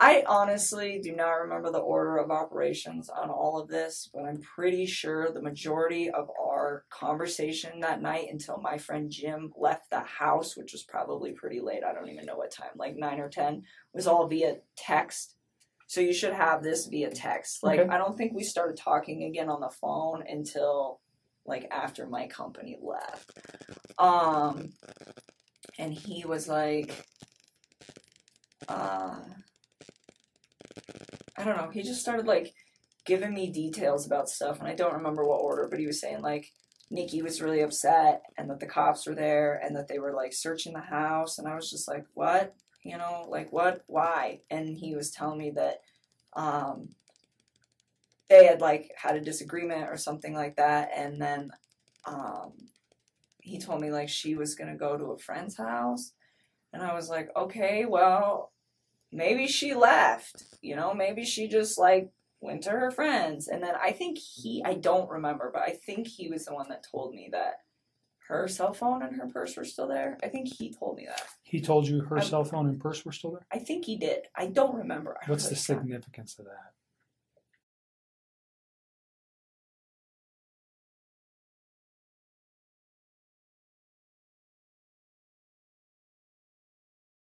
I honestly do not remember the order of operations on all of this, but I'm pretty sure the majority of our conversation that night until my friend Jim left the house, which was probably pretty late, I don't even know what time, like 9 or 10, was all via text. So you should have this via text. Like, Okay. I don't think we started talking again on the phone until like after my company left. And he was like, I don't know, he just started like giving me details about stuff, and I don't remember what order, but he was saying like Nikki was really upset and that the cops were there and that they were like searching the house, and I was just like, what? Like what? Why? And he was telling me that they had like had a disagreement or something like that, and then he told me like she was gonna go to a friend's house, and I was like, okay, well, maybe she left, maybe she just like went to her friends. And then I don't remember, but I think he was the one that told me that her cell phone and her purse were still there. I think he told me that. He told you her cell phone and purse were still there? I think he did. I don't remember. What's the significance of that?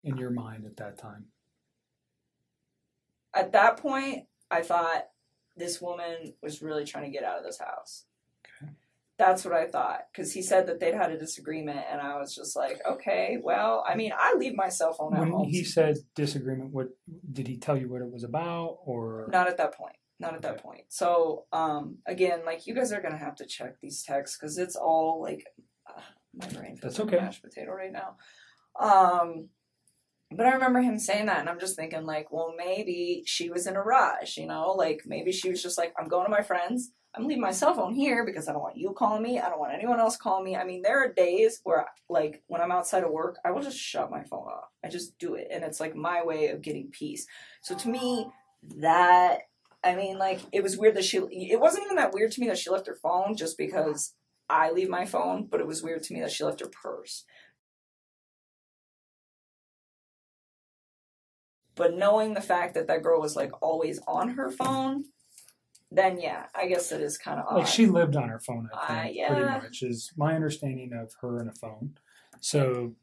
In your mind at that time? At that point, I thought this woman was really trying to get out of this house. Okay. That's what I thought. Because he said that they'd had a disagreement, and I was just like, okay, well, I mean, I leave my cell phone at home. When he said disagreement, what did he tell you what it was about, or? Not at that point. Not at that point. So, again, like, you guys are going to have to check these texts, because it's all, like, my brain feels That's like okay. a mashed potato right now. But I remember him saying that, and I'm just thinking, like, well, maybe she was in a rush, like, maybe she was just like, I'm going to my friends, I'm leaving my cell phone here because I don't want you calling me, I don't want anyone else calling me. I mean, there are days where, like, when I'm outside of work, I will just shut my phone off. I just do it, and it's, like, my way of getting peace. So to me, that, I mean, like, it was weird that it wasn't even that weird to me that she left her phone just because I leave my phone, but it was weird to me that she left her purse. But knowing the fact that that girl was, like, always on her phone, then, yeah, I guess it is kind of odd. Like, she lived on her phone, I think, yeah. pretty much, is my understanding of her and a phone. So,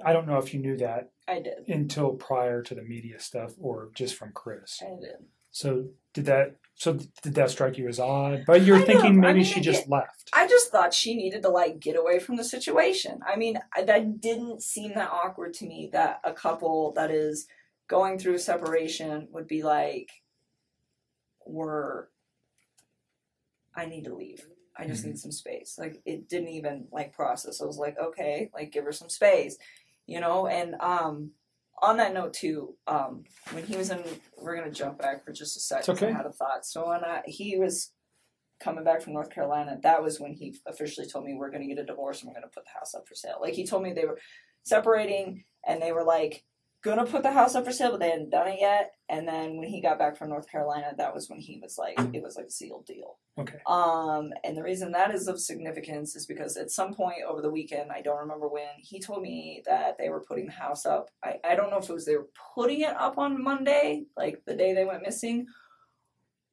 I don't know if you knew that. I did. Until prior to the media stuff, or just from Chris. I did. So, did that strike you as odd? But you're thinking maybe she just left. I just thought she needed to, like, get away from the situation. I mean, that didn't seem that awkward to me, that a couple that is going through a separation would be like, I need to leave. I just need some space. Like, it didn't even like process. I was like, okay, like, give her some space, you know. And on that note too, when he was in, we're gonna jump back for just a sec. It's okay. I had a thought. So when he was coming back from North Carolina, that was when he officially told me we're gonna get a divorce and we're gonna put the house up for sale. Like, he told me they were separating and they were like gonna put the house up for sale, but they hadn't done it yet. And then when he got back from North Carolina, that was when he was like, it was like a sealed deal. Okay. And the reason that is of significance is because at some point over the weekend, I don't remember when, he told me that they were putting the house up. I don't know if it was they were putting it up on Monday, like the day they went missing,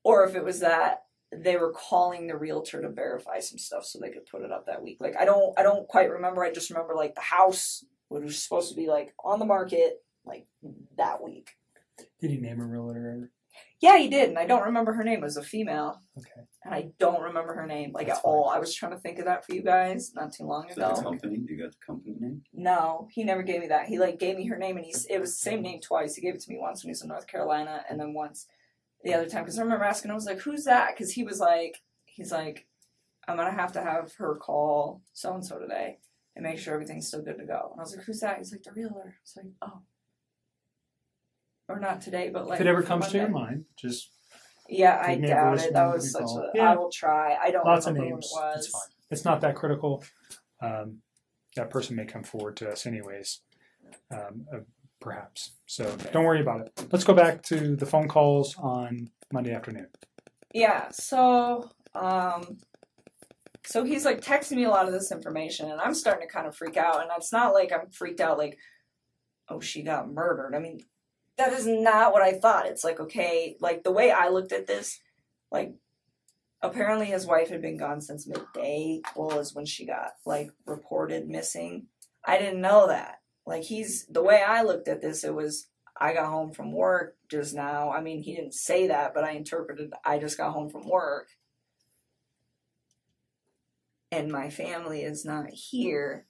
or if it was that they were calling the realtor to verify some stuff so they could put it up that week. Like, I don't quite remember. I just remember like the house was supposed to be like on the market like that week. Did he name a realtor ever? Yeah, he did, and I don't remember her name. It was a female. Okay. And I don't remember her name, like, That's at all. I was trying to think of that for you guys not too long Is that ago. the company? You got the company name? No, he never gave me that. He, like, gave me her name, and it was the same name twice. He gave it to me once when he was in North Carolina, and then once the other time. Because I remember asking, I was like, who's that? Because he's like, I'm going to have her call so-and-so today and make sure everything's still good to go. And I was like, who's that? He's like, the realtor. It's like, oh. Or not today, but like. If it ever comes to your Monday. mind, just Yeah, I give me a doubt it. That voicemail, was give such me a call. a. Yeah. I will try. I don't lots of remember names. who it was. It's fine. It's not that critical. That person may come forward to us anyways, perhaps. So don't worry about it. Let's go back to the phone calls on Monday afternoon. Yeah. So he's like texting me a lot of this information, and I'm starting to kind of freak out. And it's not like I'm freaked out like, oh, she got murdered. I mean, that is not what I thought. It's like, okay, like the way I looked at this, like apparently his wife had been gone since midday, well, is when she got like reported missing. I didn't know that. Like, the way I looked at this, it was, I got home from work just now. I mean, he didn't say that, but I interpreted, I just got home from work and my family is not here.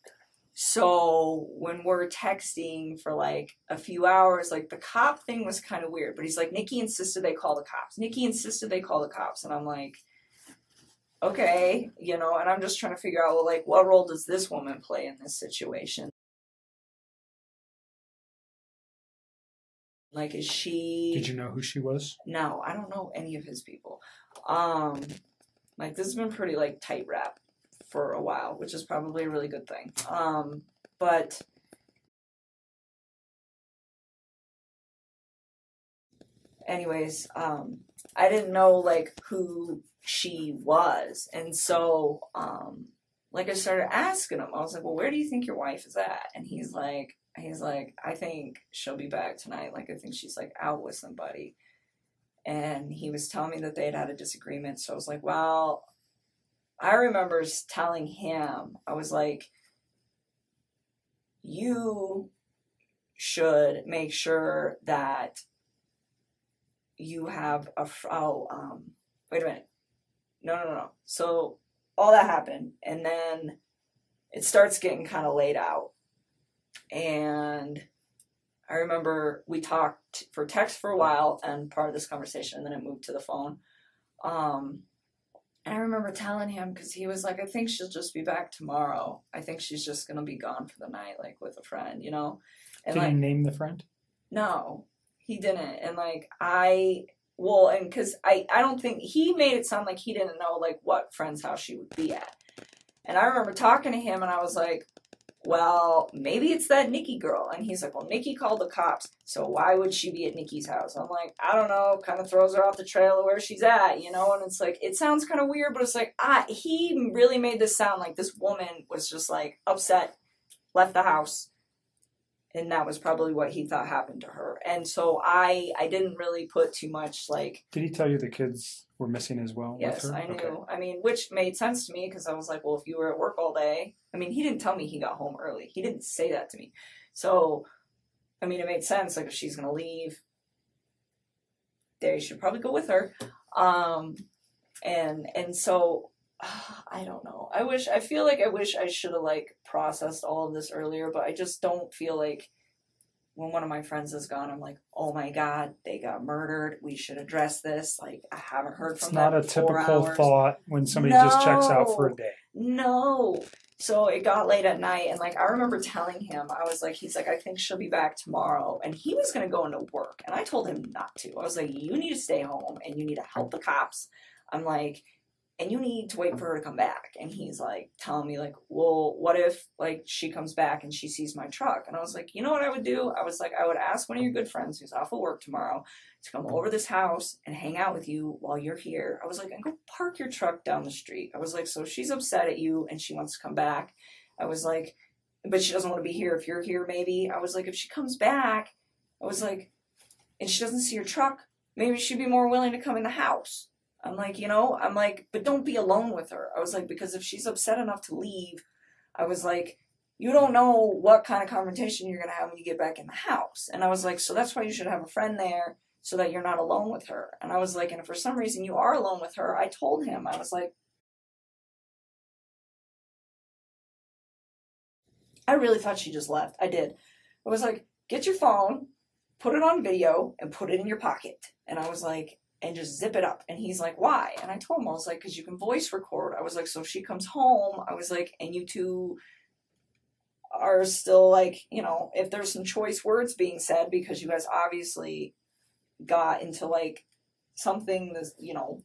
So when we're texting for like a few hours, like the cop thing was kind of weird, but he's like, Nikki insisted they call the cops. Nikki insisted they call the cops. And I'm like, okay, you know, and I'm just trying to figure out, well, like, what role does this woman play in this situation? Like, is she... Did you know who she was? No, I don't know any of his people. Like, this has been pretty, like, tight wrap for a while, which is probably a really good thing. But anyways, I didn't know like who she was, and so like I started asking him. I was like, well, where do you think your wife is at? And he's like, I think she'll be back tonight. Like, I think she's like out with somebody. And he was telling me that they had a disagreement. So I was like, well, I remember telling him, I was like, you should make sure that you have wait a minute. No. So all that happened. And then it starts getting kind of laid out. And I remember we talked for text for a while and part of this conversation, and then it moved to the phone. And I remember telling him, because he was like, I think she'll just be back tomorrow. I think she's just going to be gone for the night, like with a friend, you know? And Did like, he name the friend? no, he didn't. And like, because I don't think, he made it sound like he didn't know like what friend's house she would be at. And I remember talking to him and I was like, well, maybe it's that Nikki girl. And he's like, well, Nikki called the cops, so why would she be at Nikki's house? I'm like, I don't know, kind of throws her off the trail of where she's at, you know? And it's like, it sounds kind of weird, but it's like, he really made this sound like this woman was just like upset, left the house, and that was probably what he thought happened to her. And so I didn't really put too much like... Did he tell you the kids were missing as well? Yes, with her? I knew. Okay. I mean, which made sense to me because I was like, well, if you were at work all day... I mean, he didn't tell me he got home early. He didn't say that to me. So, I mean, it made sense. Like, if she's going to leave, they should probably go with her. And so, I don't know. I feel like I wish I should have, like, processed all of this earlier, but I just don't feel like when one of my friends is gone, I'm like, oh my God, they got murdered. We should address this. Like, I haven't heard from It's not them a in 4 typical hours. thought when somebody just checks out for a No. day. No. So it got late at night, and like I remember telling him, I was like, he's like, I think she'll be back tomorrow. And he was gonna go into work. And I told him not to. I was like, you need to stay home and you need to help the cops. I'm like, and you need to wait for her to come back. And he's like telling me like, well, what if like she comes back and she sees my truck? And I was like, you know what I would do? I was like, I would ask one of your good friends who's off of work tomorrow to come over this house and hang out with you while you're here. I was like, and go park your truck down the street. I was like, so she's upset at you and she wants to come back. I was like, but she doesn't want to be here if you're here maybe. I was like, if she comes back, I was like, and she doesn't see your truck, maybe she'd be more willing to come in the house. I'm like, you know, I'm like, but don't be alone with her. I was like, because if she's upset enough to leave, I was like, you don't know what kind of confrontation you're going to have when you get back in the house. And I was like, so that's why you should have a friend there so that you're not alone with her. And I was like, and if for some reason you are alone with her, I told him, I was like, I really thought she just left. I did. I was like, get your phone, put it on video, and put it in your pocket. And I was like, and just zip it up. And he's like, why? And I told him, I was like, because you can voice record. I was like, so if she comes home, I was like, and you two are still like, you know, if there's some choice words being said, because you guys obviously got into like something that's, you know,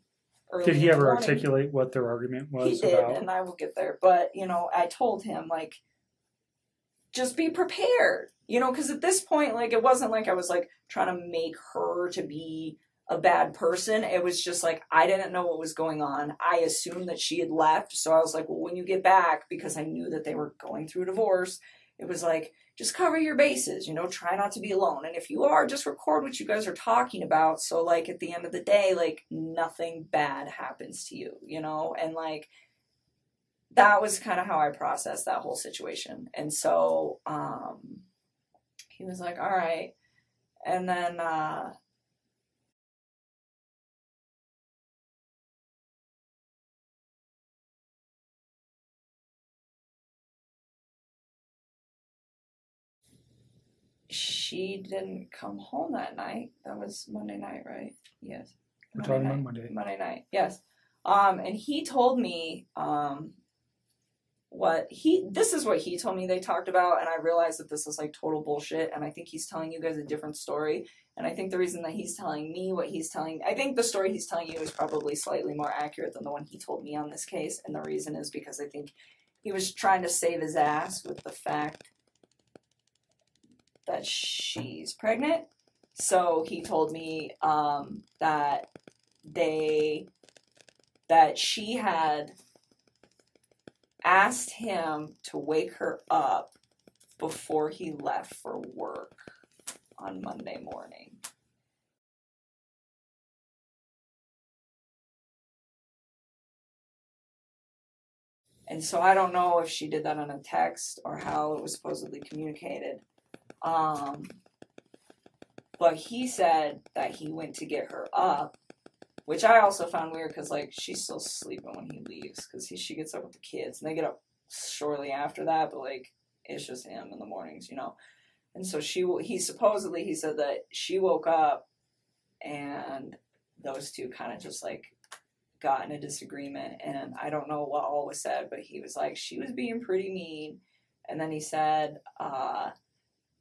early Did he in the ever morning. articulate what their argument was He did, about? and I will get there. But, you know, I told him, like, just be prepared, you know, because at this point, like, it wasn't like I was like trying to make her to be a bad person. It was just like, I didn't know what was going on. I assumed that she had left. So I was like, well, when you get back, because I knew that they were going through a divorce, it was like, just cover your bases, you know, try not to be alone. And if you are, just record what you guys are talking about. So like at the end of the day, like nothing bad happens to you, you know, and like, that was kind of how I processed that whole situation. And so, he was like, all right. And then, she didn't come home that night. That was Monday night, right? Yes. We're Monday talking night. about Monday. Monday night, yes. And he told me, this is what he told me they talked about, and I realized that this is like total bullshit, and I think he's telling you guys a different story. And I think the reason that he's telling me what he's telling, I think the story he's telling you is probably slightly more accurate than the one he told me on this case. And the reason is because I think he was trying to save his ass with the fact that she's pregnant. So he told me that she had asked him to wake her up before he left for work on Monday morning. And so I don't know if she did that on a text or how it was supposedly communicated. But he said that he went to get her up, which I also found weird because, like, she's still sleeping when he leaves because she gets up with the kids and they get up shortly after that, but, like, it's just him in the mornings, you know. And so he said that she woke up and those two kind of just, like, got in a disagreement. And I don't know what all was said, but he was like, she was being pretty mean. And then he said,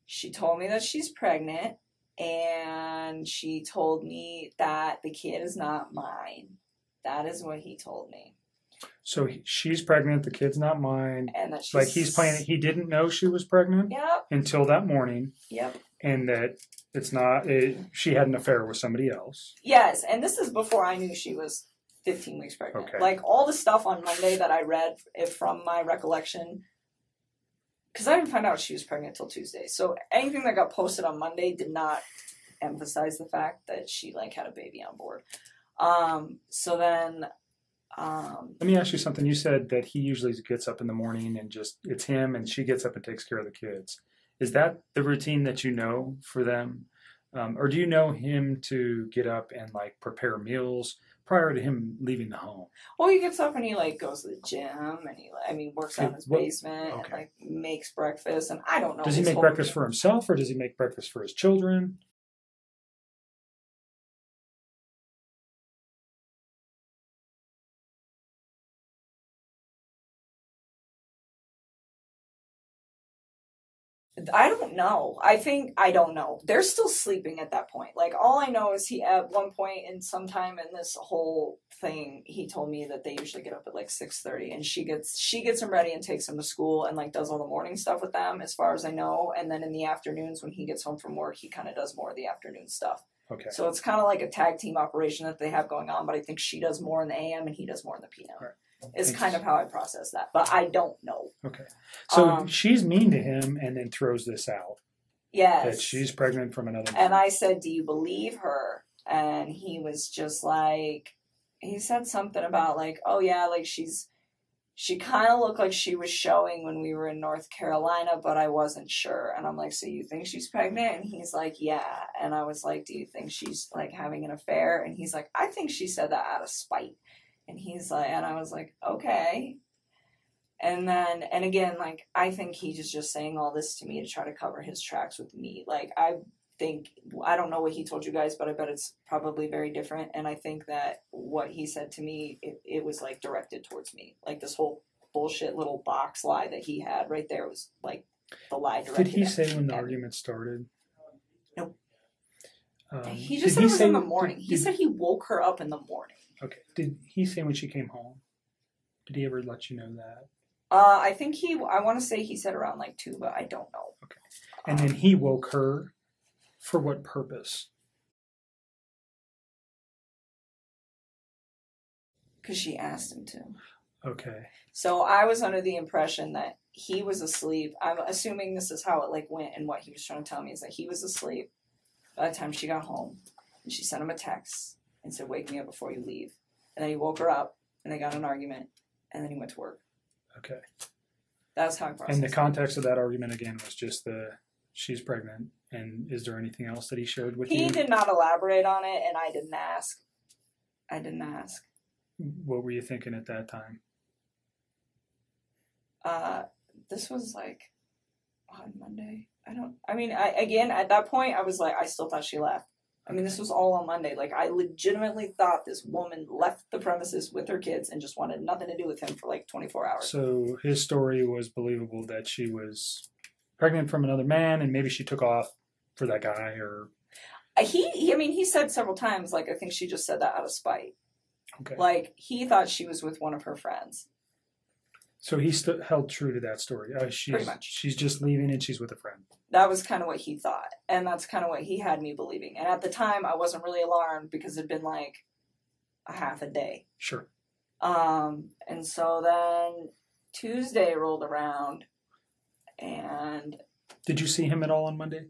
she told me that she's pregnant. And she told me that the kid is not mine. That is what he told me. So she's pregnant, the kid's not mine. And that she's... Like he's playing it. He didn't know she was pregnant Yep. until that morning. Yep. And that she had an affair with somebody else. Yes, and this is before I knew she was 15 weeks pregnant. Okay. Like all the stuff on Monday that I read from my recollection, because I didn't find out she was pregnant until Tuesday. So anything that got posted on Monday did not emphasize the fact that she like had a baby on board. So then, let me ask you something. You said that he usually gets up in the morning and just it's him, and she gets up and takes care of the kids. Is that the routine that you know for them, or do you know him to get up and like prepare meals, prior to him leaving the home. Well, he gets up and he like goes to the gym and he works out in his basement and Okay. like makes breakfast, and I don't know. Does he his make whole breakfast routine. for himself, or does he make breakfast for his children? I don't know. I don't know. They're still sleeping at that point. Like, all I know is he, at one point in some time in this whole thing, he told me that they usually get up at like 6:30, and she gets him ready and takes him to school and like does all the morning stuff with them, as far as I know. And then in the afternoons when he gets home from work, he kind of does more of the afternoon stuff. Okay. So it's kind of like a tag team operation that they have going on, but I think she does more in the AM and he does more in the PM. Right. Is Thanks. kind of how I process that, but I don't know. Okay. So she's mean to him and then throws this out. Yes. That she's pregnant from another man. And I said, "Do you believe her?" And he was just like, he said something about like, "Oh yeah, like she kind of looked like she was showing when we were in North Carolina, but I wasn't sure." And I'm like, "So you think she's pregnant?" And he's like, "Yeah." And I was like, "Do you think she's like having an affair?" And he's like, "I think she said that out of spite." And he's like, and I was like, "Okay." And then, and again, like, I think he's just saying all this to me to try to cover his tracks with me. Like, I don't know what he told you guys, but I bet it's probably very different. And I think that what he said to me, it was like directed towards me. Like, this whole bullshit little box lie that he had right there was like the lie directed. Did he say when the argument started? Nope. He did just said he it was say- in the morning. He did- said he woke her up in the morning. Okay. Did he say when she came home? Did he ever let you know that? I think I want to say he said around like 2, but I don't know. Okay. And then he woke her for what purpose? Because she asked him to. Okay. So I was under the impression that he was asleep. I'm assuming this is how it like went, and what he was trying to tell me is that he was asleep by the time she got home, and she sent him a text and said, "Wake me up before you leave." And then he woke her up, and they got in an argument, and then he went to work. Okay. That's how I processed And the it. context of that argument again was just she's pregnant. And is there anything else that he shared with you? He did not elaborate on it, and I didn't ask. What were you thinking at that time? This was like on Monday. Again, at that point, I was like, I still thought she left. I mean, this was all on Monday. Like, I legitimately thought this woman left the premises with her kids and just wanted nothing to do with him for like 24 hours. So his story was believable that she was pregnant from another man and maybe she took off for that guy, or... He said several times, like, I think she just said that out of spite. Okay. Like, he thought she was with one of her friends. So he held true to that story. Pretty much. She's just leaving and she's with a friend. That was kind of what he thought. And that's kind of what he had me believing. And at the time, I wasn't really alarmed because it'd been like a half a day. Sure. And so then Tuesday rolled around, and... Did you see him at all on Monday?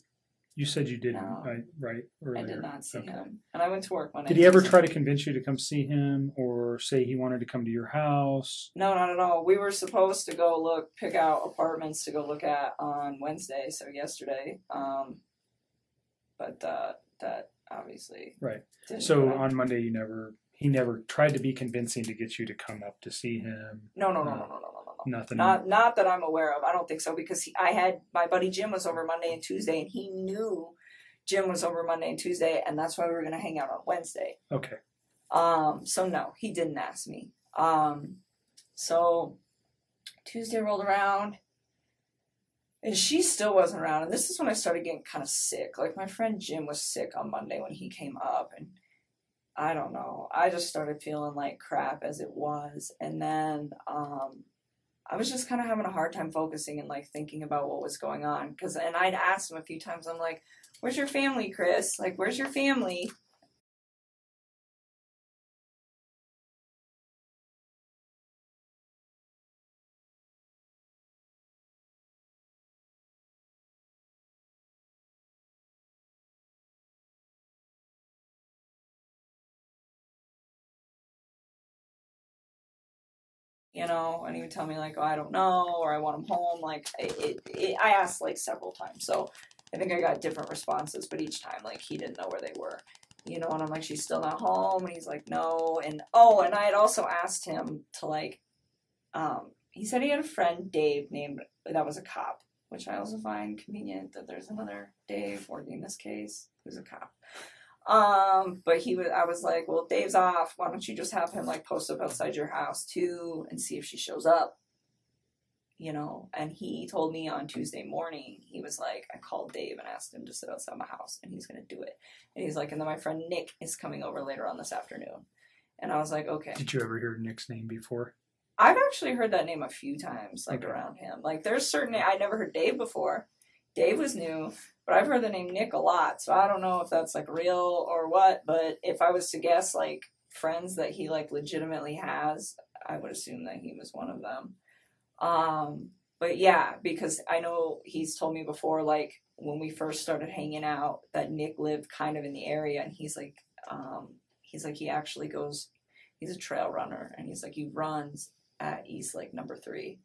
You said you didn't, No. right? Earlier. I did not see Okay. him. And I went to work Monday. Did he ever Tuesday. try to convince you to come see him or say he wanted to come to your house? No, not at all. We were supposed to go pick out apartments to go look at on Wednesday, so yesterday. But that obviously Right. didn't So happen. on Monday, he never tried to be convincing to get you to come up to see him. No. Nothing. Not that I'm aware of. I don't think so, because I had my buddy Jim was over Monday and Tuesday, and he knew Jim was over Monday and Tuesday, and that's why we were going to hang out on Wednesday. Okay. So no, he didn't ask me. So Tuesday rolled around, and she still wasn't around, and this is when I started getting kind of sick. Like, my friend Jim was sick on Monday when he came up, and I don't know. I just started feeling like crap as it was, and then I was just kind of having a hard time focusing and like thinking about what was going on. And I'd asked him a few times, I'm like, "Where's your family, Chris? Like, where's your family?" And he would tell me like, "Oh, I don't know," or "I want him home." Like, I asked like several times, so I think I got different responses, but each time like he didn't know where they were. you know, and I'm like, she's still not home, and he's like, no, and oh, and I had also asked him to like, he said he had a friend, Dave, named, that was a cop, which I also find convenient that there's another Dave working this case who's a cop. But I was like, well, if Dave's off, why don't you just have him like post up outside your house too and see if she shows up, you know? And he told me on Tuesday morning, he was like, I called Dave and asked him to sit outside my house and he's going to do it. And he's like, and then my friend Nick is coming over later on this afternoon. And I was like, okay. Did you ever hear Nick's name before? I've actually heard that name a few times, like Okay. around him. Like there's certain, I never heard Dave before. Dave was new, but I've heard the name Nick a lot. So I don't know if that's like real or what, but if I was to guess like friends that he like legitimately has, I would assume that he was one of them. But yeah, because I know he's told me before, like when we first started hanging out, that Nick lived kind of in the area, and he's like he actually goes, he's a trail runner, and he's like he runs at East Lake number 3.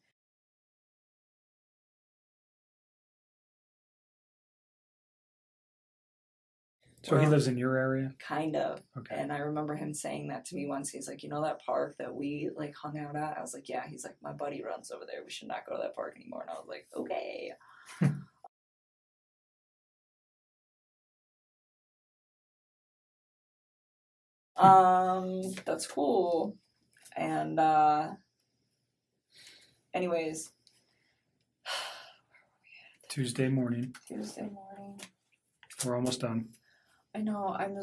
So he lives in your area? Kind of. Okay. And I remember him saying that to me once. He's like, you know that park that we like hung out at? I was like, yeah. He's like, my buddy runs over there. We should not go to that park anymore. And I was like, okay. That's cool. And anyways, Tuesday morning. Tuesday morning. We're almost done. I know. I'm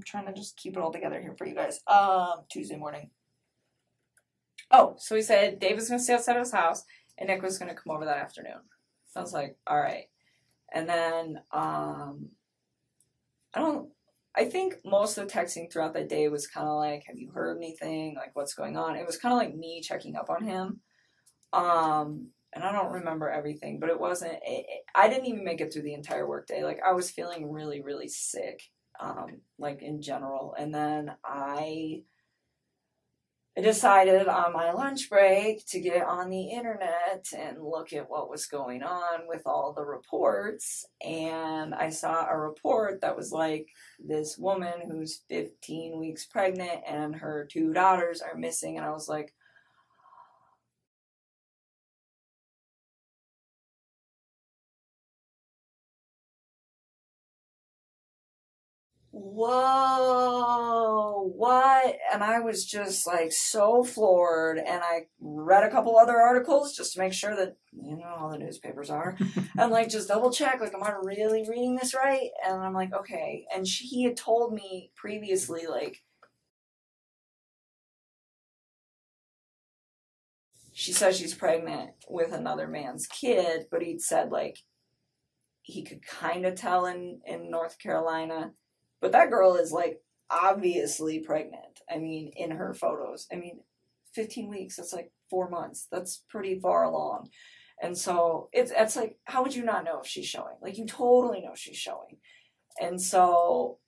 trying to just keep it all together here for you guys. Tuesday morning. Oh, so he said Dave was gonna stay outside of his house and Nick was gonna come over that afternoon. I was like, all right. And then I think most of the texting throughout that day was kind of like, have you heard anything? Like, what's going on? It was kind of like me checking up on him. And I don't remember everything, but it wasn't, I didn't even make it through the entire workday. Like, I was feeling really, really sick, like, in general. And then I decided on my lunch break to get on the internet and look at what was going on with all the reports. And I saw a report that was like, this woman who's 15 weeks pregnant and her 2 daughters are missing. And I was like, whoa, what? And I was just like so floored. And I read a couple other articles just to make sure that, you know, all the newspapers are. And like just double check, like, am I really reading this right? And I'm like, okay. And he had told me previously, like, she says she's pregnant with another man's kid, but he'd said like he could kind of tell in North Carolina. But that girl is like obviously pregnant. I mean, in her photos. I mean, 15 weeks, that's like 4 months. That's pretty far along. And so it's like, how would you not know if she's showing? Like, you totally know she's showing. And so,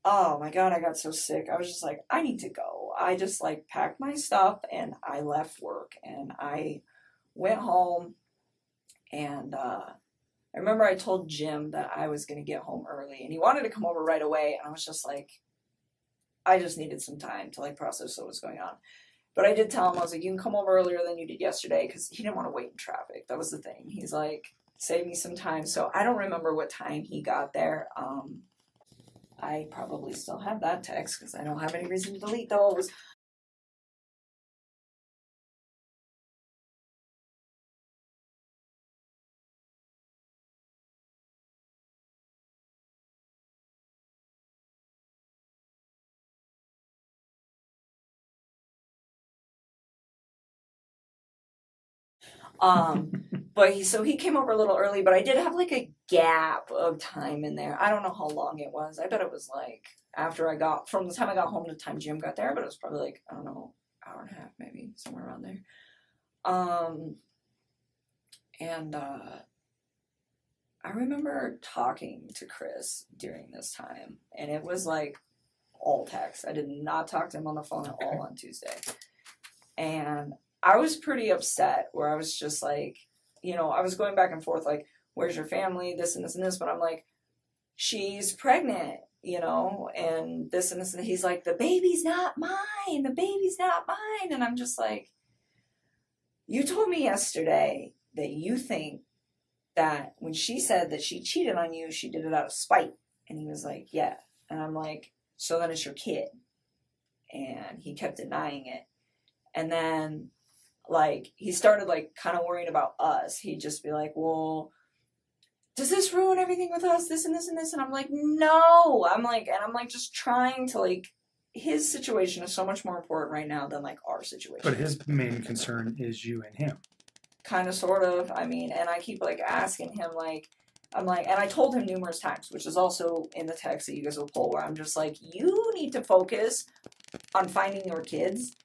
oh my God, I got so sick. I was just like, I need to go. I just like packed my stuff and I left work and I went home and, I remember I told Jim that I was going to get home early and he wanted to come over right away. And I was just like, I just needed some time to like process what was going on. But I did tell him, I was like, you can come over earlier than you did yesterday because he didn't want to wait in traffic. That was the thing. He's like, save me some time. So I don't remember what time he got there. I probably still have that text because I don't have any reason to delete those. But he came over a little early, but I did have like a gap of time in there. I don't know how long it was. I bet it was like from the time I got home to the time Jim got there, but it was probably like, I don't know, hour and a half, maybe somewhere around there. I remember talking to Chris during this time, and it was like all text. I did not talk to him on the phone at all on Tuesday. And I was pretty upset where I was just like, you know, I was going back and forth like, where's your family, this and this and this, but I'm like, she's pregnant you know, and this and this, and he's like, the baby's not mine, the baby's not mine. And I'm just like, you told me yesterday that you think that when she said that she cheated on you, she did it out of spite. And he was like, yeah. And I'm like, so then it's your kid. And he kept denying it. And then, like, he started, like, kind of worrying about us. He'd just be like, well, does this ruin everything with us? This and this and this. And I'm like, no. I'm like, just trying to, like, his situation is so much more important right now than, like, our situation. But his main concern is you and him. Kind of, sort of. I mean, and I keep, like, asking him, like, I'm like, and I told him numerous times, which is also in the text that you guys will pull, where I'm just like, you need to focus on finding your kids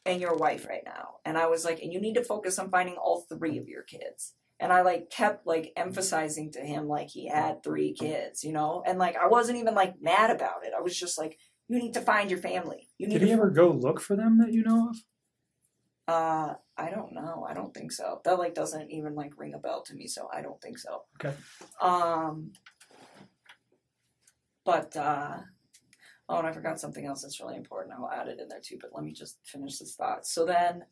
and your wife right now. And I was like, and you need to focus on finding all 3 of your kids. And I, like, kept, like, emphasizing to him, like, he had 3 kids, you know? And, like, I wasn't even, like, mad about it. I was just like, you need to find your family. You need Did he ever go look for them that you know of? I don't know. I don't think so. That, like, doesn't even, like, ring a bell to me, so I don't think so. Okay. But, oh, and I forgot something else that's really important. I'll add it in there too, but let me just finish this thought. So then,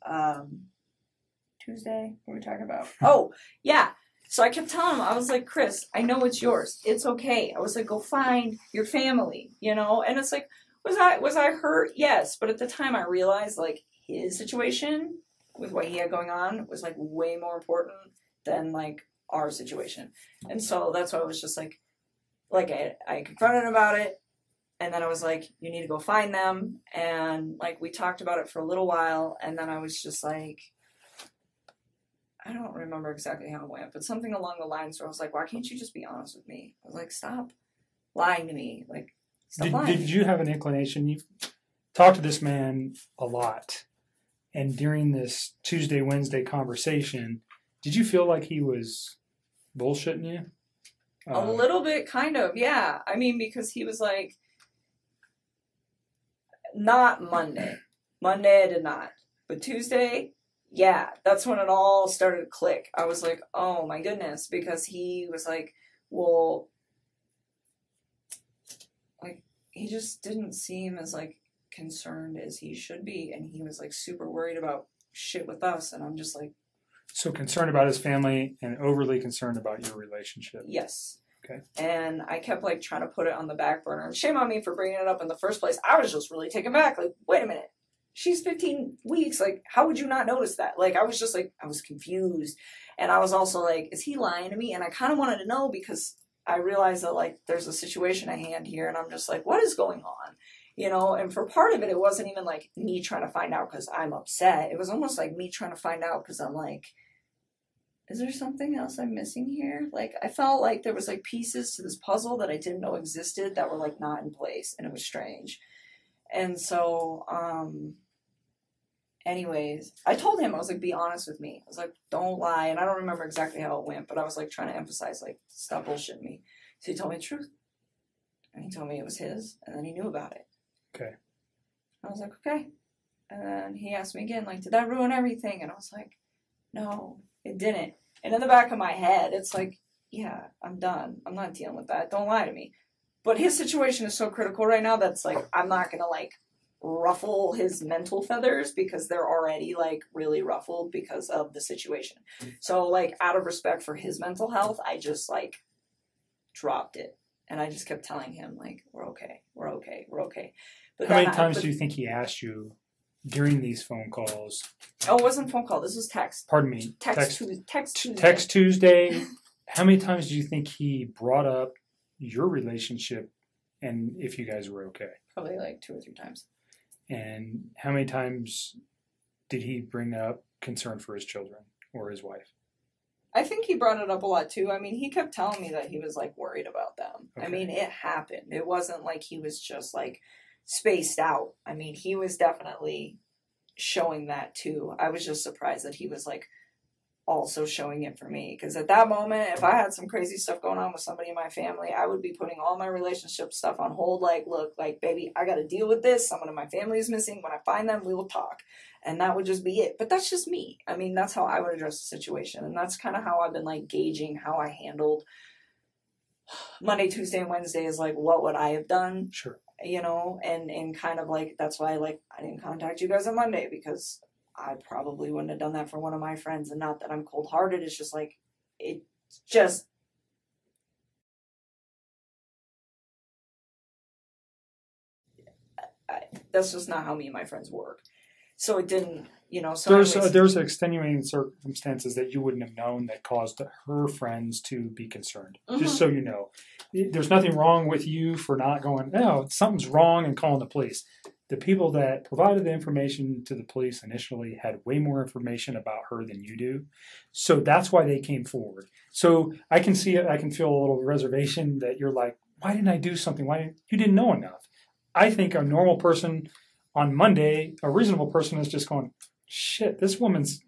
Tuesday, what were we talking about? Oh, yeah. So I kept telling him, I was like, Chris, I know it's yours. It's okay. I was like, go find your family, you know? And it's like, was I hurt? Yes. But at the time I realized, like, his situation with what he had going on was, like, way more important than, like, our situation. And so that's why I was just like I confronted him about it. And then I was like, you need to go find them. And, like, we talked about it for a little while. And then I was just like, I don't remember exactly how it went, but something along the lines where I was like, why can't you just be honest with me? I was like, stop lying to me. Like, stop lying. Did you have an inclination? You've talked to this man a lot. And during this Tuesday, Wednesday conversation, did you feel like he was bullshitting you? A little bit, kind of, yeah. I mean, because he was like, not Monday. Monday I did not. But Tuesday, yeah, that's when it all started to click. I was like, oh my goodness, because he was like, well, like, he just didn't seem as, like, concerned as he should be. And he was, like, super worried about shit with us. And I'm just like, so concerned about his family and overly concerned about your relationship. yes. Okay. And I kept, like, trying to put it on the back burner. And shame on me for bringing it up in the first place. I was just really taken back. Like, wait a minute. She's 15 weeks. Like, how would you not notice that? Like, I was just like, I was confused. And I was also like, is he lying to me? And I kind of wanted to know because I realized that, like, there's a situation at hand here. And I'm just like, what is going on? You know, and for part of it, it wasn't even, like, me trying to find out because I'm upset. It was almost like me trying to find out because I'm like, is there something else I'm missing here? Like, I felt like there was, like, pieces to this puzzle that I didn't know existed that were, like, not in place, and it was strange. And so, anyways, I told him, I was like, be honest with me. I was like, don't lie. And I don't remember exactly how it went, but I was, like, trying to emphasize, like, stop bullshitting me. So he told me the truth. And he told me it was his, and then he knew about it. Okay. I was like, okay. And then he asked me again, like, did that ruin everything? And I was like, no, it didn't. And in the back of my head, it's like, yeah, I'm done. I'm not dealing with that. Don't lie to me. But his situation is so critical right now that's, like, I'm not going to, like, ruffle his mental feathers because they're already, like, really ruffled because of the situation. So, like, out of respect for his mental health, I just, like, dropped it. And I just kept telling him, like, we're okay. We're okay. We're okay. But how many times do you think he asked you during these phone calls? Oh, it wasn't phone call. This was text. Pardon me. Text Tuesday. Text Tuesday. How many times do you think he brought up your relationship and if you guys were okay? Probably like 2 or 3 times. And how many times did he bring up concern for his children or his wife? I think he brought it up a lot too. I mean, he kept telling me that he was, like, worried about them. Okay. I mean, it happened. It wasn't like he was just, like, spaced out. I mean, he was definitely showing that too. I was just surprised that he was, like, also showing it for me. Because at that moment, if I had some crazy stuff going on with somebody in my family, I would be putting all my relationship stuff on hold. Like, look, like, baby, I got to deal with this. Someone in my family is missing. When I find them, we will talk. And that would just be it. But that's just me. I mean, that's how I would address the situation. And that's kind of how I've been, like, gauging how I handled Monday, Tuesday, and Wednesday is like, what would I have done? Sure. You know, and kind of like, that's why like I didn't contact you guys on Monday, because I probably wouldn't have done that for one of my friends. And not that I'm cold hearted, it's just like, it just, that's just not how me and my friends work. So it didn't, you know. So There's extenuating circumstances that you wouldn't have known that caused her friends to be concerned. Just so you know, there's nothing wrong with you for not going, no, something's wrong, and calling the police. The people that provided the information to the police initially had way more information about her than you do. So that's why they came forward. So I can see it. I can feel a little reservation that you're like, why didn't I do something? You didn't know enough? I think a normal person on Monday, a reasonable person is just going, shit, this woman's,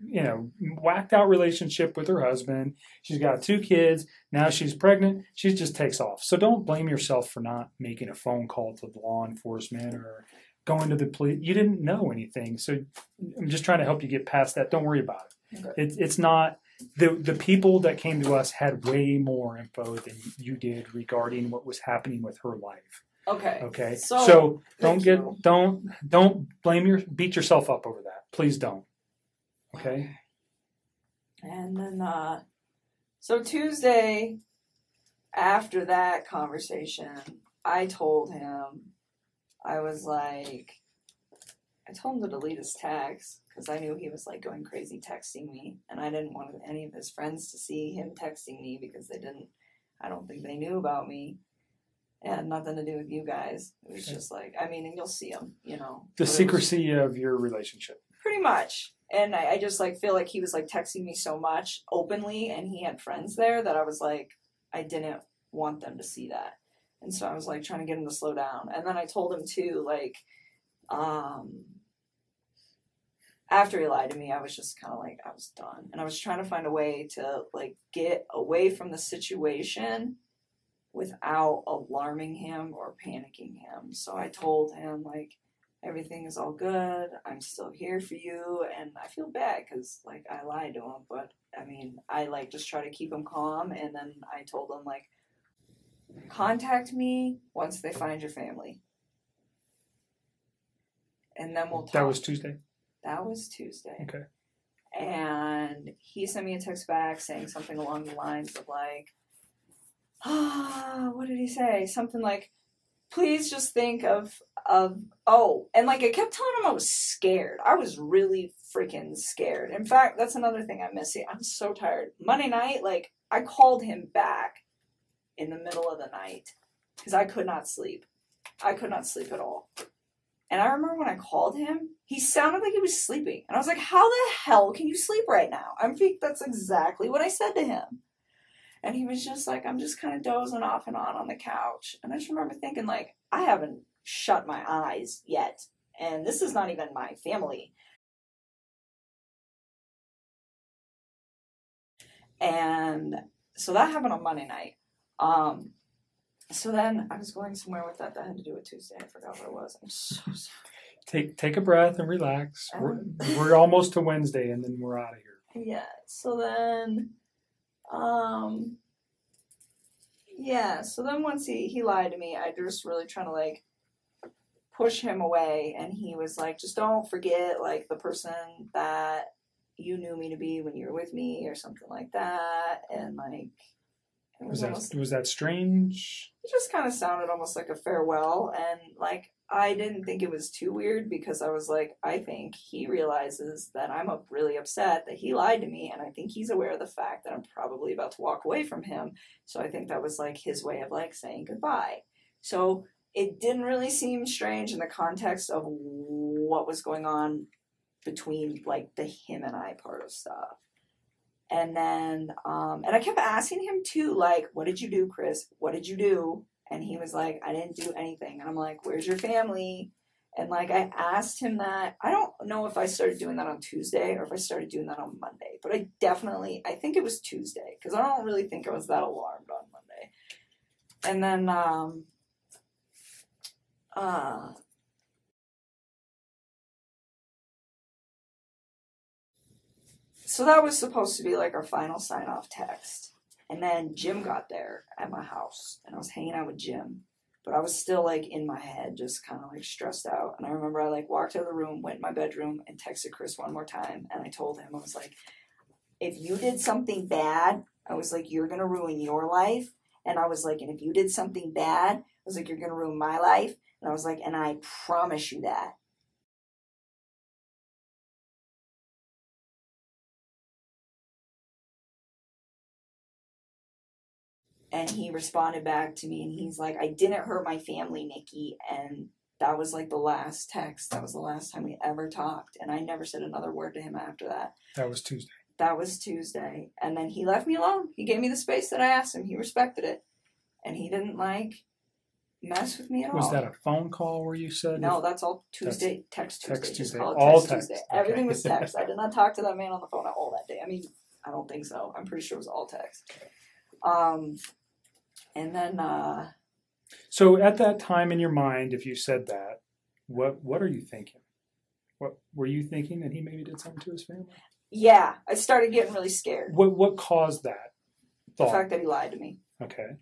whacked out relationship with her husband. She's got 2 kids. Now she's pregnant. She just takes off. So don't blame yourself for not making a phone call to law enforcement or going to the police. You didn't know anything. So I'm just trying to help you get past that. Don't worry about it. Okay. It's not, the people that came to us had way more info than you did regarding what was happening with her life. Okay. So don't you. don't beat yourself up over that. Please don't. Okay. And then so Tuesday after that conversation, I told him, I told him to delete his text because I knew he was like going crazy texting me, and I didn't want any of his friends to see him texting me because I don't think they knew about me. It had nothing to do with you guys. It was just like, and you'll see him, The secrecy of your relationship. Pretty much. And I just like feel like he was like texting me so much openly, and he had friends there that I was like, I didn't want them to see that. And so I was like trying to get him to slow down. And then I told him too, like, after he lied to me, I was just kind of like, I was done. And I was trying to find a way to like get away from the situation without alarming him or panicking him. So I told him, like, everything is all good. I'm still here for you. And I feel bad because, like, I lied to him. But, I, like, just try to keep him calm. And then I told him, like, contact me once they find your family. And then we'll talk. That was Tuesday? That was Tuesday. Okay. And he sent me a text back saying something along the lines of, like, what did he say? Something like, please just think of, and like I kept telling him I was scared. I was really freaking scared. In fact, that's another thing I'm missing. I'm so tired. Monday night, like, I called him back in the middle of the night because I could not sleep. I could not sleep at all. And I remember when I called him, he sounded like he was sleeping. And I was like, how the hell can you sleep right now? That's exactly what I said to him. And he was just like, I'm just kind of dozing off and on the couch. And I just remember thinking, like, I haven't shut my eyes yet. And this is not even my family. And so that happened on Monday night. So then I was going somewhere with that had to do with Tuesday. I forgot what it was. I'm so sorry. Take a breath and relax. We're almost to Wednesday, and then we're out of here. Yeah. So then... so then once he lied to me, I just really trying to like push him away, and he was like, just don't forget like the person that you knew me to be when you were with me or something like that. And like was that strange? It just kind of sounded almost like a farewell, and like I didn't think it was too weird because I was like, I think he realizes that I'm really upset that he lied to me, and I think he's aware of the fact that I'm probably about to walk away from him. So I think that was like his way of like saying goodbye. So it didn't really seem strange in the context of what was going on between like the him and I part of stuff. And then, and I kept asking him too, like, what did you do, Chris? What did you do? And he was like, I didn't do anything. And I'm like, where's your family? And like, I asked him that. I don't know if I started doing that on Tuesday or if I started doing that on Monday, but I think it was Tuesday because I don't really think I was that alarmed on Monday. And then, so that was supposed to be like our final sign-off text. And then Jim got there at my house, and I was hanging out with Jim. But I was still, like, in my head, just kind of, like, stressed out. And I remember I, like, walked out of the room, went in my bedroom, and texted Chris one more time. And I told him, I was like, if you did something bad, I was like, you're going to ruin your life. And I was like, and if you did something bad, I was like, you're going to ruin my life. And I was like, and I promise you that. And he responded back to me, and he's like, I didn't hurt my family, Nikki. And that was like the last text. That was the last time we ever talked. And I never said another word to him after that. That was Tuesday. That was Tuesday. And then he left me alone. He gave me the space that I asked him. He respected it. And he didn't, like, mess with me at all. Was that a phone call where you said? No, that's all Tuesday. Text Tuesday. Text Tuesday. Just call it All text text. Tuesday. Okay. Everything was text. I did not talk to that man on the phone at all that day. I mean, I don't think so. I'm pretty sure it was all text. And then So at that time in your mind, if you said that, what are you thinking? What were you thinking, that he maybe did something to his family? yeah, I started getting really scared. What caused that The thought? fact that he lied to me. Okay.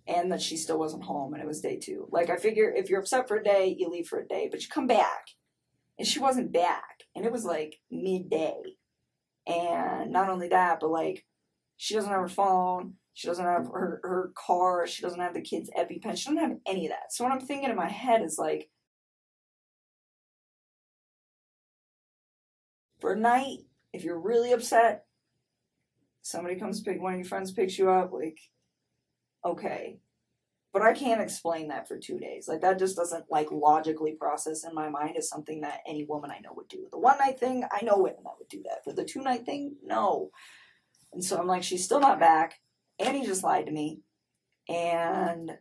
And that she still wasn't home, and it was day 2. Like, I figure if you're upset for a day, you leave for a day, but you come back. And she wasn't back. And it was, like, midday. And not only that, but, like, she doesn't have her phone. She doesn't have her car. She doesn't have the kids' EpiPen. She doesn't have any of that. So what I'm thinking in my head is, like, for a night, if you're really upset, somebody comes one of your friends picks you up, like, okay. But I can't explain that for 2 days. Like, that just doesn't, like, logically process in my mind as something that any woman I know would do. The one night thing, I know women that would do that. But the 2-night thing, no. And so I'm like, she's still not back. And he just lied to me. And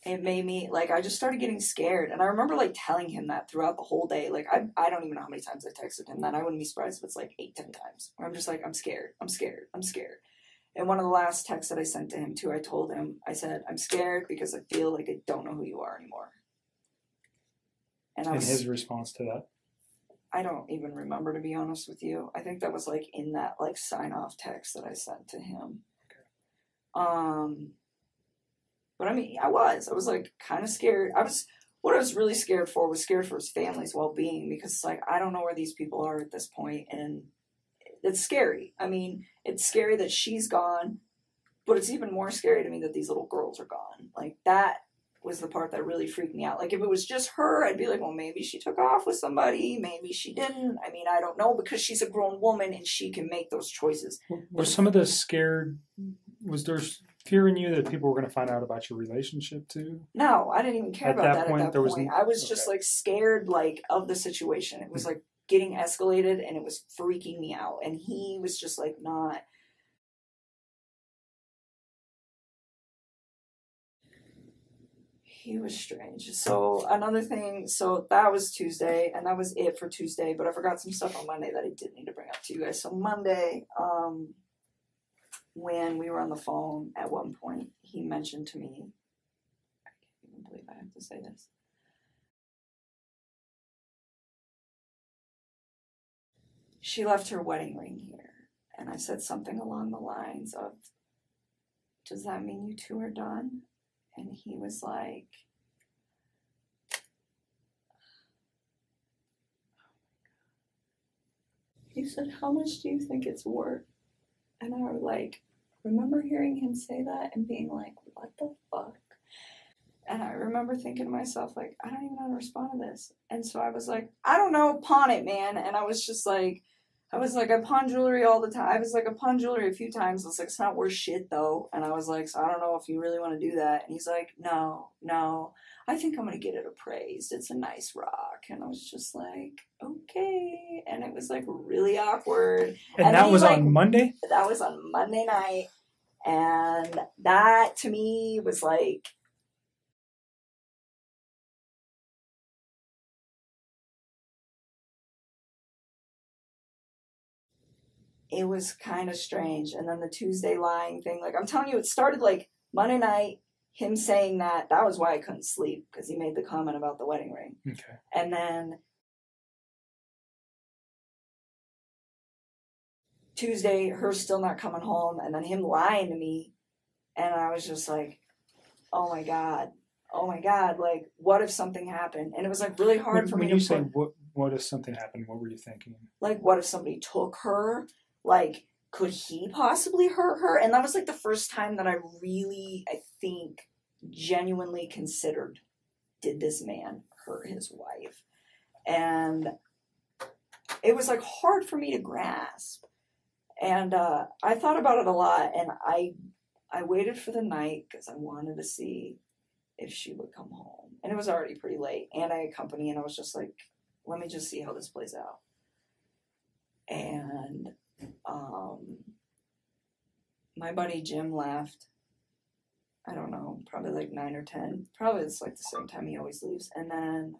it made me, like, I just started getting scared. And I remember, like, telling him that throughout the whole day. Like, I don't even know how many times I texted him that. I wouldn't be surprised if it's, like, 8, 10 times. Where I'm just like, I'm scared. I'm scared. I'm scared. And one of the last texts that I sent to him, too, I told him, I said, I'm scared because I feel like I don't know who you are anymore. And His response to that? I don't even remember, to be honest with you. I think that was, like, in that, like, sign-off text that I sent to him. Okay. But I mean, I was, like, kind of scared. What I was really scared for was scared for his family's well-being, because it's like, I don't know where these people are at this point, and it's scary. I mean, it's scary that she's gone, but it's even more scary to me that these little girls are gone. Like, that was the part that really freaked me out. Like, if it was just her, I'd be like, well, maybe she took off with somebody, maybe she didn't. I mean, I don't know, because she's a grown woman and she can make those choices. Was some of the scared, was there fear in you that people were going to find out about your relationship too? No, I didn't even care about that at that there point. I was just, like, scared, like, of the situation. It was, like, getting escalated, and it was freaking me out. And he was just, like, not. He was strange. So another thing, so that was Tuesday, and that was it for Tuesday, but I forgot some stuff on Monday that I did need to bring up to you guys. So Monday, when we were on the phone, at one point, he mentioned to me, I can't even believe I have to say this. She left her wedding ring here. And I said something along the lines of, does that mean you two are done? And he was like, he said, how much do you think it's worth? And I was like, remember hearing him say that and being like, what the fuck? And I remember thinking to myself, like, I don't even know how to respond to this. And so I was like, I don't know, pawn it, man. And I was just like, I pawn jewelry all the time. I pawn jewelry a few times. I was like, it's not worth shit, though. And I was like, so I don't know if you really want to do that. And he's like, no, I think I'm going to get it appraised. It's a nice rock. And I was just like, okay. And it was, like, really awkward. And that was on Monday? That was on Monday night. And that, to me, was like, it was kind of strange. And then the Tuesday lying thing, like, I'm telling you, it started, like, Monday night, him saying that was why I couldn't sleep, because he made the comment about the wedding ring. Okay. And then Tuesday, her still not coming home, and then him lying to me, and I was just like, oh my god, like what if something happened? And it was like really hard for me when to you say put, what if something happened, what were you thinking? like what if somebody took her? Like could he possibly hurt her? And that was like the first time that I really, I think, genuinely considered, did this man hurt his wife? And it was like hard for me to grasp. And I thought about it a lot, and I waited for the night because I wanted to see if she would come home. And it was already pretty late, and I had company, and I was just like, let me just see how this plays out. And my buddy Jim left. I don't know, probably like 9 or 10. Probably it's like the same time he always leaves. And then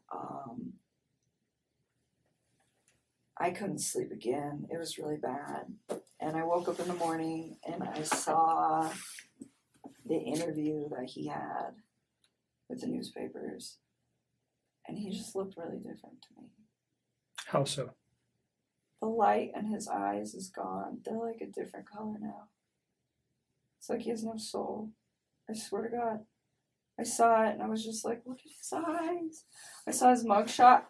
I couldn't sleep again. It was really bad. And I woke up in the morning and I saw the interview that he had with the newspapers. And he just looked really different to me. How so? The light in his eyes is gone. They're like a different color now. It's like he has no soul. I swear to God. I saw it and I was just like, look at his eyes. I saw his mugshot.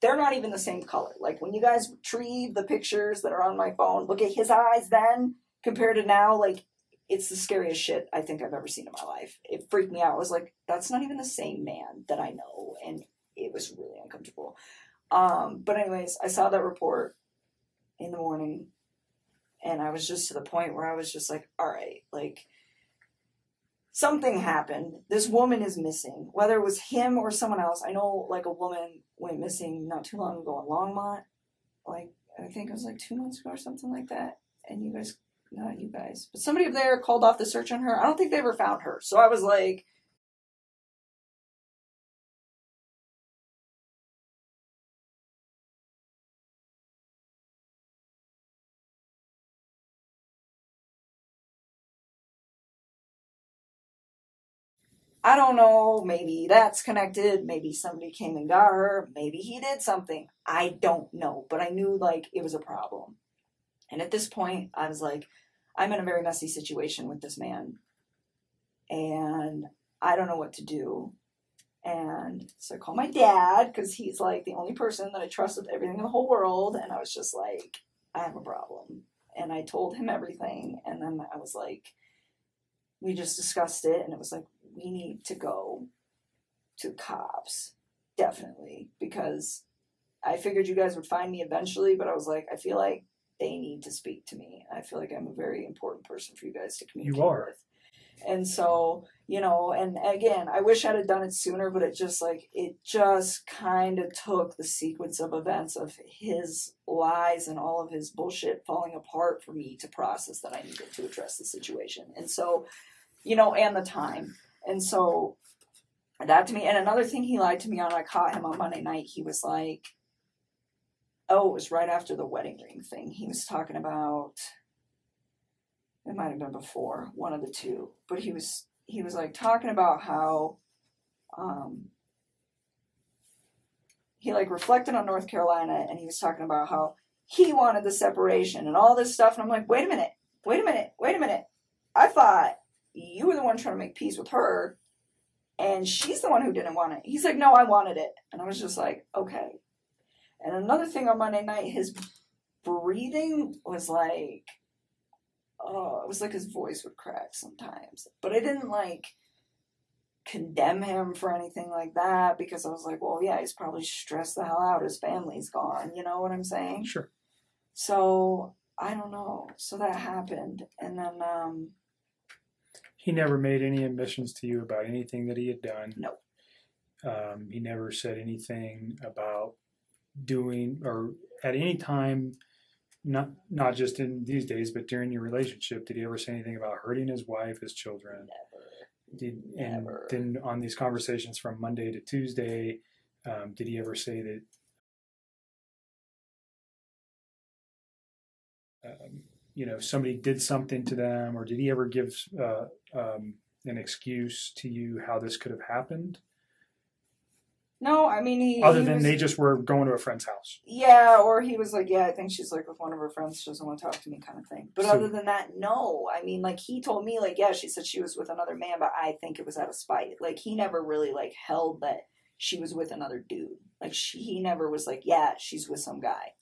They're not even the same color. Like when you guys retrieve the pictures that are on my phone, look at his eyes then compared to now. Like it's the scariest shit I think I've ever seen in my life. It freaked me out. I was like, that's not even the same man that I know. And it was really uncomfortable. But anyways, I saw that report in the morning and I was just to the point where I was just like, all right, like something happened. This woman is missing, whether it was him or someone else. I know like a woman went missing not too long ago in Longmont. Like, I think it was like 2 months ago or something like that. And you guys, not you guys, but somebody up there called off the search on her. I don't think they ever found her. So I was like, I don't know, maybe that's connected, maybe somebody came and got her, maybe he did something. I don't know, but I knew like it was a problem. And at this point, I was like, I'm in a very messy situation with this man and I don't know what to do. And so I called my dad because he's like the only person that I trust with everything in the whole world. And I was just like, I have a problem. And I told him everything. And then I was like, we just discussed it. And it was like, we need to go to cops, definitely, because I figured you guys would find me eventually, but I was like, I feel like they need to speak to me. I feel like I'm a very important person for you guys to communicate You are. with. And so, you know, and again, I wish I'd have done it sooner, but it just kind of took the sequence of events of his lies and all of his bullshit falling apart for me to process that I needed to address the situation. And so, you know, and the time. And so that to me, and another thing he lied to me on, I caught him on Monday night. He was like, oh, it was right after the wedding ring thing. He was talking about, it might have been before, one of the two, but he was like talking about how he like reflected on North Carolina and he was talking about how he wanted the separation and all this stuff. And I'm like, wait a minute. I thought you were the one trying to make peace with her and she's the one who didn't want it. He's like, no, I wanted it. And I was just like, okay. And another thing on Monday night, his breathing was like, oh, it was like his voice would crack sometimes. But I didn't like condemn him for anything like that because I was like, well, yeah, he's probably stressed the hell out. His family's gone. You know what I'm saying? Sure. So I don't know. So that happened. And then He never made any admissions to you about anything that he had done. No. He never said anything about doing or at any time, not just in these days, but during your relationship, did he ever say anything about hurting his wife, his children? Never. And then on these conversations from Monday to Tuesday, did he ever say that you know, somebody did something to them, or did he ever give an excuse to you how this could have happened? No, I mean Other he than was, they just were going to a friend's house. yeah, or he was like, yeah, I think she's like with one of her friends. She doesn't want to talk to me, kind of thing. But So- other than that, no. I mean, like he told me, like, yeah, she said she was with another man, but I think it was out of spite. Like he never really like held that she was with another dude. Like he never was like, yeah, she's with some guy.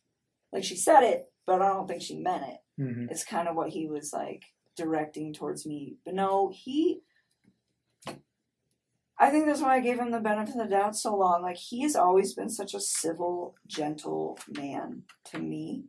Like she said it, but I don't think she meant it. Mm-hmm. It's kind of what he was like directing towards me. But no, I think that's why I gave him the benefit of the doubt so long. Like, he has always been such a civil, gentle man to me.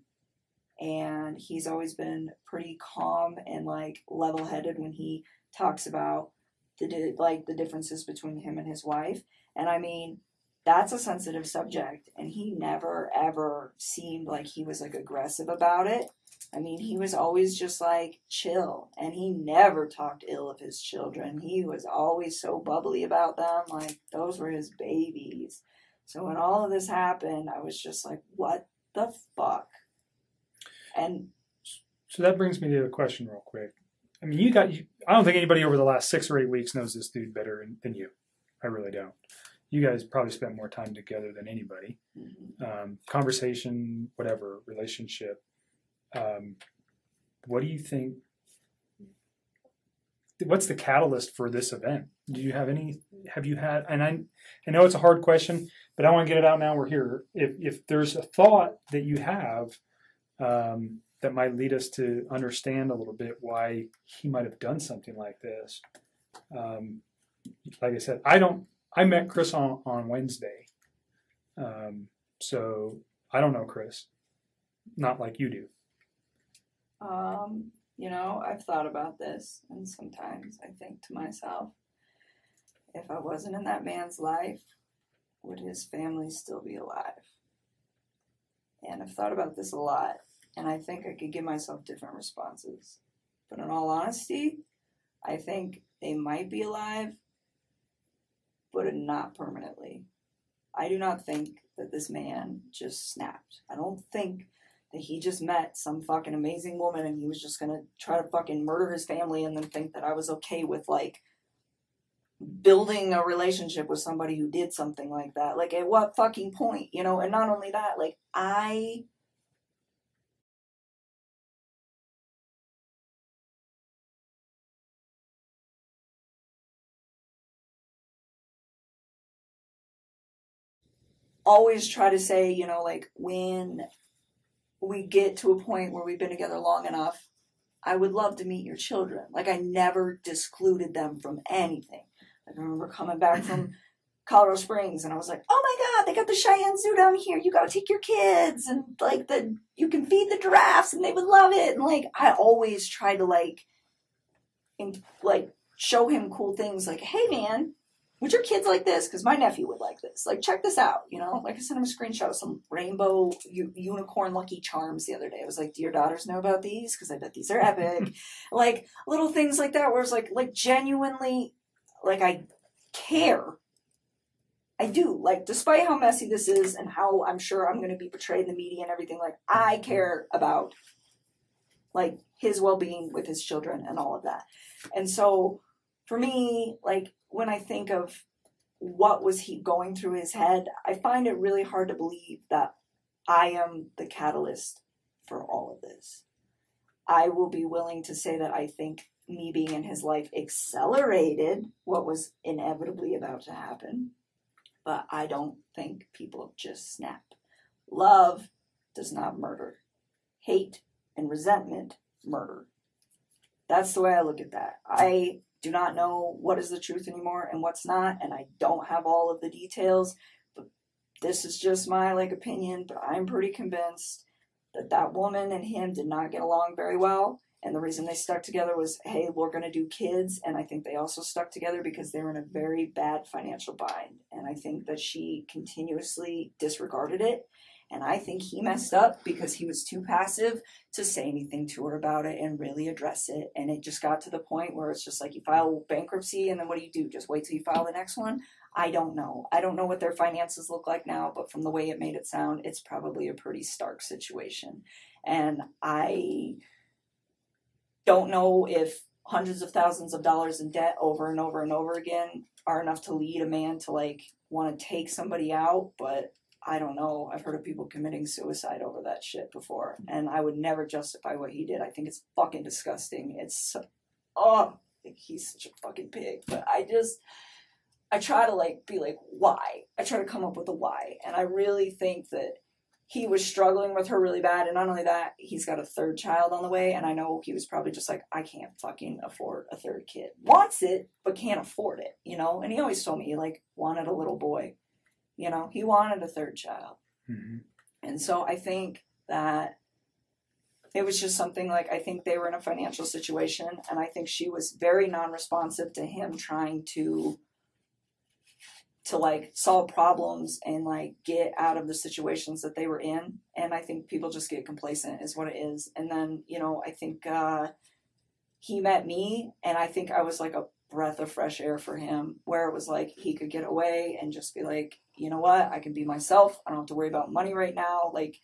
And he's always been pretty calm and, like, level-headed when he talks about the differences between him and his wife. And, I mean, that's a sensitive subject. And he never, ever seemed like he was, like, aggressive about it. I mean, he was always just like chill, and he never talked ill of his children. He was always so bubbly about them, like those were his babies. So when all of this happened, I was just like, what the fuck? And So that brings me to a question real quick. I mean, I don't think anybody over the last 6 or 8 weeks knows this dude better than you. I really don't. You guys probably spent more time together than anybody. Conversation, whatever, relationship. What do you think? What's the catalyst for this event? Do you have any? Have you had? And I know it's a hard question, but I want to get it out now. We're here. If there's a thought that you have that might lead us to understand a little bit why he might have done something like this. Like I said, I met Chris on Wednesday, so I don't know Chris, not like you do. I've thought about this, and sometimes I think to myself, if I wasn't in that man's life, would his family still be alive? And I've thought about this a lot, and I think I could give myself different responses. But in all honesty, I think they might be alive, but not permanently. I do not think that this man just snapped. I don't think that he just met some fucking amazing woman and he was just gonna try to fucking murder his family and then think that I was okay with, like, building a relationship with somebody who did something like that. Like, at what fucking point, you know? And not only that, like, I always try to say, like, when we get to a point where we've been together long enough, I would love to meet your children. Like, I never discluded them from anything. I remember coming back from Colorado Springs and I was like, oh my God, they got the Cheyenne Zoo down here. You got to take your kids, and like you can feed the giraffes and they would love it. And like, I always try to like show him cool things like, hey man, would your kids like this? Because my nephew would like this. Like, check this out, Like, I sent him a screenshot of some rainbow unicorn Lucky Charms the other day. I was like, do your daughters know about these? Because I bet these are epic. Like, little things like that where it's like genuinely, like, I care. I do. Like, despite how messy this is and how I'm sure I'm going to be portrayed in the media and everything, like, I care about, like, his well-being with his children and all of that. And so, for me, like, when I think of what was he going through his head, I find it really hard to believe that I am the catalyst for all of this. I will be willing to say that I think me being in his life accelerated what was inevitably about to happen, but I don't think people just snap. Love does not murder. Hate and resentment murder. That's the way I look at that. I do not know what is the truth anymore and what's not, and I don't have all of the details, but this is just my opinion. But I'm pretty convinced that that woman and him did not get along very well, and the reason they stuck together was, hey, we're going to do kids. And I think they also stuck together because they were in a very bad financial bind, and I think that she continuously disregarded it. And I think he messed up because he was too passive to say anything to her about it and really address it. And it just got to the point where it's just like, you file bankruptcy and then what do? Just wait till you file the next one? I don't know. I don't know what their finances look like now, but from the way it made it sound, it's probably a pretty stark situation. And I don't know if hundreds of thousands of dollars in debt over and over and over again are enough to lead a man to want to take somebody out, but I don't know. I've heard of people committing suicide over that shit before, and I would never justify what he did. I think it's fucking disgusting. It's, oh, he's such a fucking pig. But I try to like be like, why? I try to come up with a why, and I really think that he was struggling with her really bad, and not only that, he's got a third child on the way, and I know he was probably just like, I can't fucking afford a third kid. Wants it, but can't afford it, you know? And he always told me he like wanted a little boy, you know? He wanted a third child. Mm-hmm. And so I think that it was just something like, I think they were in a financial situation, and I think she was very non-responsive to him trying to like solve problems and like get out of the situations that they were in. And I think people just get complacent is what it is. And then, you know, I think he met me, and I think I was like a breath of fresh air for him, where it was like he could get away and just be like, you know what, I can be myself. I don't have to worry about money right now. Like,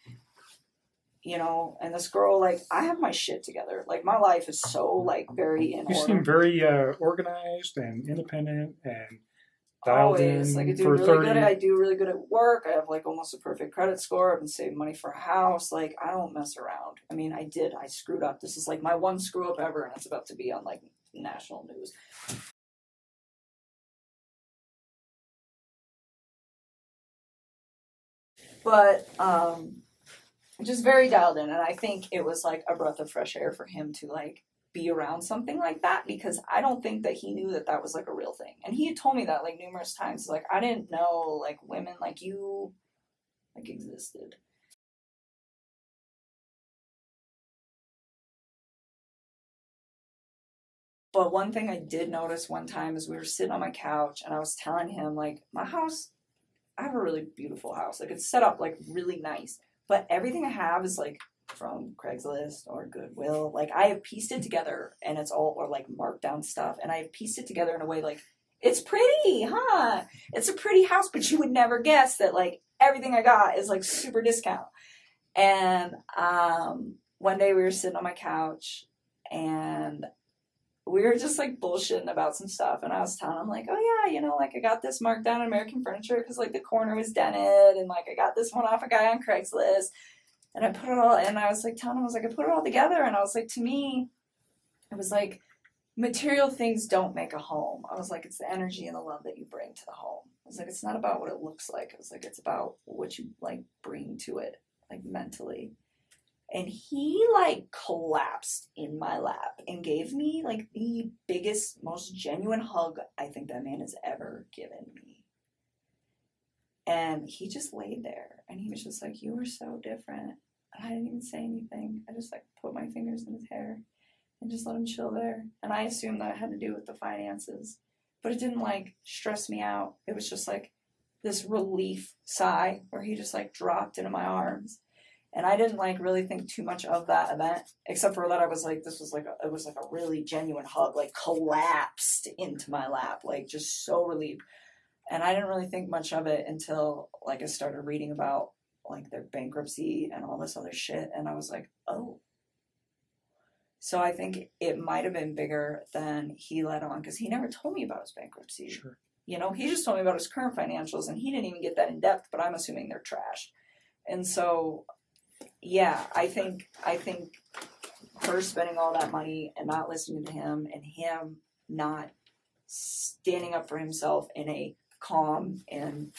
you know, and this girl, like, I have my shit together. Like, my life is so like very in You order. seem very organized and independent and dialed Always. in Like, for 30. I do really good at work. I have like almost a perfect credit score. I've been saving money for a house. Like, I don't mess around. I mean, I screwed up. This is like my one screw up ever, and it's about to be on like national news. But just very dialed in, and I think it was like a breath of fresh air for him to like be around something like that, because I don't think that he knew that that was like a real thing. And he had told me that like numerous times, like, I didn't know like women like you like existed. But one thing I did notice one time is we were sitting on my couch, and I was telling him like, my house, I have a really beautiful house. Like, it's set up like really nice, but everything I have is like from Craigslist or Goodwill. Like, I have pieced it together, and it's all, or like marked down stuff, and I have pieced it together in a way like, it's pretty, huh? It's a pretty house, but you would never guess that like everything I got is like super discount. And one day we were sitting on my couch, and we were just like bullshitting about some stuff, and I was telling him like, oh yeah, you know, like I got this marked down in American Furniture because like the corner was dented, and like I got this one off a guy on Craigslist, and I put it all, and I was like telling him, I was like, I put it all together, and I was like, to me, it was like, material things don't make a home. I was like, it's the energy and the love that you bring to the home. I was like, it's not about what it looks like. I was like, it's about what you like bring to it, like mentally. And he like collapsed in my lap and gave me like the biggest, most genuine hug I think that man has ever given me. And he just laid there, and he was just like, you were so different. And I didn't even say anything. I just like put my fingers in his hair and just let him chill there. And I assumed that it had to do with the finances, but it didn't like stress me out. It was just like this relief sigh where he just like dropped into my arms. And I didn't like really think too much of that event, except for that I was like, this was like, it was like a really genuine hug, like collapsed into my lap, like just so relieved. And I didn't really think much of it until like I started reading about like their bankruptcy and all this other shit. And I was like, oh. So I think it might have been bigger than he let on, because he never told me about his bankruptcy. Sure. You know, he just told me about his current financials, and he didn't even get that in depth, but I'm assuming they're trash. And so, yeah, I think her spending all that money and not listening to him, and him not standing up for himself in a calm and,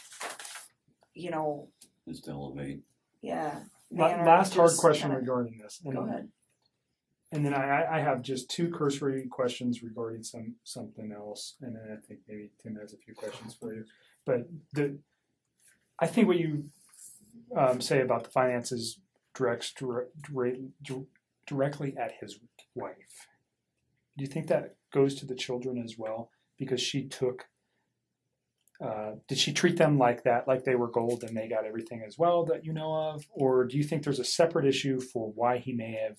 you know, Just elevate. yeah. Last hard just question kinda, regarding this. And, go ahead. And then I have just two cursory questions regarding something else, and then I think maybe Tim has a few questions for you. But I think what you say about the finances directly at his wife. Do you think that goes to the children as well? Because she took, did she treat them like that, like they were gold and they got everything as well that you know of? Or do you think there's a separate issue for why he may have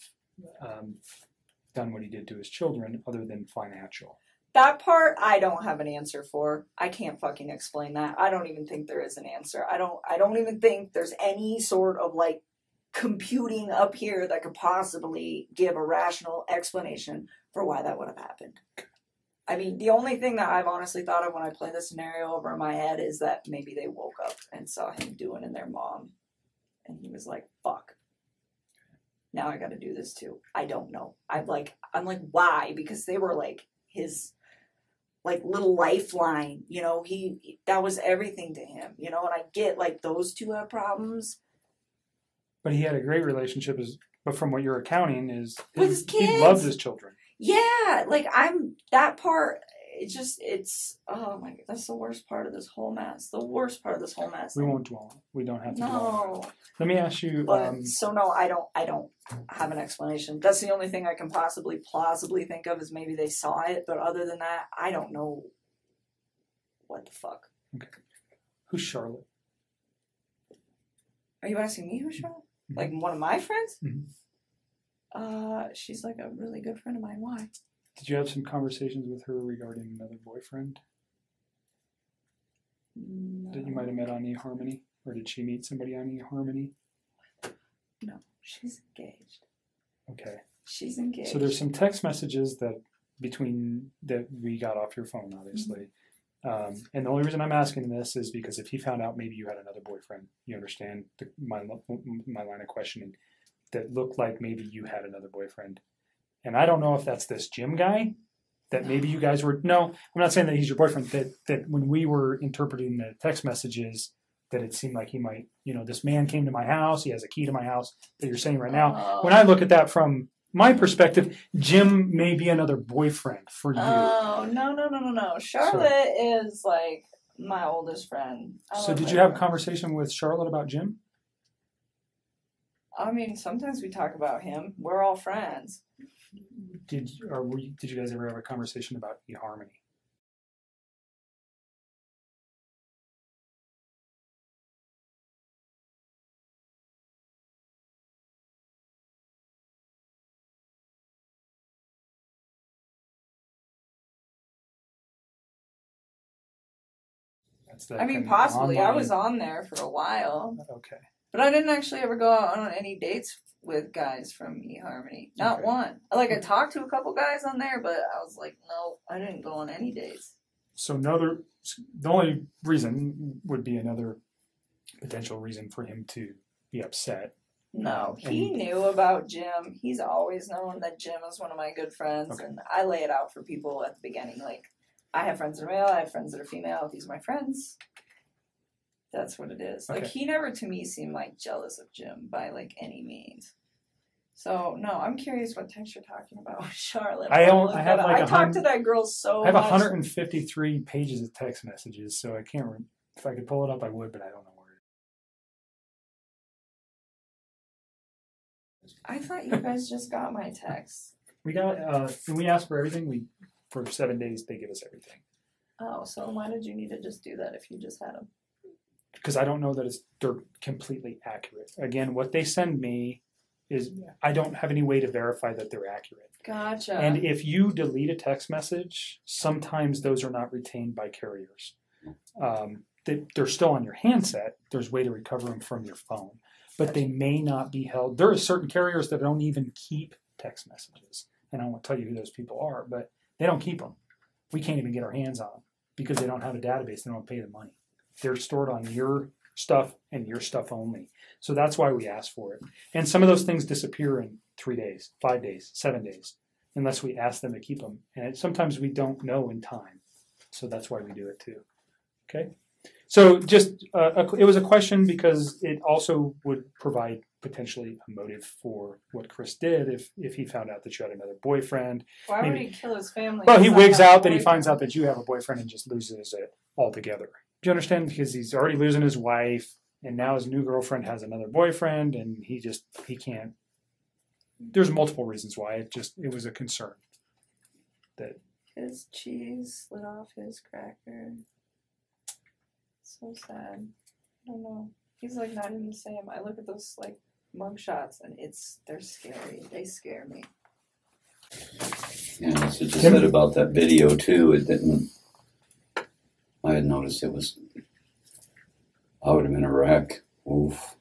done what he did to his children other than financial? That part I don't have an answer for. I can't fucking explain that. I don't even think there is an answer. I don't even think there's any sort of like computing up here that could possibly give a rational explanation for why that would have happened. I mean, the only thing that I've honestly thought of when I play the scenario over in my head is that maybe they woke up and saw him doing in their mom. And he was like, fuck. Now I got to do this too. I don't know. I'm like, why? Because they were like his like little lifeline, you know, that was everything to him, you know, and I get like those two have problems. But he had a great relationship, but from what you're accounting is With his kids. He loves his children. Yeah, like that part, it's oh my god, that's the worst part of this whole mess. The worst part of this whole mess. We won't dwell on it. We don't have to dwell on it. No. Let me ask you. But so no, I don't have an explanation. That's the only thing I can possibly plausibly think of is maybe they saw it, but other than that, I don't know what the fuck. Okay. Who's Charlotte? Are you asking me who's Charlotte? Mm-hmm. Like one of my friends? Mm-hmm. She's like a really good friend of mine. Why? Did you have some conversations with her regarding another boyfriend No. that you might have met on eHarmony? Or did she meet somebody on eHarmony? No, she's engaged. Okay. She's engaged. So there's some text messages that we got off your phone, obviously. And the only reason I'm asking this is because if he found out maybe you had another boyfriend, you understand my line of questioning, that looked like maybe you had another boyfriend. And I don't know if that's this Jim guy that maybe you guys were. No, I'm not saying that he's your boyfriend. That when we were interpreting the text messages, that it seemed like he might, you know, this man came to my house. He has a key to my house. That you're saying right now. When I look at that from my perspective, Jim may be another boyfriend for you. Oh, no. Charlotte is like my oldest friend. So did you have a conversation with Charlotte about Jim? I mean, sometimes we talk about him. We're all friends. Did you guys ever have a conversation about eHarmony? That's that I mean, kind of possibly. I online- was on there for a while. Okay. But I didn't actually ever go out on any dates with guys from eHarmony. Not Okay. one. Like, I talked to a couple guys on there, but I was like, no, I didn't go on any dates. So the only reason would be another potential reason for him to be upset. No, he knew about Jim. He's always known that Jim is one of my good friends, Okay. and I lay it out for people at the beginning. Like, I have friends that are male, I have friends that are female. These are my friends. That's what it is. Like, Okay. he never to me seemed like jealous of Jim by like any means. So no, I'm curious what text you're talking about with Charlotte. I I talked to that girl so I have much. 153 pages of text messages, so I can't. If I could pull it up, I would, but I don't know where it is. I thought you guys just got my text. We got when we ask for everything, for 7 days they give us everything. Oh, so why did you need to just do that if you just had them? Because I don't know that they're completely accurate. Again, what they send me is I don't have any way to verify that they're accurate. Gotcha. And if you delete a text message, sometimes those are not retained by carriers. They're still on your handset. There's a way to recover them from your phone, but they may not be held. There are certain carriers that don't even keep text messages, and I won't tell you who those people are, but they don't keep them. We can't even get our hands on them because they don't have a database. They don't pay the money. They're stored on your stuff and your stuff only. So that's why we ask for it. And some of those things disappear in 3 days, 5 days, 7 days, unless we ask them to keep them. And sometimes we don't know in time. So that's why we do it too. Okay? So just, it was a question because it also would provide potentially a motive for what Chris did if he found out that you had another boyfriend. Why would maybe- he kill his family? Well, he if wigs I have a out that he finds boyfriend? out that you have a boyfriend and just loses it altogether. Do you understand? Because he's already losing his wife, and now his new girlfriend has another boyfriend, and he can't. There's multiple reasons why. It was a concern. His cheese slid off his cracker. So sad. I don't know. He's like not even the same. I look at those like mug shots and they're scary. They scare me. Yeah, that's what you said about that video too. It didn't. I had noticed it was. I would have been a wreck. Oof.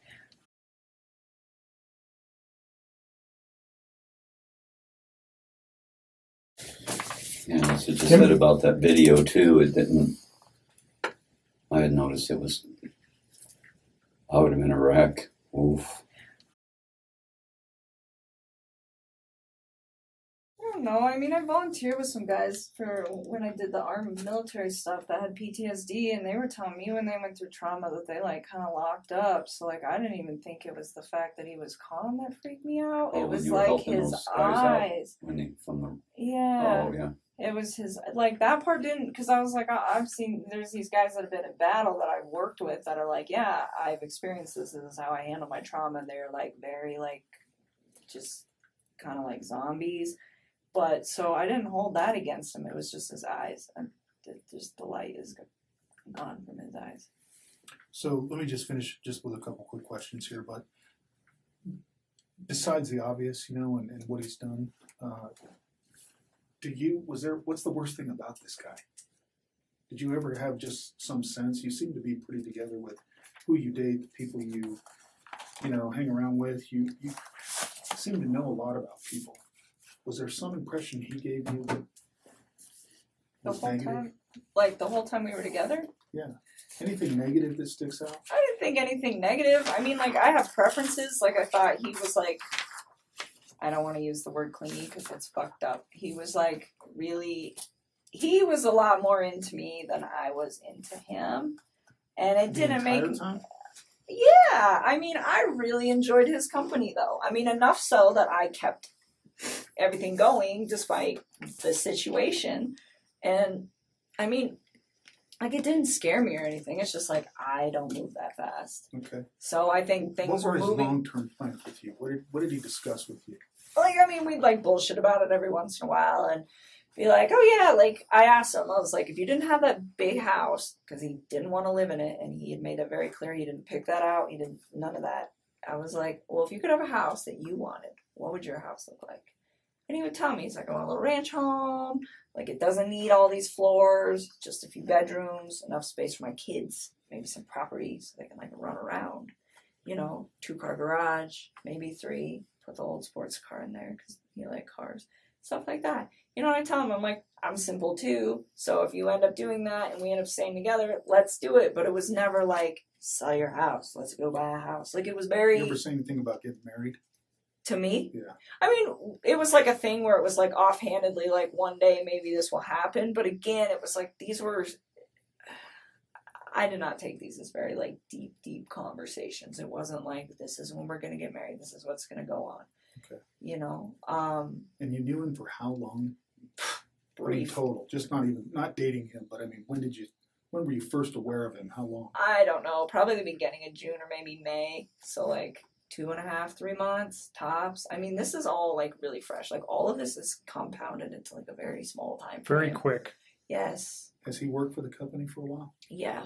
Yeah, that's what you Tim? said about that video too. It didn't. I had noticed it was. I would have been a wreck. Oof. I don't know. I mean, I volunteered with some guys for when I did the army military stuff that had PTSD, and they were telling me when they went through trauma that they like kind of locked up. So like, I didn't even think it was the fact that he was calm that freaked me out. Oh, It when was you were like helping his those guys out. eyes. When he from the. Yeah. Oh yeah. It was his, like, that part didn't, because I was like, I've seen, there's these guys that have been in battle that I've worked with that are like, yeah, I've experienced this is how I handle my trauma, and they're, like, very, like, just kind of like zombies, but, so I didn't hold that against him, it was just his eyes, and just the light is gone from his eyes. So let me just finish just with a couple quick questions here, but besides the obvious, and what he's done, what's the worst thing about this guy? Did you ever have just some sense? You seem to be pretty together with who you date, the people you hang around with. You seem to know a lot about people. Was there some impression he gave you that The was whole negative? time, like, the whole time we were together? Yeah. Anything negative that sticks out? I didn't think anything negative. I mean, like, I have preferences. Like, I thought he was, like, I don't want to use the word clingy because it's fucked up. He was, like, he was a lot more into me than I was into him. And it didn't make... Time? Yeah, I mean, I really enjoyed his company, though. I mean, enough so that I kept everything going despite the situation. And, I mean... Like, it didn't scare me or anything. It's just like, I don't move that fast. Okay. So I think things What were were his moving. long-term plans with you? What did he discuss with you? Like, I mean, we'd like bullshit about it every once in a while and be like, oh yeah, like, I asked him, I was like, if you didn't have that big house, because he didn't want to live in it, and he had made that very clear, he didn't pick that out, he didn't, none of that. I was like, well, if you could have a house that you wanted, what would your house look like? And he would tell me, he's like, I want a little ranch home. Like, it doesn't need all these floors, just a few bedrooms, enough space for my kids, maybe some property so they can, like, run around. 2-car garage, maybe 3. Put the old sports car in there because you like cars. Stuff like that. You know what I tell him? I'm like, I'm simple too. So if you end up doing that and we end up staying together, let's do it. But it was never like, sell your house. Let's go buy a house. Like, it was very... You ever say anything about getting married? To me? Yeah. I mean, it was like a thing where it was like offhandedly, like, one day maybe this will happen. But again, it was like, these were... I did not take these as very, like, deep conversations. It wasn't like, this is when we're going to get married. This is what's going to go on. Okay. And you knew him for how long? Brief. In total, just not dating him, but I mean, when were you first aware of him? How long? I don't know. Probably the beginning of June or maybe May. So, like, 2.5, 3 months tops. I mean, this is all, like, really fresh. Like, all of this is compounded into, like, a very small time frame. Very quick. Yes. Has he worked for the company for a while? Yeah.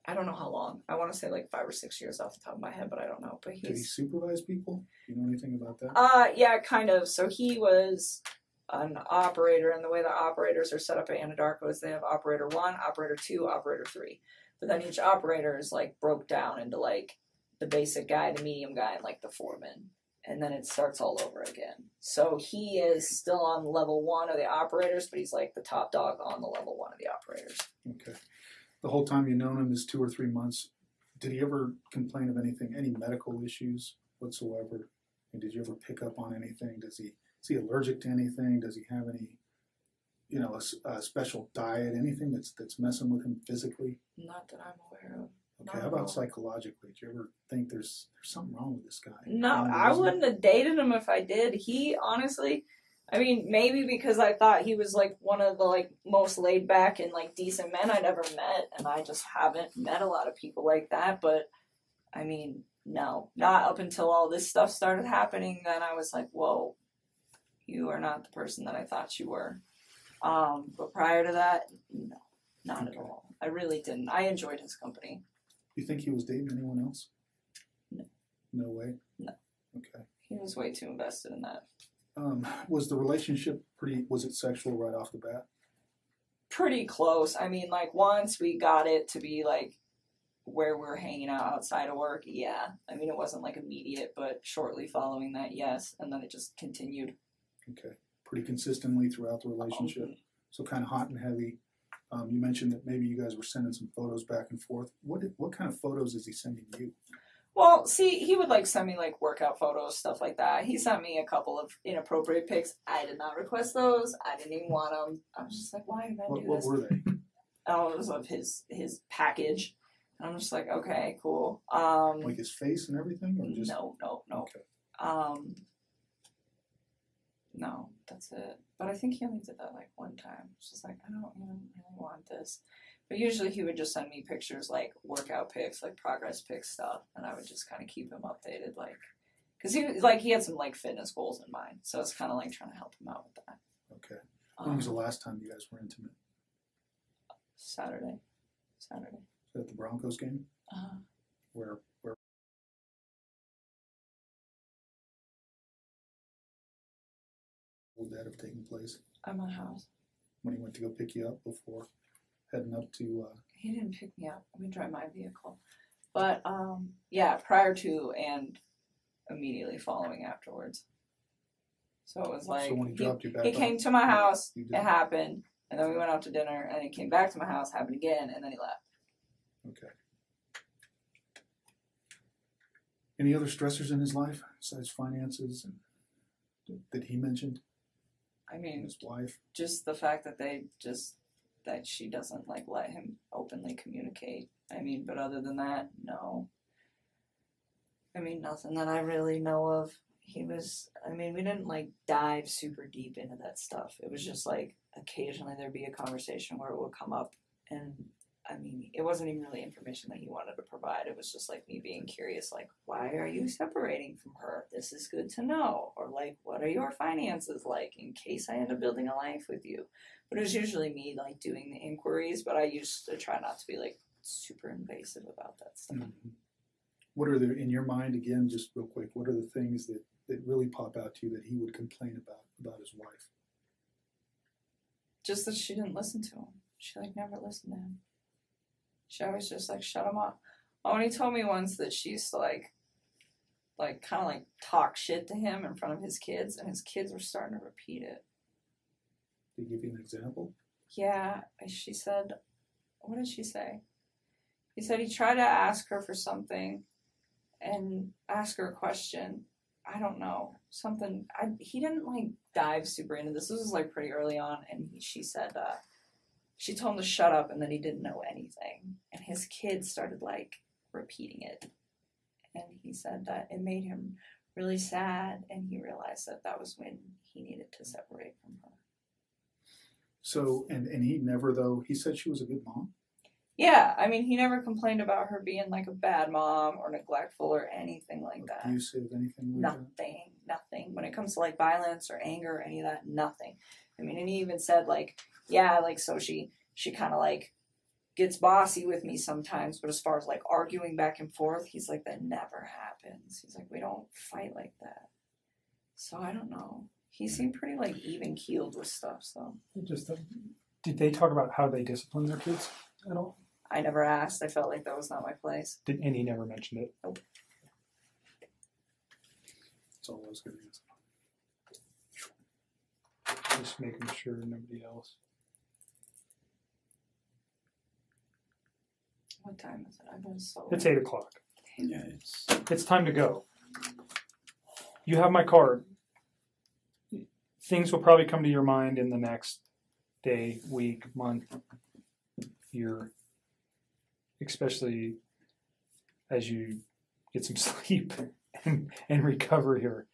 I don't know how long. I want to say like 5 or 6 years off the top of my head, but I don't know. But Did he supervise people? Do you know anything about that? Yeah, kind of. So he was an operator, and the way the operators are set up at Anadarko is they have operator 1, operator 2, operator 3. But then each operator is like broke down into like the basic guy, the medium guy, and like the foreman. And then it starts all over again. So he is still on level 1 of the operators, but he's like the top dog on the level 1 of the operators. Okay. The whole time you've known him, this 2 or 3 months, did he ever complain of anything, any medical issues whatsoever? And did you ever pick up on anything? Is he allergic to anything? Does he have any, a special diet, anything that's messing with him physically? Not that I'm aware of. Okay, how about psychologically? Do you ever think there's something wrong with this guy? No, I wouldn't have dated him if I did. He honestly, I mean, maybe because I thought he was like one of the like most laid back and like decent men I'd ever met, and I just haven't met a lot of people like that. But I mean, no, not up until all this stuff started happening. Then I was like, whoa, you are not the person that I thought you were. But prior to that, no, not at all. I really didn't. I enjoyed his company. You think he was dating anyone else? No. No way? No. Okay. He was way too invested in that. Was the relationship was it sexual right off the bat? Pretty close. I mean, like, once we got it to be, like, where we're hanging out outside of work, yeah. I mean, it wasn't, like, immediate, but shortly following that, yes. And then it just continued. Okay. Pretty consistently throughout the relationship? So kind of hot and heavy. You mentioned that maybe you guys were sending some photos back and forth. What kind of photos is he sending you? Well, see, he would like send me like workout photos, stuff like that. He sent me a couple of inappropriate pics. I did not request those. I didn't even want them. I was just like, why did I do What this? were they? Oh, it was of his package. And I'm just like, okay, cool. Like his face and everything, or just No. Okay. No, that's it. But I think he only did that like one time. It's just like, I don't really want this. But usually he would just send me pictures like workout pics, like progress pics stuff, and I would just kind of keep him updated, like, because he had some like fitness goals in mind, so it's kind of like trying to help him out with that. Okay. When was the last time you guys were intimate? Saturday. Was that at the Broncos game? Where would that have taken place? At my house. When he went to go pick you up before heading up to He didn't pick me up. We drive my vehicle. But yeah, prior to and immediately following afterwards. So it was like so when he dropped you back he off, came to my house, you it did. happened, and then we went out to dinner, and he came back to my house, happened again, and then he left. Okay. Any other stressors in his life besides finances and that he mentioned? I And mean, his wife. just the fact that that she doesn't like let him openly communicate. I mean, but other than that, no. I mean, nothing that I really know of. We didn't like dive super deep into that stuff. It was just like occasionally there'd be a conversation where it would come up, and I mean, it wasn't even really information that he wanted to provide. It was just like me being curious, like, why are you separating from her? This is good to know. Or like, what are your finances like in case I end up building a life with you? But it was usually me like doing the inquiries, but I used to try not to be like super invasive about that stuff. Mm-hmm. What are in your mind, again, just real quick, what are the things that really pop out to you that he would complain about his wife? Just that she didn't listen to him. She like never listened to him. She always just like shut him off. Oh, and he told me once that she used to like kind of like talk shit to him in front of his kids, and his kids were starting to repeat it. Did he give you an example? Yeah, she said, what did she say? He said he tried to ask her for something and ask her a question. I don't know, something. He didn't like dive super into this. This was like pretty early on, and she said she told him to shut up and that he didn't know anything. And his kids started like repeating it. And he said that it made him really sad, and he realized that was when he needed to separate from her. So, and he never, though, he said she was a good mom? Yeah, I mean, he never complained about her being like a bad mom or neglectful or anything like that. Abusive, anything like Nothing. When it comes to like violence or anger or any of that, nothing. I mean, and he even said like, yeah, like so she kind of like gets bossy with me sometimes, but as far as like arguing back and forth, he's like, that never happens. He's like, we don't fight like that. So I don't know. He seemed pretty like even keeled with stuff. So Did they talk about how they discipline their kids at all? I never asked. I felt like that was not my place. And he never mentioned it. Nope. That's all I was going to ask. Just making sure nobody else. What time is it? I've been so. It's 8 o'clock. Yeah, It's time to go. You have my card. Things will probably come to your mind in the next day, week, month, year, especially as you get some sleep and recover here.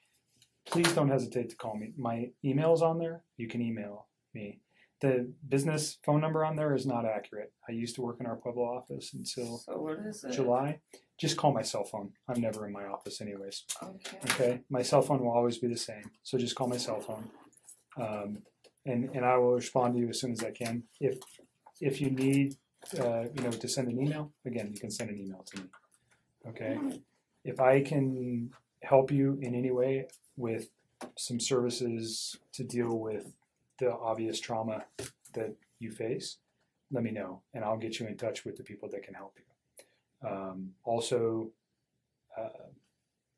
Please don't hesitate to call me. My email is on there. You can email me. The business phone number on there is not accurate. I used to work in our Pueblo office until So what is it? July. Just call my cell phone. I'm never in my office anyways. Okay. Okay, my cell phone will always be the same. So just call my cell phone, and I will respond to you as soon as I can. If you need to send an email, again, you can send an email to me. Okay, if I can help you in any way with some services to deal with the obvious trauma that you face, let me know, and I'll get you in touch with the people that can help you. Also,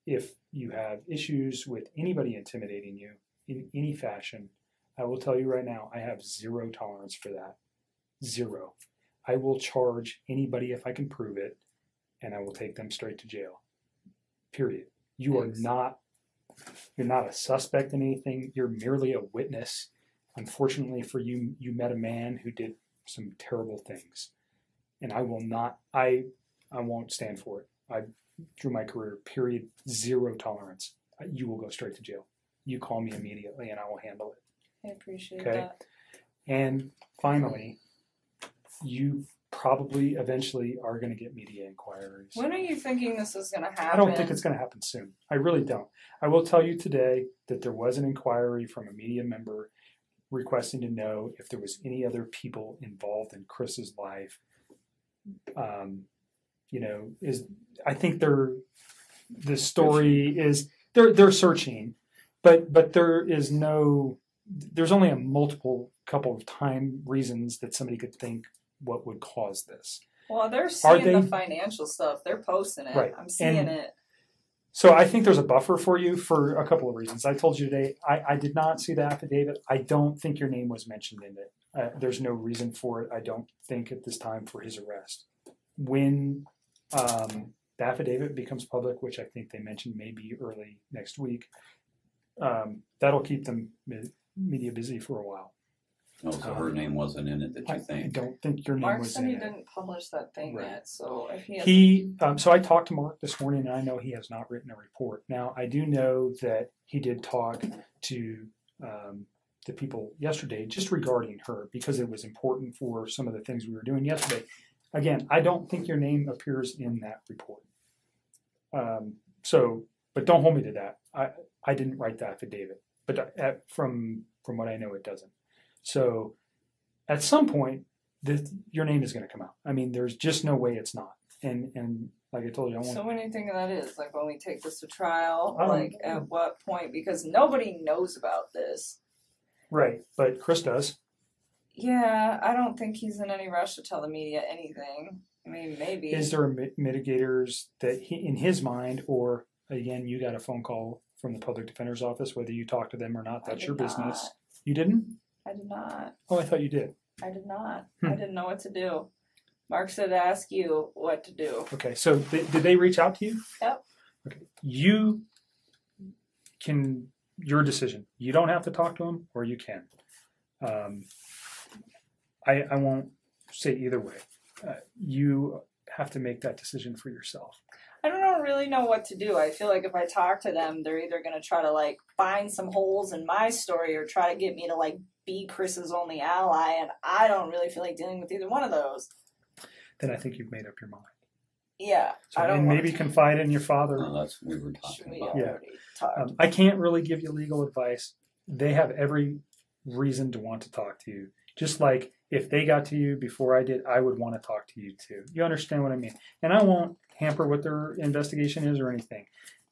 if you have issues with anybody intimidating you in any fashion, I will tell you right now, I have zero tolerance for that. Zero. I will charge anybody if I can prove it, and I will take them straight to jail. Period. You are Thanks. you're not a suspect in anything. You're merely a witness. Unfortunately for you, you met a man who did some terrible things. And I will not, I won't stand for it. I, through my career, period, zero tolerance. You will go straight to jail. You call me immediately and I will handle it. I appreciate Okay. that. And finally, you probably eventually are going to get media inquiries. When are you thinking this is going to happen? I don't think it's going to happen soon. I really don't. I will tell you today that there was an inquiry from a media member requesting to know if there was any other people involved in Chris's life. I think the story is they're searching, but there's only a multiple couple of time reasons that somebody could think what would cause this. Well, they're seeing they- the financial stuff. They're posting it. Right. I'm seeing And- it. So I think there's a buffer for you for a couple of reasons. I told you today, I did not see the affidavit. I don't think your name was mentioned in it. There's no reason for it, I don't think, at this time for his arrest. When the affidavit becomes public, which I think they mentioned maybe early next week, that'll keep them media busy for a while. No, so her name wasn't in it that you I think. don't think your name Mark was said in he it. didn't publish that thing Right. yet, so if he has He so I talked to Mark this morning, and I know he has not written a report. Now I do know that he did talk to the people yesterday just regarding her because it was important for some of the things we were doing yesterday. Again, I don't think your name appears in that report. But don't hold me to that. I didn't write the affidavit, but from what I know, it doesn't. So at some point, your name is going to come out. I mean, there's just no way it's not. And like I told you, I want. So when do you think that is? Like when we take this to trial? I don't Like know. at what point? Because nobody knows about this. Right, but Chris does. Yeah, I don't think he's in any rush to tell the media anything. I mean, maybe. Is there mitigators that in his mind, or again, you got a phone call from the public defender's office, whether you talk to them or not, I that's did your business. not. You didn't? I did not. Oh, I thought you did. I did not. Hmm. I didn't know what to do. Mark said to ask you what to do. Okay, so did they reach out to you? Yep. Okay, you can, your decision. You don't have to talk to them, or you can. I won't say either way. You have to make that decision for yourself. I don't really know what to do. I feel like if I talk to them, they're either going to try to like find some holes in my story or try to get me to like be Chris's only ally, and I don't really feel like dealing with either one of those. Then I think you've made up your mind. Yeah, So, I don't and want maybe to. confide in your father. No, that's what we were talking We about. Yeah. already talked. I can't really give you legal advice. They have every reason to want to talk to you. Just like if they got to you before I did, I would want to talk to you too. You understand what I mean? And I won't hamper what their investigation is or anything.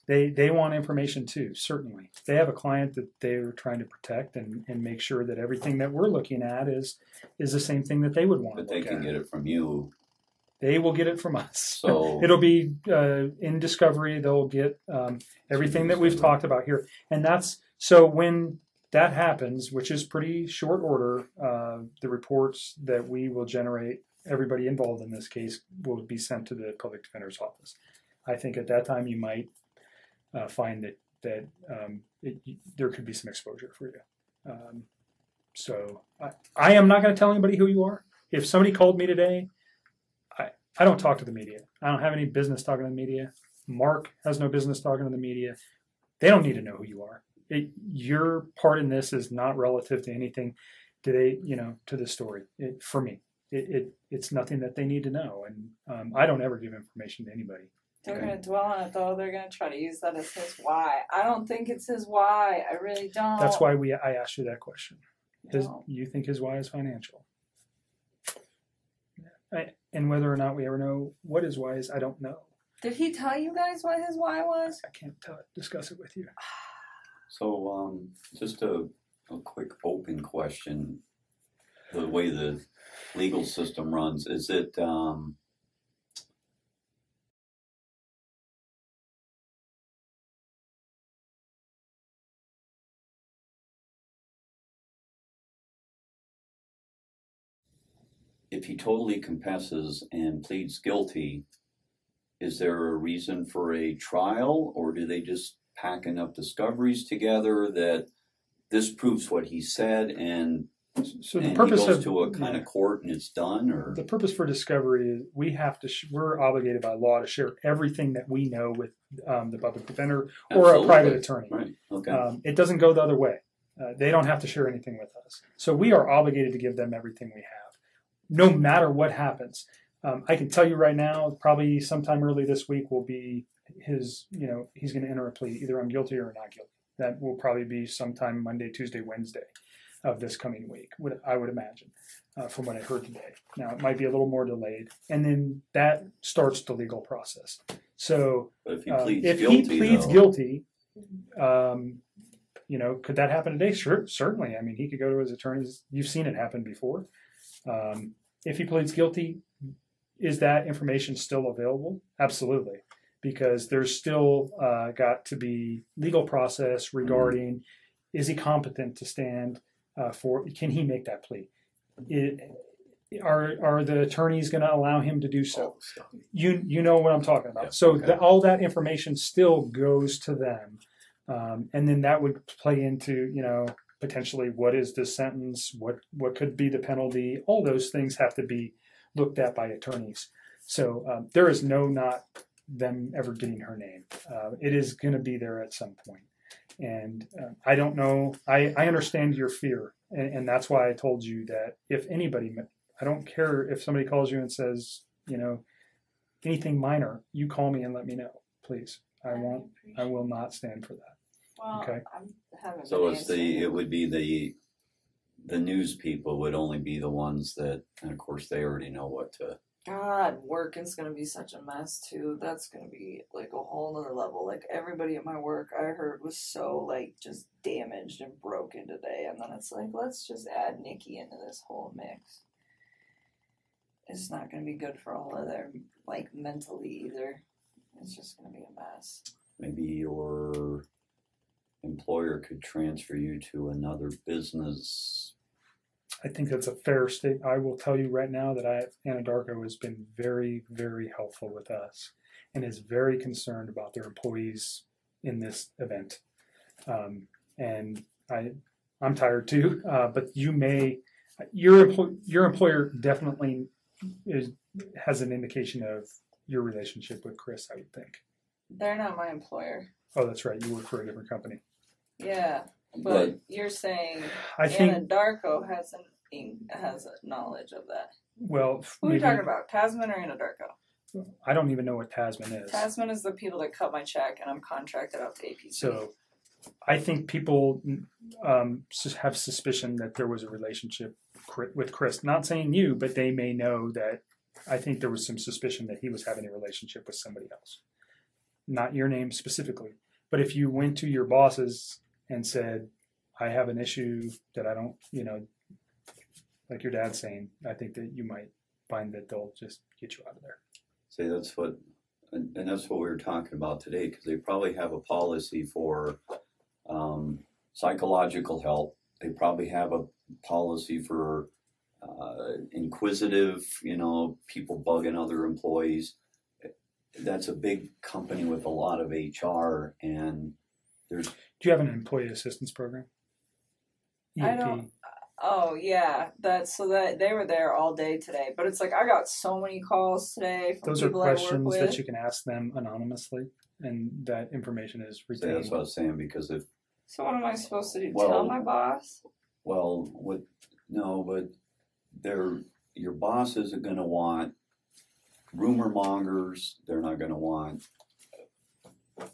They want information too, certainly. They have a client that they're trying to protect and make sure that everything that we're looking at is the same thing that they would want But to they look can at. get it from you. They will get it from us. So It'll be in discovery. They'll get everything that we've talked about here. And that's so when that happens, which is pretty short order, the reports that we will generate, everybody involved in this case will be sent to the public defender's office. I think at that time you might find that there could be some exposure for you. So I am not going to tell anybody who you are. If somebody called me today, I don't talk to the media. I don't have any business talking to the media. Mark has no business talking to the media. They don't need to know who you are. Your part in this is not relative to anything to the story. For me, it's nothing that they need to know. And I don't ever give information to anybody. They're going to dwell on it though. They're going to try to use that as his why. I don't think it's his why. I really don't. That's why I asked you that question. No. You think his why is financial? And whether or not we ever know what his why is, I don't know. Did he tell you guys what his why was? I can't discuss it with you. So just a quick open question. The way the legal system runs, is it if he totally confesses and pleads guilty, is there a reason for a trial, or do they just pack enough discoveries together that this proves what he said, and So the and purpose he goes of to a kind of court and it's done, or the purpose for discovery is we have to we're obligated by law to share everything that we know with the public defender or a Absolutely. private attorney. right? Okay. It doesn't go the other way. They don't have to share anything with us. So we are obligated to give them everything we have, no matter what happens. I can tell you right now, probably sometime early this week will be he's going to enter a plea. Either I'm guilty or not guilty. That will probably be sometime Monday, Tuesday, Wednesday of this coming week, I would imagine, from what I heard today. Now, it might be a little more delayed. And then that starts the legal process. So But if he pleads if guilty, he pleads though, guilty, could that happen today? Sure, certainly. I mean, he could go to his attorneys. You've seen it happen before. If he pleads guilty, is that information still available? Absolutely, because there's still got to be legal process regarding is he competent to stand can he make that plea? Are the attorneys going to allow him to do so? You know what I'm talking about. Yeah, So okay. all that information still goes to them. And then that would play into, potentially what is the sentence, what could be the penalty. All those things have to be looked at by attorneys. So there is not them ever getting her name. It is going to be there at some point. And I don't know. I understand your fear. And that's why I told you that if anybody, I don't care if somebody calls you and says, anything minor, you call me and let me know, please. I will not stand for that. Well, Okay. so it would be the news people would only be the ones that, and of course they already know what to. God, work is going to be such a mess too. That's going to be like a whole nother level. Like everybody at my work I heard was so like just damaged and broken today. And then it's like, let's just add Nikki into this whole mix. It's not going to be good for all of them, like mentally either. It's just going to be a mess. Maybe your employer could transfer you to another business. I think that's a fair statement. I will tell you right now that Anadarko has been very, very helpful with us and is very concerned about their employees in this event. And I'm tired too, but your employer definitely has an indication of your relationship with Chris, I would think. They're not my employer. Oh, that's right. You work for a different company. Yeah, but you're saying I think, Anadarko has knowledge of that. well, Who are you talking about, Tasman or Anadarko? I don't even know what Tasman is. Tasman is the people that cut my check, and I'm contracted out to APC. So I think people have suspicion that there was a relationship with Chris. Not saying you, but they may know that. I think there was some suspicion that he was having a relationship with somebody else. Not your name specifically. But if you went to your bosses and said, I have an issue that I don't, like your dad's saying, I think that you might find that they'll just get you out of there. See, that's what we were talking about today, because they probably have a policy for psychological help. They probably have a policy for inquisitive, people bugging other employees. That's a big company with a lot of HR, and there's. Do you have an employee assistance program? I don't. Oh yeah, that they were there all day today. But it's like I got so many calls today from Those are people I work questions with. that you can ask them anonymmously, and that information is See, retained. that's what I was saying, because if. So what am I supposed to do? Well, Tell my boss? Well, but your boss isn't going to want rumor mongers. They're not going to want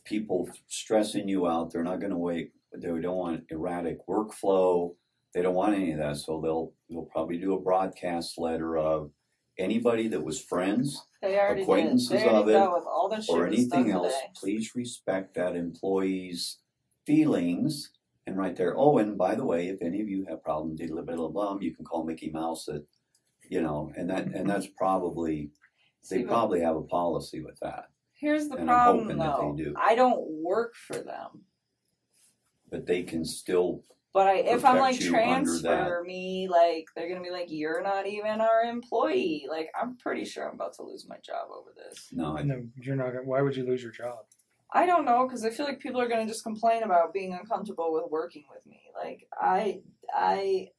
people stressing you out. They're not going to they don't want erratic workflow. They don't want any of that. So they'll probably do a broadcast letter of anybody that was friends, They already acquaintances did. They already of it, dealt with all the shit or that's anything done else. today. Please respect that employee's feelings. And right there, oh, and by the way, if any of you have problems, you can call Mickey Mouse at, and that's probably, they probably have a policy with that. Here's the and I'm problem, hoping that though. they do. I don't work for them. But they can still But if I'm like protect you under transfer me, like they're gonna be like, you're not even our employee. Like I'm pretty sure I'm about to lose my job over this. No, No, you're not. Why would you lose your job? I don't know, because I feel like people are gonna just complain about being uncomfortable with working with me. Like I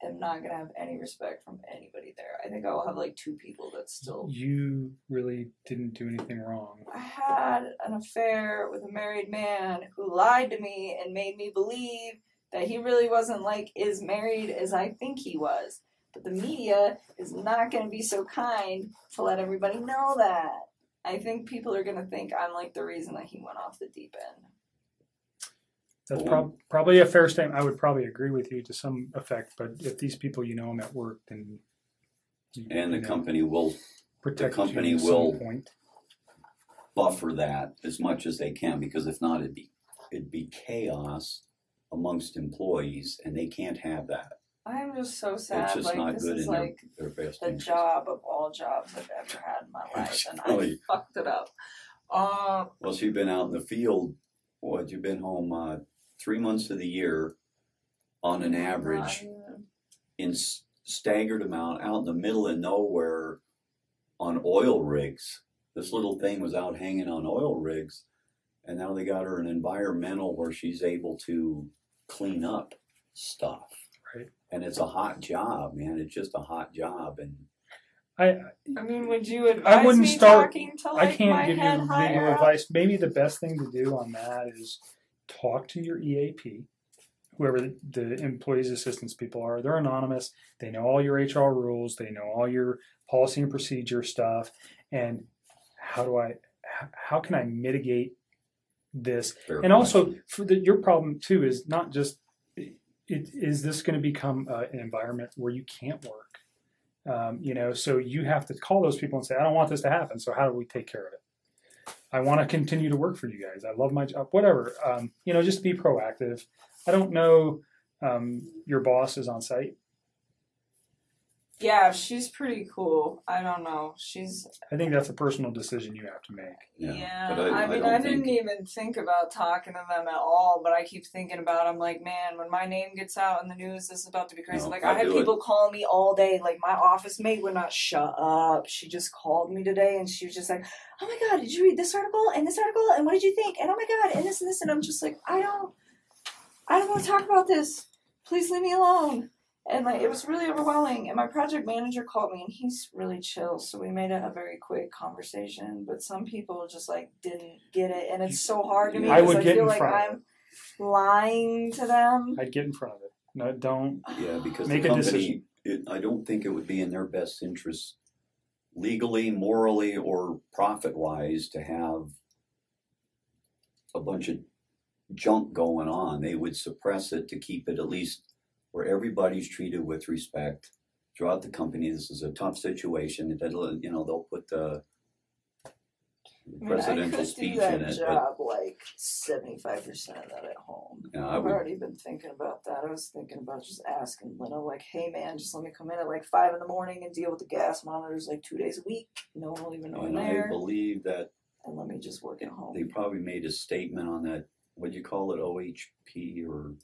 am not gonna have any respect from anybody there. I think I'll have like 2 people that still. You really didn't do anything wrong. I had an affair with a married man who lied to me and made me believe that he really wasn't like as married as I think he was. But the media is not going to be so kind to let everybody know that. I think people are going to think I'm like the reason that he went off the deep end. That's probably a fair statement. I would probably agree with you to some effect. But if these people you know them at work, then and the company will protect the company you at will some point. buffer that as much as they can, because if not, it'd be chaos amongst employees, and they can't have that. I'm just so sad. It's just like not this good is in like their best the interest. job of all jobs I've ever had in my life, and Really? I fucked it up. Well, so you've been out in the field. What, you've been home 3 months of the year, on an average, in staggered amount, out in the middle of nowhere, on oil rigs. This little thing was out hanging on oil rigs, and now they got her an environmental where she's able to clean up stuff. Right. And it's a hot job, man. It's just a hot job, and I mean, would you advise I wouldn't me start. talking to I like can't my give head you legal higher up? advice. Maybe the best thing to do on that is talk to your EAP, whoever the employees assistance people are. They're anonymous. They know all your HR rules. They know all your policy and procedure stuff. And how can I mitigate this? fair And also, question. for your problem too is not just is this going to become an environment where you can't work? So you have to call those people and say, I don't want this to happen. So how do we take care of it? I want to continue to work for you guys. I love my job, whatever. Just be proactive. I don't know. Your boss is on site. Yeah, she's pretty cool. I don't know. I think that's a personal decision you have to make. Yeah. But I mean, don't I think, didn't even think about talking to them at all, but I keep thinking about. I'm like, man, when my name gets out in the news, this is about to be crazy. No, like, I I had do people call me all day. Like, my office mate would not shut up. She just called me today, and she was just like, "Oh my god, did you read this article and this article? And what did you think? And oh my god, and this and this." And I'm just like, I don't want to talk about this. Please leave me alone. And like it was really overwhelming. And my project manager called me, and he's really chill, so we made it a very quick conversation. But some people just like didn't get it, and it's so hard to me I because would I get feel in like front of I'm lying to them. I'd get in front of it. No, don't. Yeah, because Make the a company, I don't think it would be in their best interest, legally, morally, or profit-wise, to have a bunch of junk going on. They would suppress it to keep it at least where everybody's treated with respect throughout the company. This is a tough situation. They'll put the presidential I could speech do that in it. job like 75% of that at home. Yeah, I I've would. already been thinking about that. I was thinking about just asking Leno, like, hey man, just let me come in at like 5 a.m. and deal with the gas monitors like 2 days a week. No one will even know I'm And there. I believe that And let me just work at home. they probably made a statement on that. What do you call it? OHP or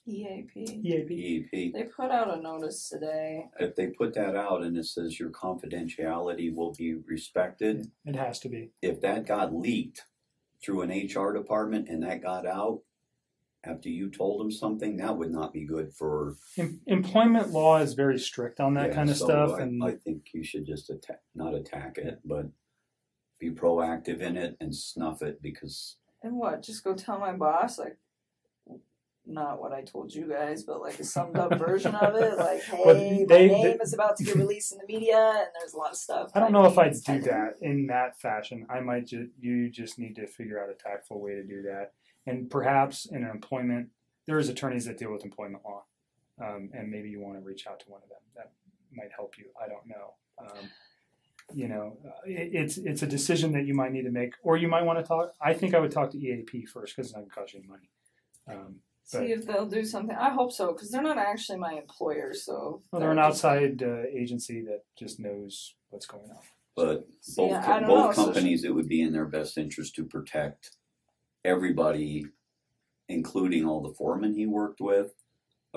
EAP. EAP. They put out a notice today. If they put that out and it says your confidentiality will be respected, It has to be. if that got leaked through an HR department and that got out after you told them something, that would not be good for Employment law is very strict on that kind of so stuff, I think you should just not attack it, but be proactive in it and snuff it, because And what? Just go tell my boss, like, not what I told you guys, but like a summed up version of it. Like, hey, Well, my they- name is about to get released in the media, and there's a lot of stuff. I don't know if I'd do that in that fashion. I might you just need to figure out a tactful way to do that. And perhaps in an employment, there's attorneys that deal with employment law, and maybe you want to reach out to one of them. That might help you. I don't know. It's a decision that you might need to make, or you might want to talk. I think I would talk to EAP first because it's not going to cost you any money. See if they'll do something. I hope so, because they're not actually my employer. So Well, they're an outside agency that just knows what's going on. but See, I don't know. both companies, it would be in their best interest to protect everybody, including all the foremen he worked with,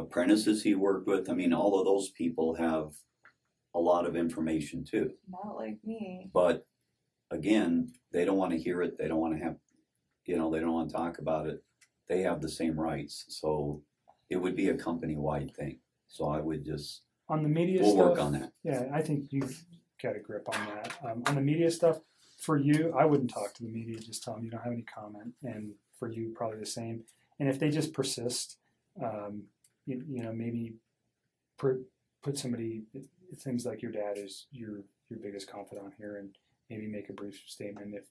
apprentices he worked with. I mean, all of those people have a lot of information too. Not like me. But again, they don't want to hear it. They don't want to have, they don't want to talk about it. They have the same rights. So it would be a company-wide thing. So I would just, On the media we'll stuff, work on that. yeah, I think you've got a grip on that. On the media stuff, for you, I wouldn't talk to the media. Just tell them you don't have any comment. And for you, probably the same. And if they just persist, maybe put somebody. It seems like your dad is your biggest confidant here, and maybe make a brief statement. If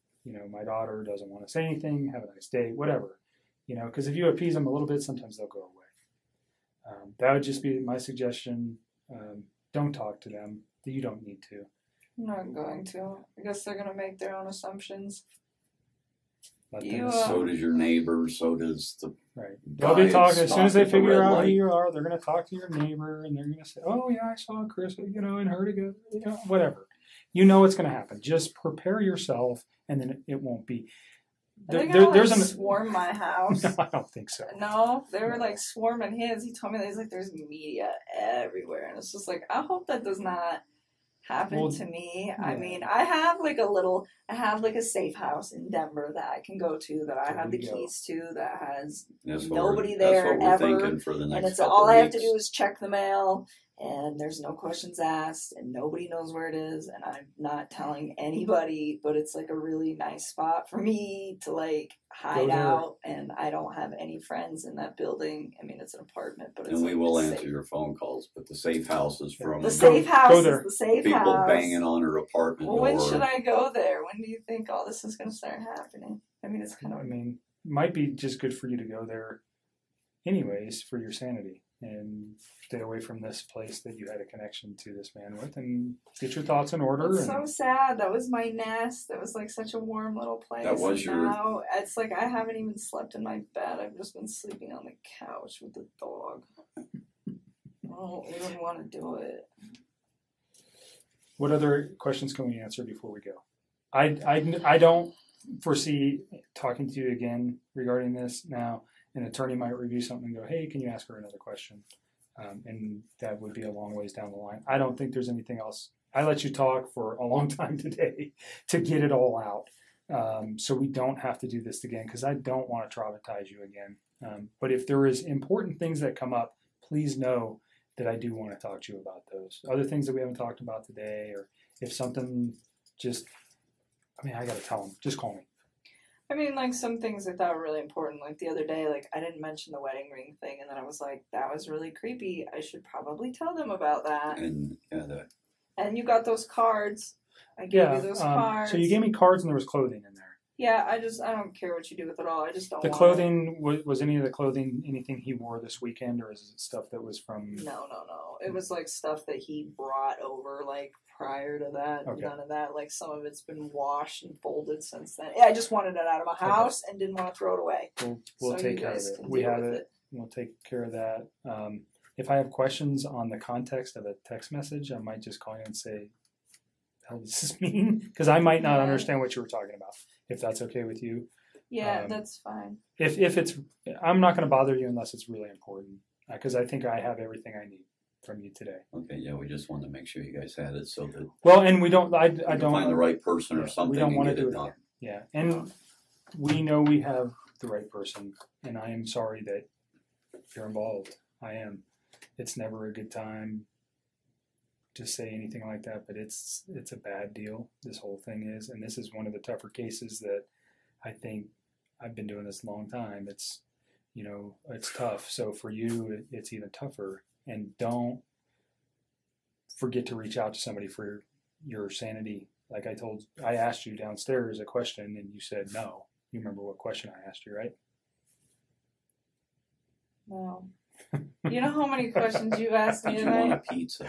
my daughter doesn't want to say anything, have a nice day, whatever. Because if you appease them a little bit, sometimes they'll go away. That would just be my suggestion. Don't talk to them. You don't need to. I'm not going to. I guess they're gonna make their own assumptions. Let You, them, So does your neighbor, so does the right. They'll be guy talking as soon as they stopped at the figure red out who light. you are. They're going to talk to your neighbor, and they're going to say, "Oh yeah, I saw Chris, and her together, whatever." What's going to happen. Just prepare yourself, and then it won't be. Are they gonna There's swarm my house? No, I don't think so. No, they were like swarming his. He told me that there's media everywhere, and it's just like I hope that does not happen Well, to me. yeah. I mean, I have like a safe house in Denver that I can go to, that I There have the you go. keys to, that has That's nobody what there we're ever, thinking for the next and it's couple all of I have to weeks. do is check the mail, and there's no questions asked, and nobody knows where it is, and I'm not telling anybody, but it's like a really nice spot for me to like hide there. out, and I don't have any friends in that building. I mean, it's an apartment, but it's And we like will the answer safe. your phone calls, but the safe house is from The safe house go there. is the safe people house. banging on her apartment Well, when door. should I go there? When do you think all this is going to start happening? I mean, it's kind of. Might be just good for you to go there, anyways, for your sanity, and stay away from this place that you had a connection to this man with, and get your thoughts in order. It's so sad. That was my nest. That was like such a warm little place. That was and your- Now it's like I haven't even slept in my bed. I've just been sleeping on the couch with the dog. Oh, I don't want to do it. What other questions can we answer before we go? I don't foresee talking to you again regarding this. Now, an attorney might review something and go, "Hey, can you ask her another question?" And that would be a long ways down the line. I don't think there's anything else. I let you talk for a long time today to get it all out, so we don't have to do this again, because I don't want to traumatize you again. But if there is important things that come up, please know that I do want to talk to you about those. Other things that we haven't talked about today, or if something I got to tell them, just call me. I mean, like some things I thought were really important. Like the other day, like I didn't mention the wedding ring thing, and then I was like, that was really creepy. I should probably tell them about that. And And you got those cards. I gave you those cards. So you gave me cards and there was clothing in there. Yeah, I don't care what you do with it all. I just don't The want clothing, was any of the clothing anything he wore this weekend, or is it stuff that was from... No. It was like stuff that he brought over like prior to that. Okay. None of that. Like some of it's been washed and folded since then. Yeah, I just wanted it out of my house and didn't want to throw it away. We'll So take you care of guys it. can We deal have with it. We'll take care of that. If I have questions on the context of a text message, I might just call you and say, "Hell, does this mean?" Because I might not Yeah. understand what you were talking about. If that's okay with you. Yeah, that's fine. If it's, I'm not going to bother you unless it's really important, because I think I have everything I need from you today. okay, yeah, we just wanted to make sure you guys had it so that Well, and we don't. I you can don't find the right person or yeah, something we don't and want to get do it it done. again. Yeah, and we know we have the right person, and I am sorry that you're involved. I am. It's never a good time to say anything like that, but it's a bad deal. This whole thing is, and this is one of the tougher cases that I think I've been doing this a long time. It's it's tough. So for you, it's even tougher. And don't forget to reach out to somebody for your sanity. Like I asked you downstairs a question, and you said no. You remember what question I asked you, right? No. You know how many questions you asked me Did you want tonight? a pizza?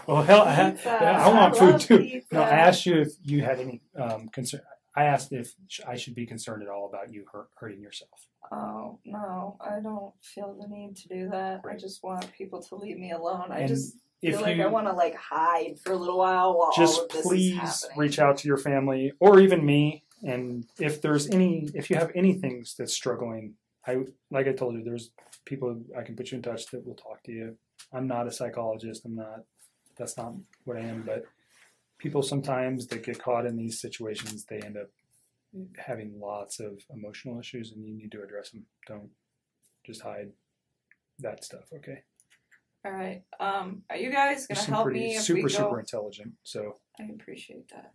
Well, hell, I Pizza. want I food love too. pizza. No, I asked you if you had any concern. I asked if I should be concerned at all about you hurting yourself. Oh, no, I don't feel the need to do that. I Right. just want people to leave me alone. I And just if feel like you I want to like hide for a little while all just of this please is happening. reach out to your family or even me, and if you have anything that's struggling, like I told you, there's people I can put you in touch that will talk to you. I'm not a psychologist. That's not what I am. But people sometimes that get caught in these situations, they end up having lots of emotional issues, and you need to address them. Don't just hide that stuff. Okay. All right. Are you guys You gonna seem help pretty me if super we go? super intelligent. So I appreciate that.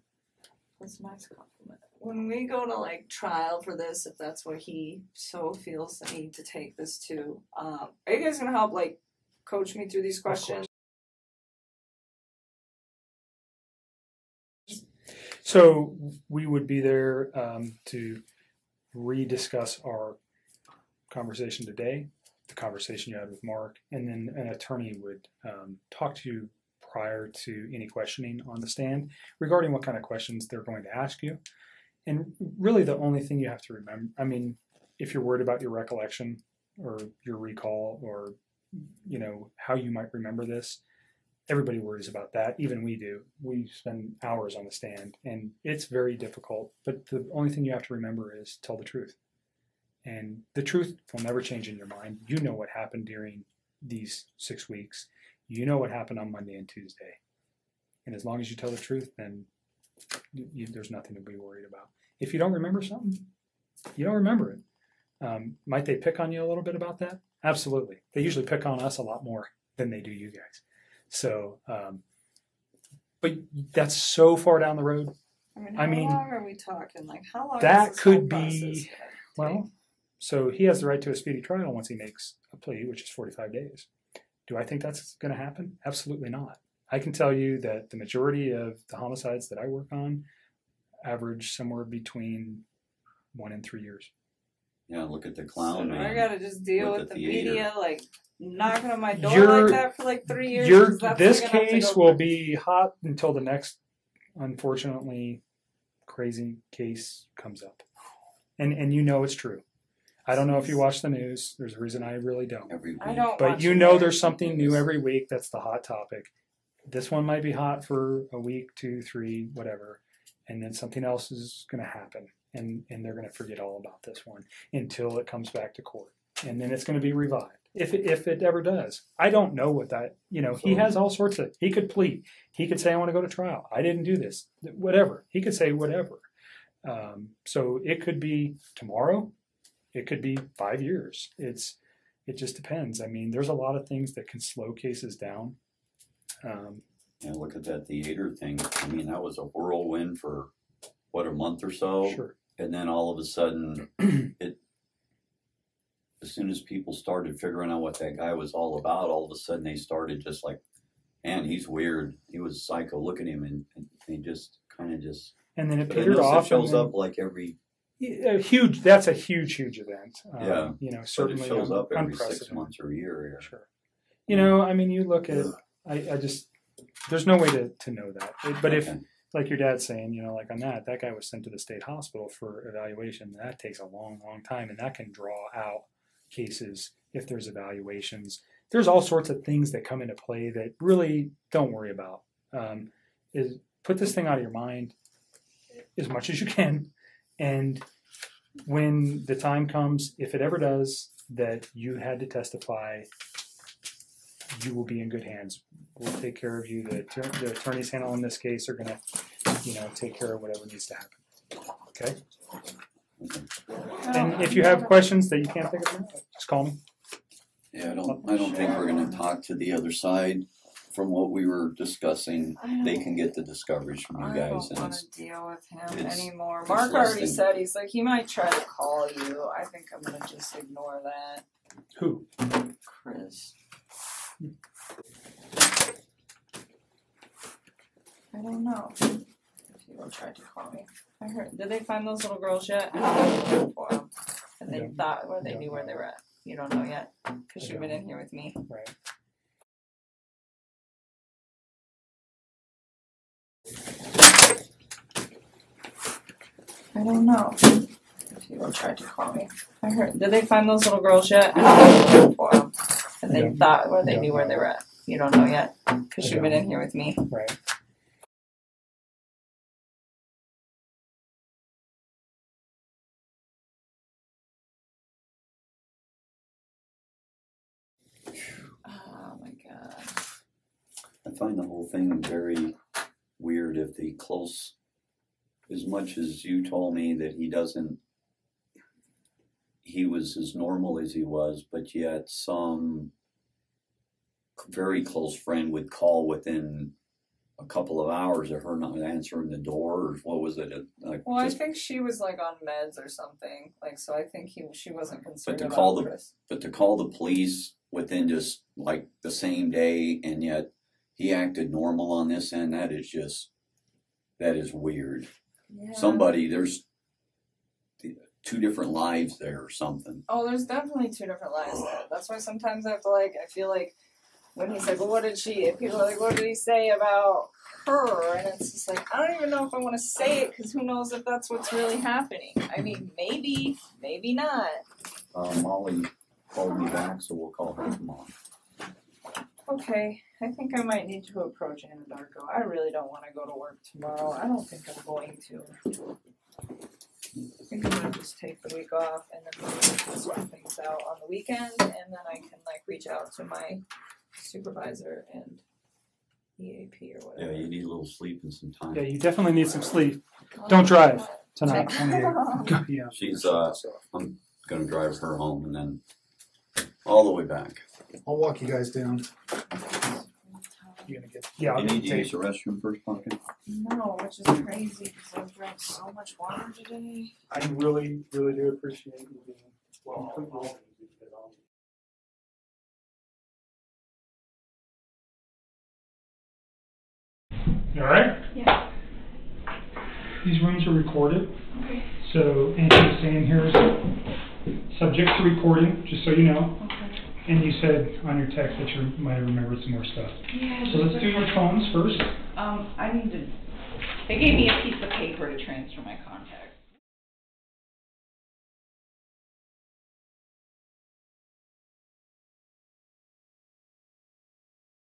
That's a nice compliment. When we go to like trial for this, if that's what he so feels the need to take this to, are you guys gonna help like coach me through these questions? So we would be there to rediscuss our conversation today, the conversation you had with Mark, and then an attorney would talk to you prior to any questioning on the stand regarding what kind of questions they're going to ask you. And really the only thing you have to remember, I mean, if you're worried about your recollection or your recall or, you know, how you might remember this, everybody worries about that. Even we do. We spend hours on the stand and it's very difficult. But the only thing you have to remember is tell the truth. And the truth will never change in your mind. You know what happened during these 6 weeks. You know what happened on Monday and Tuesday. And as long as you tell the truth, then there's nothing to be worried about. If you don't remember something, you don't remember it. Might they pick on you a little bit about that? Absolutely. They usually pick on us a lot more than they do you guys. So, but that's so far down the road. I mean, how long are we talking? Like, how long? That is this whole could process be, gonna well, so he has the right to a speedy trial once he makes a plea, which is 45 days. Do I think that's going to happen? Absolutely not. I can tell you that the majority of the homicides that I work on average somewhere between 1 and 3 years. Yeah, look at the take? clown So man. I gotta just deal with with the the theater. media, like knocking on my door You're- like that for like 3 years. 'Cause that's This what I'm gonna have to case go will through. be hot until the next, unfortunately, crazy case comes up. And you know it's true. I don't know if you watch the news. There's a reason I really don't. Every week. I don't. But watch you the know news. there's something new every week that's the hot topic. This one might be hot for a week, 2, 3, whatever. And then something else is going to happen. And they're going to forget all about this one until it comes back to court. And then it's going to be revived. If it ever does. I don't know what that, he has all sorts of, he could plead. He could say, I want to go to trial. I didn't do this. Whatever. He could say whatever. So it could be tomorrow. It could be 5 years. It just depends. I mean, there's a lot of things that can slow cases down. Yeah, look at that theater thing. I mean, that was a whirlwind for what, a month or so, Sure. and then all of a sudden, as soon as people started figuring out what that guy was all about, all of a sudden they started just like, man, he's weird. He was psycho. Look at him, and they just kind of just. And then it But I petered notice off. it shows and then- up like every. That's a huge event. Yeah. But Certainly it shows up every 6 unprecedented. months or a year. Here. Sure. I mean, you look at, I just, there's no way to know that. But if, Okay. like your dad's saying, like on that guy was sent to the state hospital for evaluation. That takes a long, long time, and that can draw out cases if there's evaluations. There's all sorts of things that come into play that really don't worry about. Is put this thing out of your mind as much as you can, and when the time comes, if it ever does, that you had to testify, you will be in good hands. We'll take care of you. The attorneys handling this case are going to, take care of whatever needs to happen. Okay? And if you have questions that you can't think of, just call me. Yeah, I don't think we're going to talk to the other side. From what we were discussing, they can get the discoveries from you I guys, don't and want to deal with him it's- anymore. it's Mark less already than- said he's like he might try to call you. I think I'm gonna just ignore that. Who? Chris. I don't know if he will try to call me. I heard. Did they find those little girls yet? I haven't been looking for them. And I they don't- thought, or they don't knew where know. they were at. You don't know yet because I you've been don't. in here with me. Right. I don't know if he will try to call me. I heard. Did they find those little girls yet? I haven't been looking for them. And I they don't- thought, or they don't knew where they know. were at. You don't know yet because I you've been don't. in here with me. Right. I find the whole thing very weird. If the close, as much as you told me that he was as normal as he was, but yet some very close friend would call within a couple of hours of her not answering the door, or what was it? Well, I think she was like on meds or something. Like, so I think she wasn't concerned But to about call Chris. But to call the police within just like the same day, and yet he acted normal on this end, that is weird. Yeah. There's two different lives there or something. Oh, there's definitely two different lives there. That's why sometimes I feel like when he's like, well, what did people are like, what did he say about her? And it's just like, I don't even know if I want to say it, because who knows if that's what's really happening. I mean, maybe not. Molly called me back, so we'll call her tomorrow. Okay, I think I might need to approach Anadarko. I really don't want to go to work tomorrow. I don't think I'm going to. I think I'm going to just take the week off, and then maybe we can sort things out on the weekend, and then I can like reach out to my supervisor and EAP or whatever. Yeah, you need a little sleep and some time. Yeah, you definitely need some sleep. Don't drive tonight. Yeah. She's I'm gonna drive her home and then all the way back. I'll walk you guys down. You're gonna get, yeah, I'll You need to take, use the restroom first, Pumpkin? No, which is crazy because I've drank so much water today. I really, really do appreciate you being well. All right. Yeah. These rooms are recorded, Okay. so anything saying here is subject to recording, just so you know. Okay. And you said on your text that you might have remembered some more stuff. Yeah. So let's do your phones first. I need to. They gave me a piece of paper to transfer my contacts.